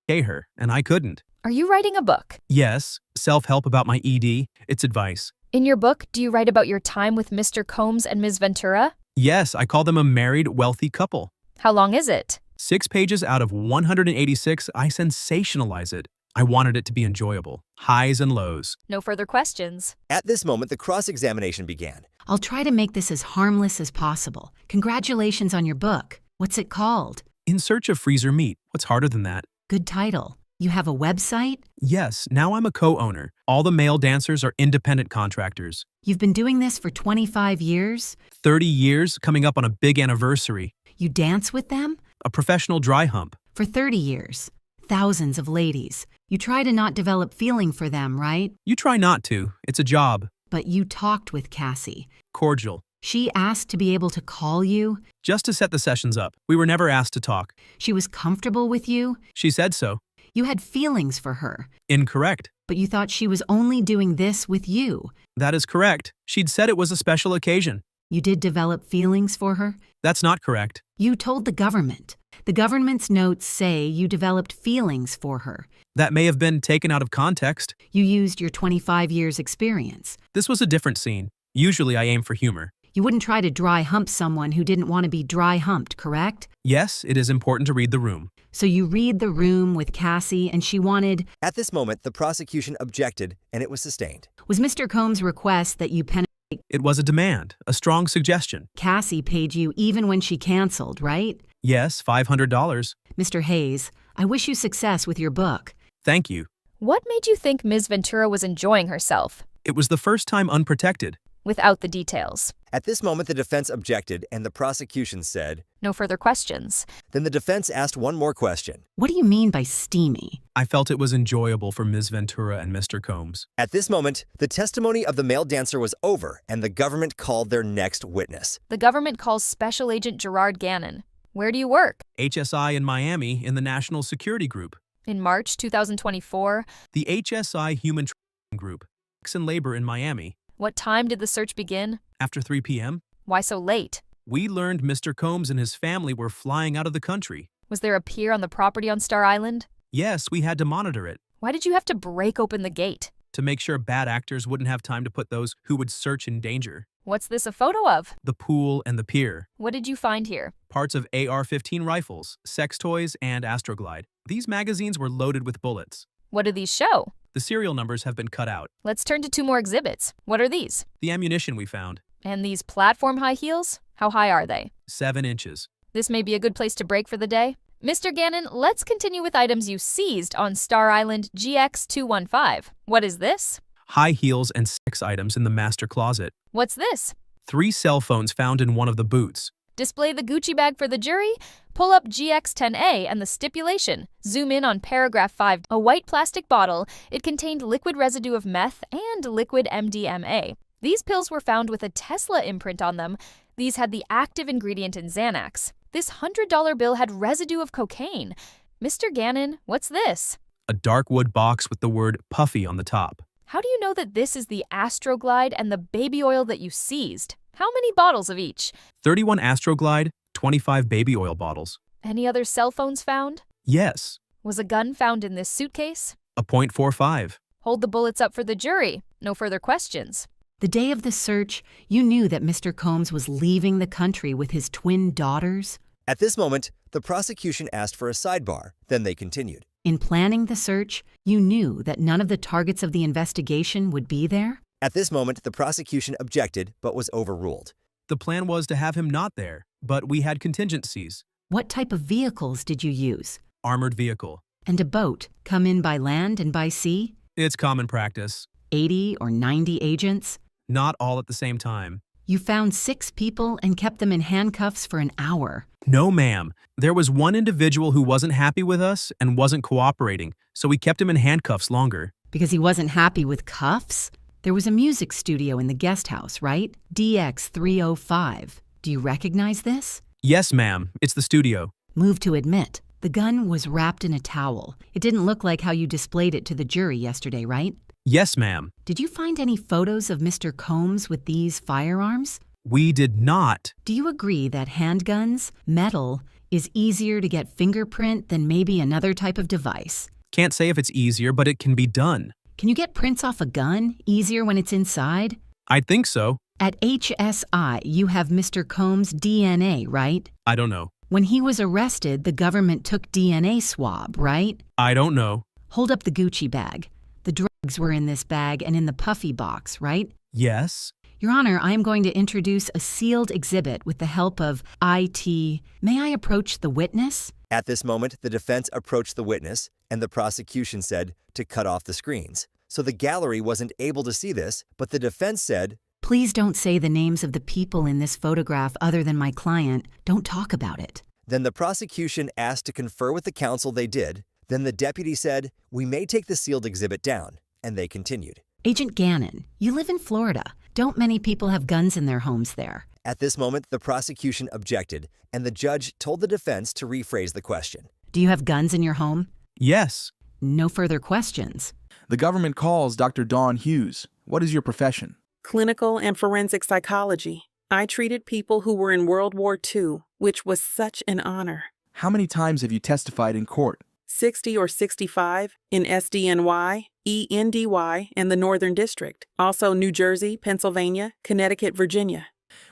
pay her, and I couldn't. Are you writing a book? Yes, self-help about my ED. It's advice. In your book, do you write about your time with Mr. Combs and Ms. Ventura? Yes, I call them a married, wealthy couple. How long is it? 6 pages out of 186, I sensationalize it. I wanted it to be enjoyable. Highs and lows. No further questions. At this moment, the cross-examination began. I'll try to make this as harmless as possible. Congratulations on your book. What's it called? In Search of Freezer Meat. What's harder than that? Good title. You have a website? Yes, now I'm a co-owner. All the male dancers are independent contractors. You've been doing this for 25 years? 30 years, coming up on a big anniversary. You dance with them? A professional dry hump. For 30 years. Thousands of ladies. You try to not develop feeling for them, right? You try not to. It's a job. But you talked with Cassie. Cordial. She asked to be able to call you. Just to set the sessions up. We were never asked to talk. She was comfortable with you. She said so. You had feelings for her. Incorrect. But you thought she was only doing this with you. That is correct. She'd said it was a special occasion. You did develop feelings for her? That's not correct. You told the government. The government's notes say you developed feelings for her. That may have been taken out of context. You used your 25 years' experience. This was a different scene. Usually I aim for humor. You wouldn't try to dry hump someone who didn't want to be dry humped, correct? Yes, it is important to read the room. So you read the room with Cassie and she wanted... At this moment, the prosecution objected, and it was sustained. Was Mr. Combs' request that you penetrate... It was a demand, a strong suggestion. Cassie paid you even when she canceled, right? Yes, $500. Mr. Hayes, I wish you success with your book. Thank you. What made you think Ms. Ventura was enjoying herself? It was the first time unprotected. Without the details. At this moment, the defense objected, and the prosecution said, No further questions. Then the defense asked one more question. What do you mean by steamy? I felt it was enjoyable for Ms. Ventura and Mr. Combs. At this moment, the testimony of the male dancer was over, and the government called their next witness. The government calls Special Agent Gerard Gannon. Where do you work? HSI in Miami in the National Security Group. In March 2024. The HSI Human Trafficking Group. Sex and Labor in Miami. What time did the search begin? After 3 p.m. Why so late? We learned Mr. Combs and his family were flying out of the country. Was there a pier on the property on Star Island? Yes, we had to monitor it. Why did you have to break open the gate? to make sure bad actors wouldn't have time to put those who would search in danger. What's this a photo of? The pool and the pier. What did you find here? Parts of AR-15 rifles, sex toys, and Astroglide. These magazines were loaded with bullets. What do these show? The serial numbers have been cut out. Let's turn to 2 more exhibits. What are these? The ammunition we found. And these platform high heels? How high are they? 7 inches. This may be a good place to break for the day. Mr. Gannon, let's continue with items you seized on Star Island GX215. What is this? High heels and sex items in the master closet. What's this? 3 cell phones found in one of the boots. Display the Gucci bag for the jury. Pull up GX10A and the stipulation. Zoom in on paragraph 5. A white plastic bottle. It contained liquid residue of meth and liquid MDMA. These pills were found with a Tesla imprint on them. These had the active ingredient in Xanax. This $100 bill had residue of cocaine. Mr. Gannon, what's this? A dark wood box with the word puffy on the top. How do you know that this is the Astroglide and the baby oil that you seized? How many bottles of each? 31 Astroglide, 25 baby oil bottles. Any other cell phones found? Yes. Was a gun found in this suitcase? A .45. Hold the bullets up for the jury. No further questions. The day of the search, you knew that Mr. Combs was leaving the country with his twin daughters. At this moment, the prosecution asked for a sidebar. Then they continued. In planning the search, you knew that none of the targets of the investigation would be there. At this moment, the prosecution objected but was overruled. The plan was to have him not there, but we had contingencies. What type of vehicles did you use? Armored vehicle. And a boat come in by land and by sea? It's common practice. 80 or 90 agents? Not all at the same time. You found 6 people and kept them in handcuffs for an hour. No, ma'am. There was one individual who wasn't happy with us and wasn't cooperating, so we kept him in handcuffs longer. Because he wasn't happy with cuffs? There was a music studio in the guest house, right? DX305. Do you recognize this? Yes, ma'am. It's the studio. Move to admit. The gun was wrapped in a towel. It didn't look like how you displayed it to the jury yesterday, right? Yes, ma'am. Did you find any photos of Mr. Combs with these firearms? We did not. Do you agree that handguns, metal, is easier to get fingerprint than maybe another type of device? Can't say if it's easier, but it can be done. Can you get prints off a gun easier when it's inside? I think so. At HSI, you have Mr. Combs' DNA, right? I don't know. When he was arrested, the government took DNA swab, right? I don't know. Hold up the Gucci bag. The drugs were in this bag and in the puffy box, right? Yes. Your Honor, I am going to introduce a sealed exhibit with the help of IT. May I approach the witness? At this moment, the defense approached the witness, and the prosecution said to cut off the screens. So the gallery wasn't able to see this, but the defense said, Please don't say the names of the people in this photograph other than my client. Don't talk about it. Then the prosecution asked to confer with the counsel they did. Then the deputy said, we may take the sealed exhibit down, and they continued. Agent Gannon, you live in Florida. Don't many people have guns in their homes there? At this moment, the prosecution objected, and the judge told the defense to rephrase the question. Do you have guns in your home? Yes. No further questions. The government calls Dr. Dawn Hughes. What is your profession? Clinical and forensic psychology. I treated people who were in World War II, which was such an honor. How many times have you testified in court? 60 or 65 in SDNY, ENDY, and the Northern District. Also New Jersey, Pennsylvania, Connecticut, Virginia.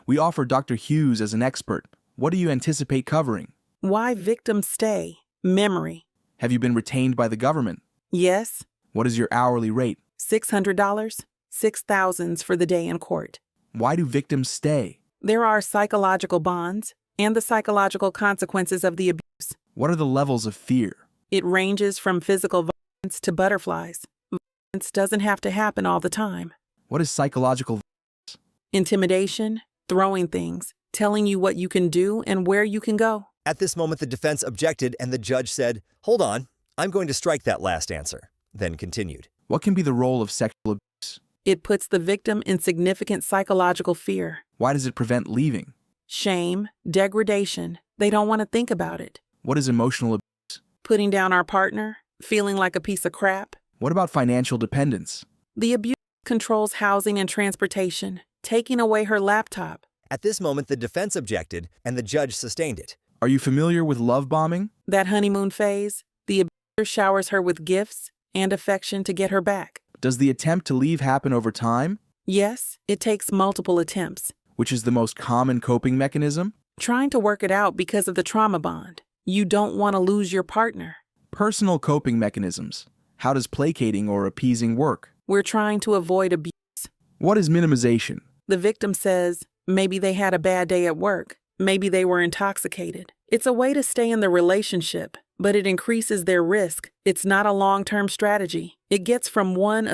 We offer Dr. Hughes as an expert. What do you anticipate covering? Why victims stay. Memory. Have you been retained by the government? Yes. What is your hourly rate? $600, $6,000 for the day in court. Why do victims stay? There are psychological bonds and the psychological consequences of the abuse. What are the levels of fear? It ranges from physical violence to butterflies. Violence doesn't have to happen all the time. What is psychological? Intimidation, throwing things, telling you what you can do and where you can go. At this moment, the defense objected, and the judge said, hold on, I'm going to strike that last answer. Then continued. What can be the role of sexual abuse? It puts the victim in significant psychological fear. Why does it prevent leaving? Shame, degradation. They don't want to think about it. What is emotional abuse? Putting down our partner, feeling like a piece of crap. What about financial dependence? The abuse controls housing and transportation, taking away her laptop. At this moment, the defense objected, and the judge sustained it. Are you familiar with love bombing? That honeymoon phase, the abuser showers her with gifts and affection to get her back. Does the attempt to leave happen over time, Yes, it takes multiple attempts. which is the most common coping mechanism? Trying to work it out because of the trauma bond. You don't want to lose your partner. Personal coping mechanisms. How does placating or appeasing work? We're trying to avoid abuse. What is minimization? The victim says, maybe they had a bad day at work. Maybe they were intoxicated. It's a way to stay in the relationship, but it increases their risk. It's not a long-term strategy. It gets from one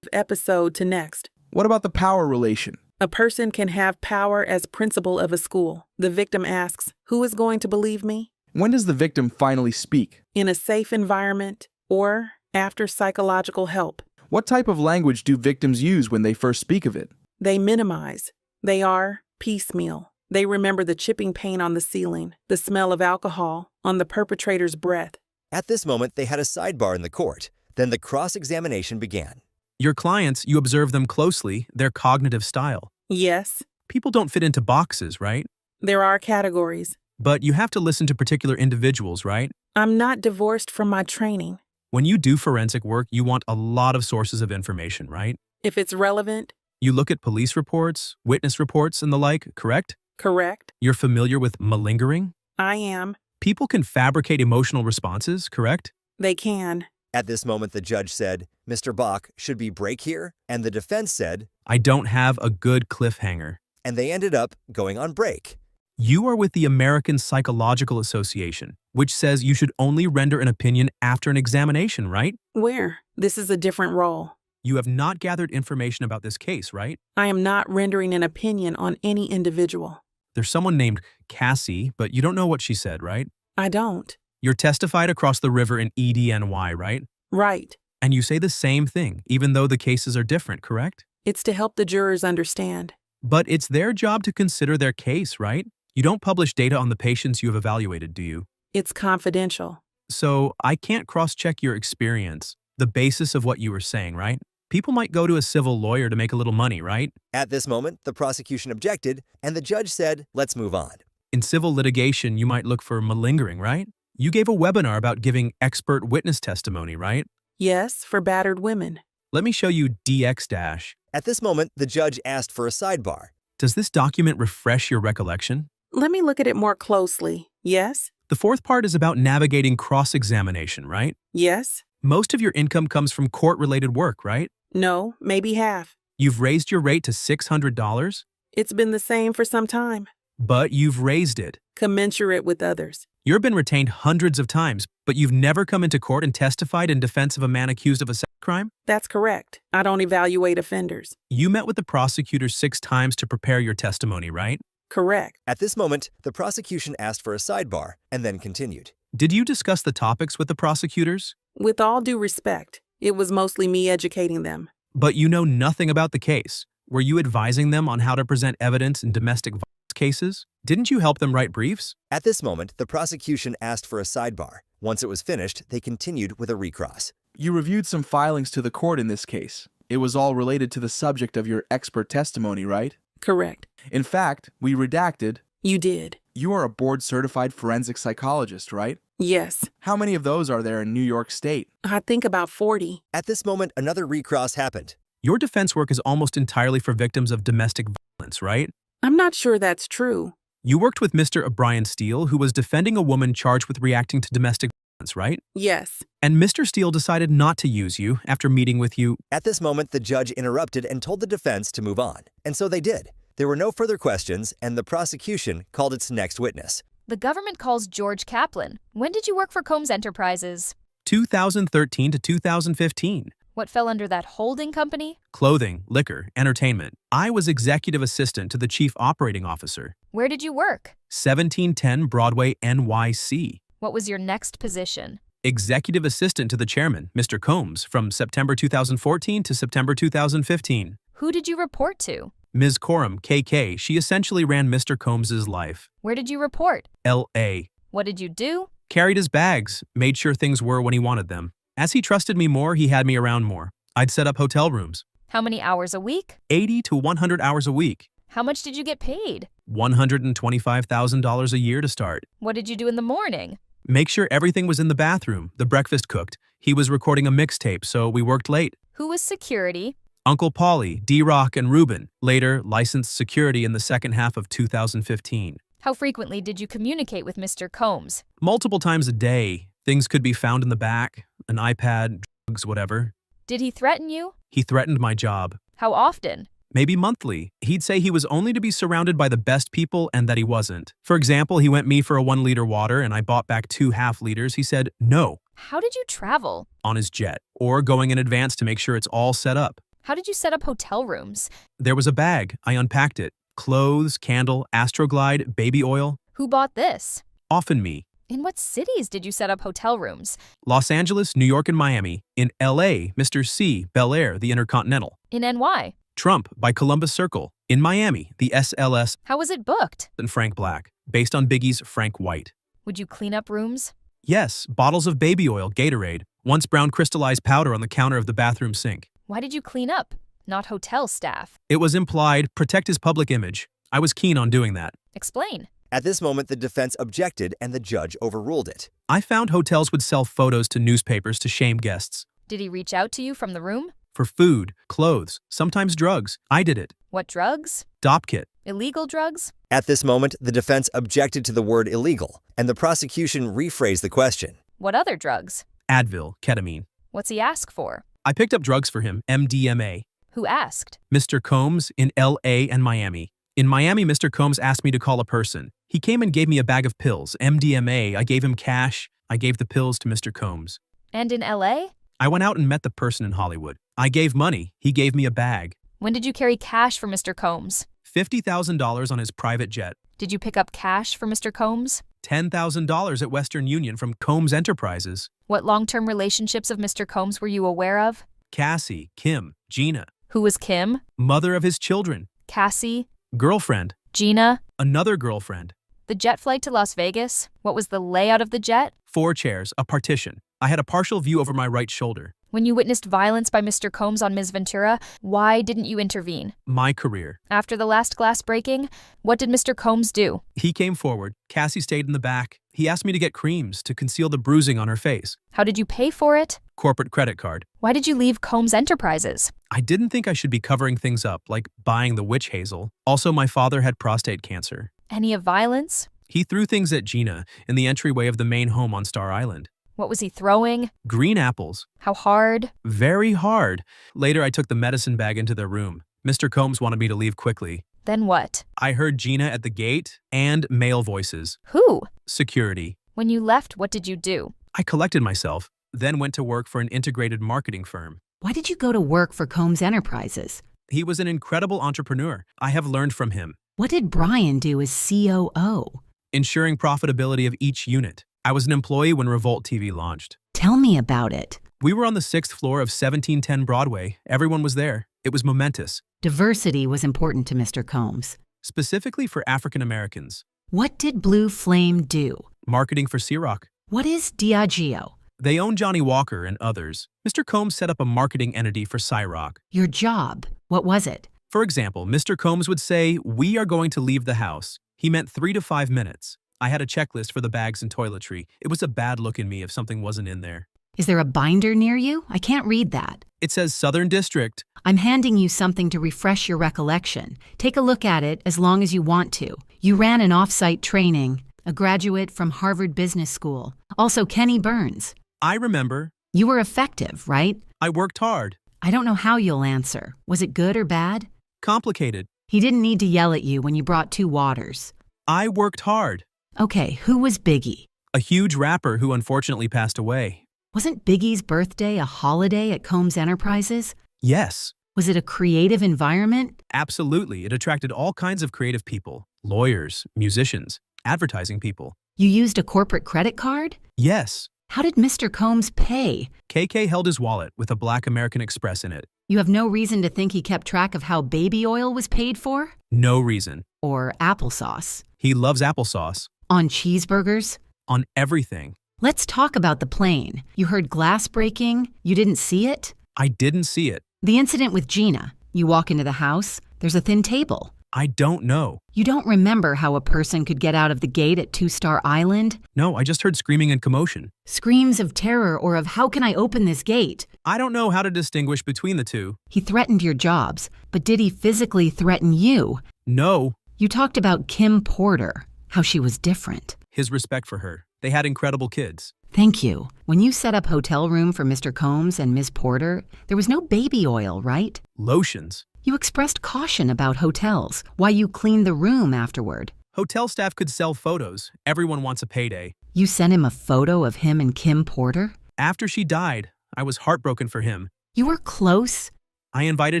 episode to next. What about the power relation? A person can have power as principal of a school. The victim asks, who is going to believe me? When does the victim finally speak? In a safe environment or after psychological help. What type of language do victims use when they first speak of it? They minimize. They are piecemeal. They remember the chipping paint on the ceiling, the smell of alcohol on the perpetrator's breath. At this moment, they had a sidebar in the court. Then the cross-examination began. Your clients, you observe them closely, their cognitive style. Yes, People don't fit into boxes, right? there are categories. But you have to listen to particular individuals, right? I'm not divorced from my training. When you do forensic work, you want a lot of sources of information, right? If it's relevant, You look at police reports, witness reports, and the like, correct? correct. You're familiar with malingering? I am. People can fabricate emotional responses, correct? They can. At this moment, the judge said, Mr. Bach, should we break here? And the defense said, I don't have a good cliffhanger. and they ended up going on break. You are with the American Psychological Association, which says you should only render an opinion after an examination, right? Where? This is a different role. You have not gathered information about this case, right? I am not rendering an opinion on any individual. There's someone named Cassie, but you don't know what she said, right? I don't. You're testified across the river in EDNY, right? Right. And you say the same thing, even though the cases are different, correct? It's to help the jurors understand. But it's their job to consider their case, right? You don't publish data on the patients you have evaluated, do you? It's confidential. So I can't cross-check your experience, the basis of what you were saying, right? People might go to a civil lawyer to make a little money, right? At this moment, the prosecution objected, and the judge said, let's move on. In civil litigation, you might look for malingering, right? You gave a webinar about giving expert witness testimony, right? Yes, for battered women. Let me show you DX-. At this moment, the judge asked for a sidebar. Does this document refresh your recollection? Let me look at it more closely. Yes? The fourth part is about navigating cross-examination, right? Yes? Most of your income comes from court-related work, right? No, maybe half. You've raised your rate to $600, It's been the same for some time. but you've raised it. Commensurate with others. You've been retained hundreds of times, but you've never come into court and testified in defense of a man accused of a sex crime? That's correct. I don't evaluate offenders. You met with the prosecutor 6 times to prepare your testimony, right? Correct. At this moment, the prosecution asked for a sidebar and then continued. Did you discuss the topics with the prosecutors? With all due respect, it was mostly me educating them. But you know nothing about the case. Were you advising them on how to present evidence in domestic violence cases? Didn't you help them write briefs? At this moment, the prosecution asked for a sidebar. Once it was finished, they continued with a recross. You reviewed some filings to the court in this case. It was all related to the subject of your expert testimony, right? Correct. In fact, we redacted. You did. You are a board-certified forensic psychologist, right? Yes. How many of those are there in New York State? I think about 40. At this moment, another recross happened. Your defense work is almost entirely for victims of domestic violence, right? I'm not sure that's true. You worked with Mr. O'Brien Steele, who was defending a woman charged with reacting to domestic violence, right? Yes. And Mr. Steele decided not to use you after meeting with you. At this moment, the judge interrupted and told the defense to move on. And so they did. There were no further questions, and the prosecution called its next witness. The government calls George Kaplan. When did you work for Combs Enterprises? 2013 to 2015. What fell under that holding company? Clothing, liquor, entertainment. I was executive assistant to the chief operating officer. Where did you work? 1710 Broadway, NYC. What was your next position? Executive assistant to the chairman, Mr. Combs, from September 2014 to September 2015. Who did you report to? Ms. Coram, KK, she essentially ran Mr. Combs's life. Where did you report? L.A. What did you do? Carried his bags, made sure things were when he wanted them. As he trusted me more, he had me around more. I'd set up hotel rooms. How many hours a week? 80 to 100 hours a week. How much did you get paid? $125,000 a year to start. What did you do in the morning? Make sure everything was in the bathroom, the breakfast cooked. He was recording a mixtape, so we worked late. Who was security? Uncle Paulie, D-Rock, and Ruben, later licensed security in the second half of 2015. How frequently did you communicate with Mr. Combs? Multiple times a day. Things could be found in the back, an iPad, drugs, whatever. Did he threaten you? He threatened my job. How often? Maybe monthly. He'd say he was only to be surrounded by the best people and that he wasn't. For example, he went me for a 1-liter water and I bought back 2 half-liters. He said, no, How did you travel? on his jet, or going in advance to make sure it's all set up. How did you set up hotel rooms? There was a bag. I unpacked it. Clothes, candle, Astroglide, baby oil. Who bought this? Often me. In what cities did you set up hotel rooms? Los Angeles, New York, and Miami. In L.A., Mr. C, Bel Air, the Intercontinental. In NY? Trump by Columbus Circle. In Miami, the SLS How was it booked? and Frank Black, based on Biggie's Frank White. Would you clean up rooms? Yes, bottles of baby oil, Gatorade, once brown crystallized powder on the counter of the bathroom sink. Why did you clean up? Not hotel staff. It was implied, protect his public image. I was keen on doing that. Explain. At this moment, the defense objected and the judge overruled it. I found hotels would sell photos to newspapers to shame guests. Did he reach out to you from the room? For food, clothes, sometimes drugs. I did it. What drugs? Dop kit. Illegal drugs? At this moment, the defense objected to the word illegal, and the prosecution rephrased the question. What other drugs? Advil, ketamine. What's he ask for? I picked up drugs for him, MDMA. Who asked? Mr. Combs in L.A. and Miami. In Miami, Mr. Combs asked me to call a person. He came and gave me a bag of pills, MDMA. I gave him cash. I gave the pills to Mr. Combs. And in LA? I went out and met the person in Hollywood. I gave money. He gave me a bag. When did you carry cash for Mr. Combs? $50,000 on his private jet. Did you pick up cash for Mr. Combs? $10,000 at Western Union from Combs Enterprises. What long-term relationships of Mr. Combs were you aware of? Cassie, Kim, Gina. Who was Kim? Mother of his children. Cassie? Girlfriend. Gina? Another girlfriend. The jet flight to Las Vegas? What was the layout of the jet? 4 chairs, a partition. I had a partial view over my right shoulder. When you witnessed violence by Mr. Combs on Ms. Ventura, why didn't you intervene? My career. After the last glass breaking, what did Mr. Combs do? He came forward. Cassie stayed in the back. He asked me to get creams to conceal the bruising on her face. How did you pay for it? Corporate credit card. Why did you leave Combs Enterprises? I didn't think I should be covering things up, like buying the witch hazel. Also, my father had prostate cancer. Any of violence? He threw things at Gina in the entryway of the main home on Star Island. What was he throwing? Green apples. How hard? Very hard. Later, I took the medicine bag into their room. Mr. Combs wanted me to leave quickly. Then what? I heard Gina at the gate and male voices. Who? Security. When you left, what did you do? I collected myself, then went to work for an integrated marketing firm. Why did you go to work for Combs Enterprises? He was an incredible entrepreneur. I have learned from him. What did Brian do as COO? Ensuring profitability of each unit. I was an employee when Revolt TV launched. Tell me about it. We were on the 6th floor of 1710 Broadway. Everyone was there. It was momentous. Diversity was important to Mr. Combs. Specifically for African Americans. What did Blue Flame do? Marketing for Ciroc. What is Diageo? They own Johnny Walker and others. Mr. Combs set up a marketing entity for Ciroc. Your job, what was it? For example, Mr. Combs would say, "We are going to leave the house." He meant 3 to 5 minutes. I had a checklist for the bags and toiletry. It was a bad look in me if something wasn't in there. Is there a binder near you? I can't read that. It says Southern District. I'm handing you something to refresh your recollection. Take a look at it as long as you want to. You ran an off-site training, a graduate from Harvard Business School. Also Kenny Burns. I remember. You were effective, right? I worked hard. I don't know how you'll answer. Was it good or bad? Complicated. He didn't need to yell at you when you brought 2 waters. I worked hard. Okay, who was Biggie? A huge rapper who unfortunately passed away. Wasn't Biggie's birthday a holiday at Combs Enterprises? Yes. Was it a creative environment? Absolutely. It attracted all kinds of creative people. Lawyers, musicians, advertising people. You used a corporate credit card? Yes. How did Mr. Combs pay? KK held his wallet with a black American Express in it. You have no reason to think he kept track of how baby oil was paid for? No reason. Or applesauce? He loves applesauce. On cheeseburgers? On everything. Let's talk about the plane. You heard glass breaking. You didn't see it? I didn't see it. The incident with Gina. You walk into the house. There's a thin table. I don't know. You don't remember how a person could get out of the gate at Two Star Island? No, I just heard screaming and commotion. Screams of terror or of how can I open this gate? I don't know how to distinguish between the two. He threatened your jobs, but did he physically threaten you? No. You talked about Kim Porter, how she was different. His respect for her. They had incredible kids. Thank you. When you set up hotel room for Mr. Combs and Ms. Porter, there was no baby oil, right? Lotions. You expressed caution about hotels, why you cleaned the room afterward. Hotel staff could sell photos. Everyone wants a payday. You sent him a photo of him and Kim Porter? After she died, I was heartbroken for him. You were close? I invited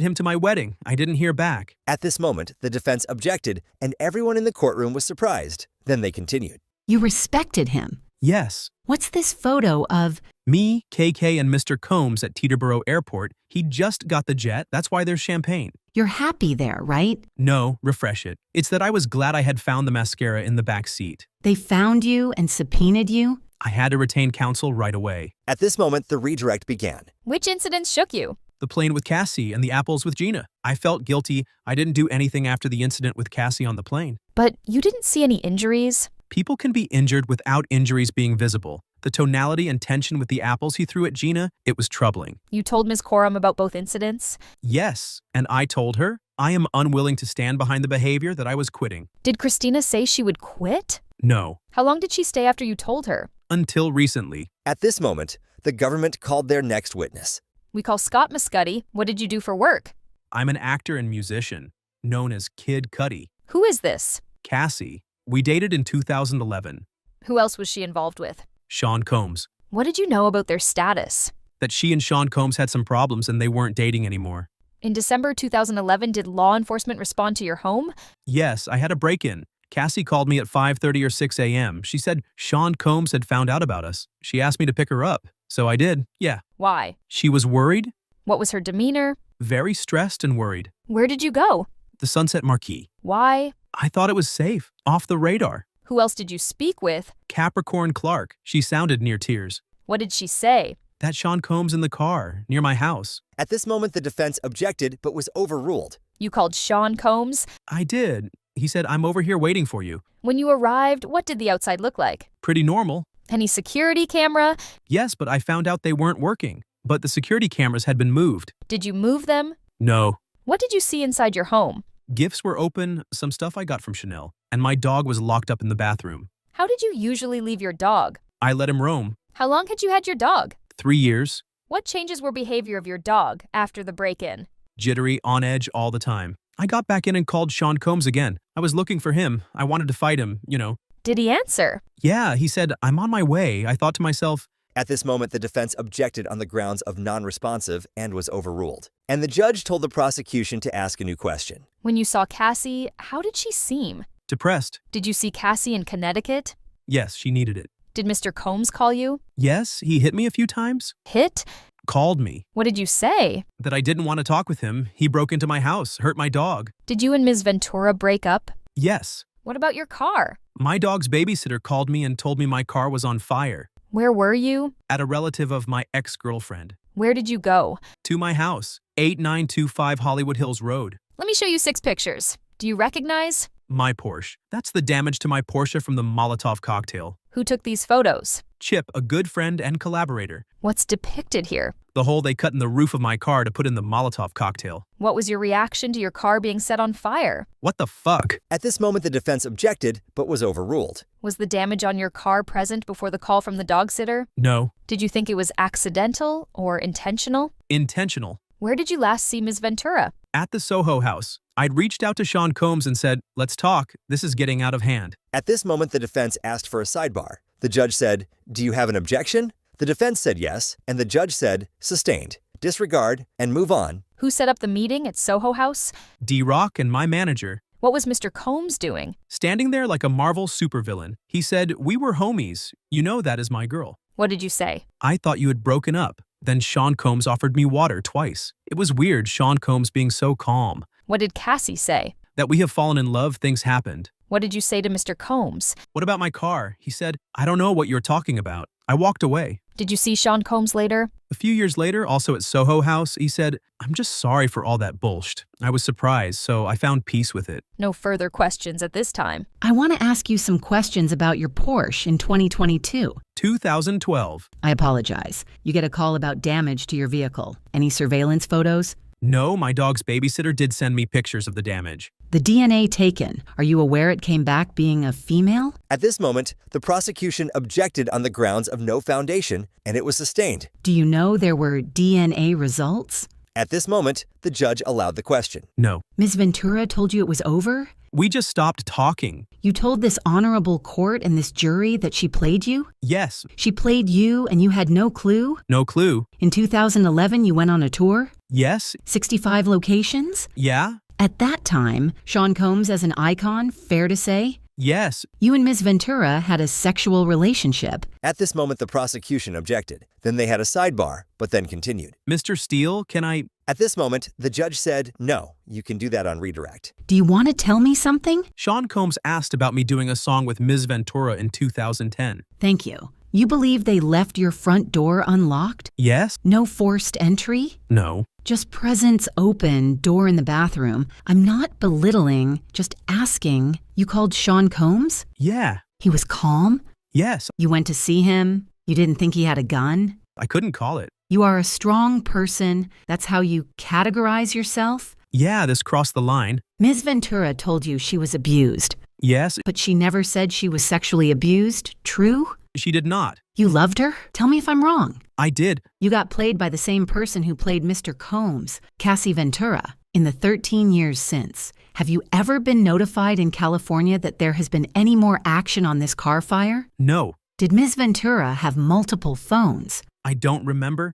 him to my wedding. I didn't hear back. At this moment, the defense objected, and everyone in the courtroom was surprised. Then they continued. You respected him. Yes. What's this photo of? Me, KK, and Mr. Combs at Teterboro Airport. He just got the jet. That's why there's champagne. You're happy there, right? No, refresh it. It's that I was glad I had found the mascara in the back seat. They found you and subpoenaed you? I had to retain counsel right away. At this moment, the redirect began. Which incidents shook you? The plane with Cassie and the apples with Gina. I felt guilty. I didn't do anything after the incident with Cassie on the plane. But you didn't see any injuries? People can be injured without injuries being visible. The tonality and tension with the apples he threw at Gina, it was troubling. You told Ms. Coram about both incidents? Yes, and I told her I am unwilling to stand behind the behavior that I was quitting. Did Christina say she would quit? No. How long did she stay after you told her? Until recently. At this moment, the government called their next witness. We call Scott Muscuddy. What did you do for work? I'm an actor and musician, known as Kid Cudi. Who is this? Cassie. We dated in 2011. Who else was she involved with? Sean Combs. What did you know about their status? That she and Sean Combs had some problems and they weren't dating anymore. In December 2011, did law enforcement respond to your home? Yes, I had a break-in. Cassie called me at 5:30 or 6 a.m. She said Sean Combs had found out about us. She asked me to pick her up. So I did, yeah. Why? She was worried. What was her demeanor? Very stressed and worried. Where did you go? The Sunset Marquis. Why? I thought it was safe, off the radar. Who else did you speak with? Capricorn Clark. She sounded near tears. What did she say? That Sean Combs in the car, near my house. At this moment, the defense objected but was overruled. You called Sean Combs? I did. He said, I'm over here waiting for you. When you arrived, what did the outside look like? Pretty normal. Any security camera? Yes, but I found out they weren't working. But the security cameras had been moved. Did you move them? No. What did you see inside your home? Gifts were open, some stuff I got from Chanel, and my dog was locked up in the bathroom. How did you usually leave your dog? I let him roam. How long had you had your dog? 3 years. What changes were behavior of your dog after the break-in? Jittery, on edge all the time. I got back in and called Sean Combs again. I was looking for him. I wanted to fight him, you know. Did he answer? Yeah, he said, I'm on my way. I thought to myself. At this moment, the defense objected on the grounds of non-responsive and was overruled. And the judge told the prosecution to ask a new question. When you saw Cassie, how did she seem? Depressed. Did you see Cassie in Connecticut? Yes, she needed it. Did Mr. Combs call you? Yes, he hit me a few times. Hit? Called me. What did you say? That I didn't want to talk with him. He broke into my house, hurt my dog. Did you and Ms. Ventura break up? Yes. What about your car? My dog's babysitter called me and told me my car was on fire. Where were you? At a relative of my ex-girlfriend. Where did you go? To my house, 8925 Hollywood Hills Road. Let me show you 6 pictures. Do you recognize? My Porsche. That's the damage to my Porsche from the Molotov cocktail. Who took these photos? Chip, a good friend and collaborator. What's depicted here? The hole they cut in the roof of my car to put in the Molotov cocktail. What was your reaction to your car being set on fire? What the fuck? At this moment, the defense objected but was overruled. Was the damage on your car present before the call from the dog sitter? No. Did you think it was accidental or intentional? Intentional. Where did you last see Ms. Ventura? At the Soho House. I'd reached out to Sean Combs and said, let's talk. This is getting out of hand. At this moment, the defense asked for a sidebar. The judge said, "Do you have an objection?" The defense said yes, and the judge said, "Sustained. Disregard and move on." Who set up the meeting at Soho House? D-Rock and my manager. What was Mr. Combs doing? Standing there like a Marvel supervillain. He said, we were homies. You know that is my girl. What did you say? I thought you had broken up. Then Sean Combs offered me water twice. It was weird, Sean Combs being so calm. What did Cassie say? That we have fallen in love, things happened. What did you say to Mr. Combs? What about my car? He said, I don't know what you're talking about. I walked away. Did you see Sean Combs later? A few years later, also at Soho House, he said, "I'm just sorry for all that bullshit." I was surprised, so I found peace with it. No further questions at this time. I want to ask you some questions about your Porsche in 2022. 2012. I apologize. You get a call about damage to your vehicle. Any surveillance photos? No, my dog's babysitter did send me pictures of the damage. The DNA taken, are you aware it came back being a female? At this moment, the prosecution objected on the grounds of no foundation, and it was sustained. Do you know there were DNA results? At this moment, the judge allowed the question. No. Ms. Ventura told you it was over? We just stopped talking. You told this honorable court and this jury that she played you? Yes. She played you and you had no clue? No clue. In 2011, you went on a tour? Yes. 65 locations? Yeah. At that time, Sean Combs as an icon, fair to say? Yes. You and Ms. Ventura had a sexual relationship. At this moment, the prosecution objected. Then they had a sidebar, but then continued. Mr. Steele, can I... At this moment, the judge said, no, you can do that on redirect. Do you want to tell me something? Sean Combs asked about me doing a song with Ms. Ventura in 2010. Thank you. You believe they left your front door unlocked? Yes? No forced entry? No. Just presence open, door in the bathroom. I'm not belittling, just asking. You called Sean Combs? Yeah. He was calm? Yes. You went to see him? You didn't think he had a gun? I couldn't call it. You are a strong person. That's how you categorize yourself? Yeah, this crossed the line. Ms. Ventura told you she was abused, Yes, but she never said she was sexually abused, true? she did not. You loved her? Tell me if I'm wrong. I did. You got played by the same person who played Mr. Combs, Cassie Ventura, in the 13 years since. Have you ever been notified in California that there has been any more action on this car fire? No. Did Ms. Ventura have multiple phones? I don't remember.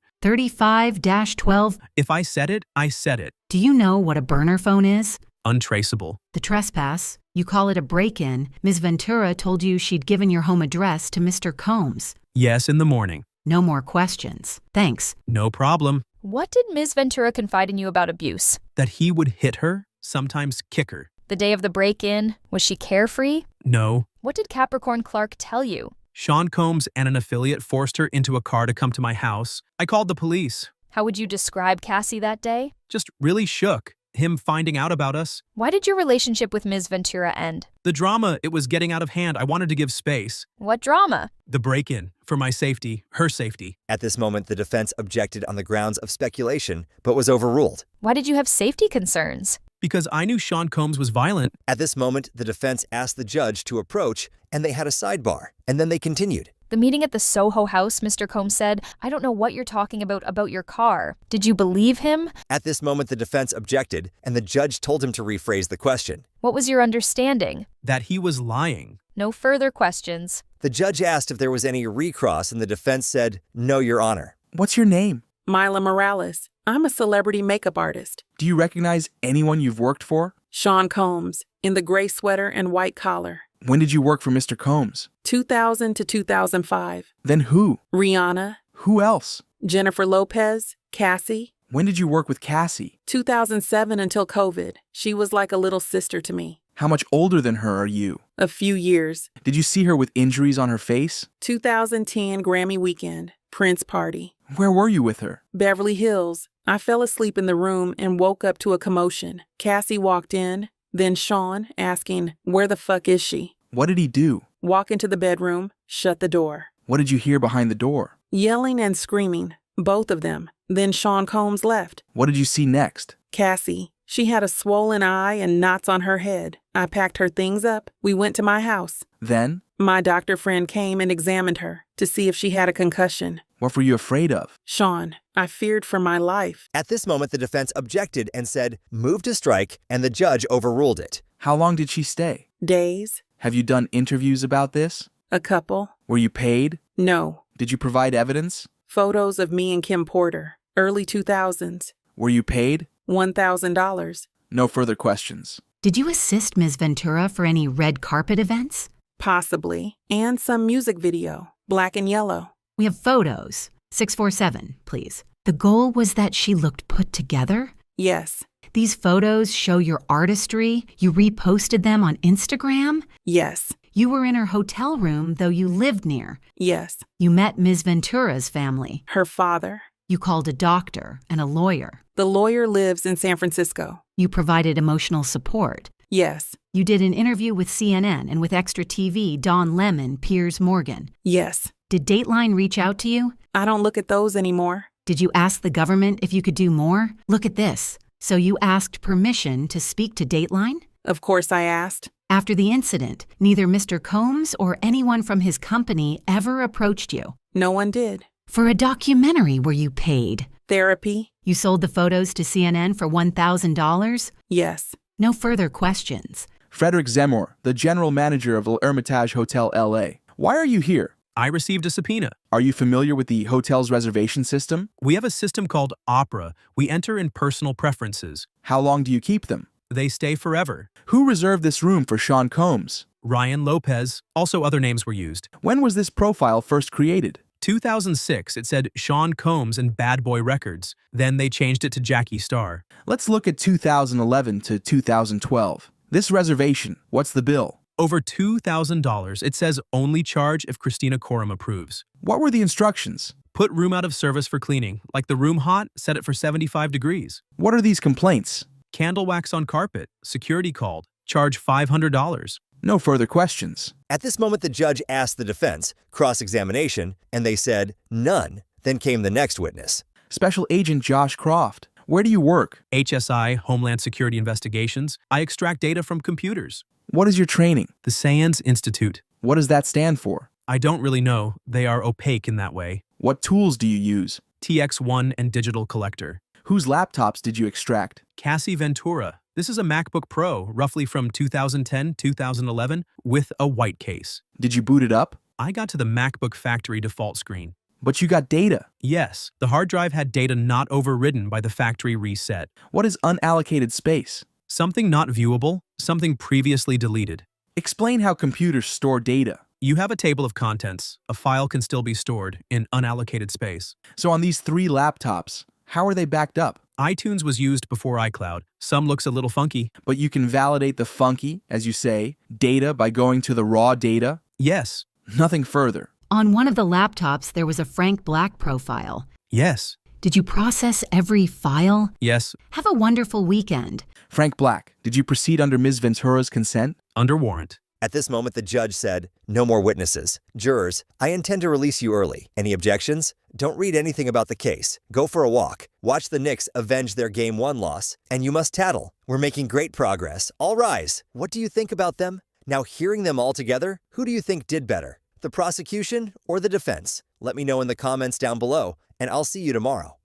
35-12. If I said it, I said it. Do you know what a burner phone is? Untraceable. The trespass. You call it a break-in. Ms. Ventura told you she'd given your home address to Mr. Combs. Yes, in the morning. No more questions. Thanks. No problem. What did Ms. Ventura confide in you about abuse? That he would hit her, sometimes kick her. The day of the break-in, was she carefree? No. What did Capricorn Clark tell you? Sean Combs and an affiliate forced her into a car to come to my house. I called the police. How would you describe Cassie that day? Just really shook. Him finding out about us. Why did your relationship with Ms. Ventura end? The drama, it was getting out of hand. I wanted to give space. What drama? The break-in, for my safety, her safety. At this moment, the defense objected on the grounds of speculation, but was overruled. Why did you have safety concerns? Because I knew Sean Combs was violent. At this moment, the defense asked the judge to approach, and they had a sidebar, and then they continued. The meeting at the Soho House, Mr. Combs said, I don't know what you're talking about your car. Did you believe him? At this moment, the defense objected, and the judge told him to rephrase the question. What was your understanding? That he was lying. No further questions. The judge asked if there was any recross, and the defense said, no, Your Honor. What's your name? Mila Morales. I'm a celebrity makeup artist. Do you recognize anyone you've worked for? Sean Combs, in the gray sweater and white collar. When did you work for Mr. Combs? 2000 to 2005. Then who? Rihanna, Who else? Jennifer Lopez, Cassie. When did you work with Cassie? 2007 until COVID. She was like a little sister to me. How much older than her are you? A few years. Did you see her with injuries on her face? 2010 Grammy weekend. Prince party. Where were you with her? Beverly Hills. I fell asleep in the room and woke up to a commotion. Cassie walked in, then Sean asking, where the fuck is she? What did he do? Walk into the bedroom, shut the door. What did you hear behind the door? Yelling and screaming, both of them. Then Sean Combs left. What did you see next? Cassie. She had a swollen eye and knots on her head. I packed her things up. We went to my house. Then? My doctor friend came and examined her to see if she had a concussion. What were you afraid of? Sean, I feared for my life. At this moment, the defense objected and said, move to strike, and the judge overruled it. How long did she stay? Days. Have you done interviews about this? A couple. Were you paid? No. Did you provide evidence? Photos of me and Kim Porter. Early 2000s. Were you paid? $1,000. No further questions. Did you assist Ms. Ventura for any red carpet events? Possibly. And some music video. Black and yellow. We have photos. 647, please. The goal was that she looked put together? Yes. These photos show your artistry. You reposted them on Instagram? Yes. You were in her hotel room, though you lived near. Yes. You met Ms. Ventura's family. Her father. You called a doctor and a lawyer. The lawyer lives in San Francisco. You provided emotional support. Yes. You did an interview with CNN and with Extra TV, Don Lemon, Piers Morgan. Yes. Did Dateline reach out to you? I don't look at those anymore. Did you ask the government if you could do more? Look at this. So you asked permission to speak to Dateline? Of course I asked. After the incident, neither Mr. Combs or anyone from his company ever approached you. No one did. For a documentary, were you paid? Therapy? You sold the photos to CNN for $1,000? Yes. No further questions. Frederick Zemmour, the general manager of L'Hermitage Hotel LA. Why are you here? I received a subpoena. Are you familiar with the hotel's reservation system? We have a system called Opera. We enter in personal preferences. How long do you keep them? They stay forever. Who reserved this room for Sean Combs? Ryan Lopez. Also other names were used. When was this profile first created? 2006, it said Sean Combs and Bad Boy Records. Then they changed it to Jackie Starr. Let's look at 2011 to 2012. This reservation, what's the bill? Over $2,000. It says only charge if Christina Coram approves. What were the instructions? Put room out of service for cleaning. Like the room hot, set it for 75 degrees. What are these complaints? Candle wax on carpet. Security called. Charge $500. No further questions. At this moment, the judge asked the defense, cross-examination, and they said, none. Then came the next witness. Special Agent Josh Croft, where do you work? HSI, Homeland Security Investigations. I extract data from computers. What is your training? The Sands Institute. What does that stand for? I don't really know. They are opaque in that way. What tools do you use? TX1 and Digital Collector. Whose laptops did you extract? Cassie Ventura. This is a MacBook Pro, roughly from 2010-2011, with a white case. Did you boot it up? I got to the MacBook factory default screen. But you got data. Yes, the hard drive had data not overridden by the factory reset. What is unallocated space? Something not viewable, something previously deleted. Explain how computers store data. You have a table of contents. A file can still be stored in unallocated space. So on these 3 laptops, how are they backed up? iTunes was used before iCloud. Some looks a little funky. But you can validate the funky, as you say, data by going to the raw data? Yes. Nothing further. On one of the laptops, there was a Frank Black profile. Yes. Did you process every file? Yes. Have a wonderful weekend. Frank Black, did you proceed under Ms. Ventura's consent? Under warrant. At this moment, the judge said, no more witnesses. Jurors, I intend to release you early. Any objections? Don't read anything about the case. Go for a walk. Watch the Knicks avenge their Game 1 loss. And you must tattle. We're making great progress. All rise. What do you think about them? Now, hearing them all together, who do you think did better? The prosecution or the defense? Let me know in the comments down below, and I'll see you tomorrow.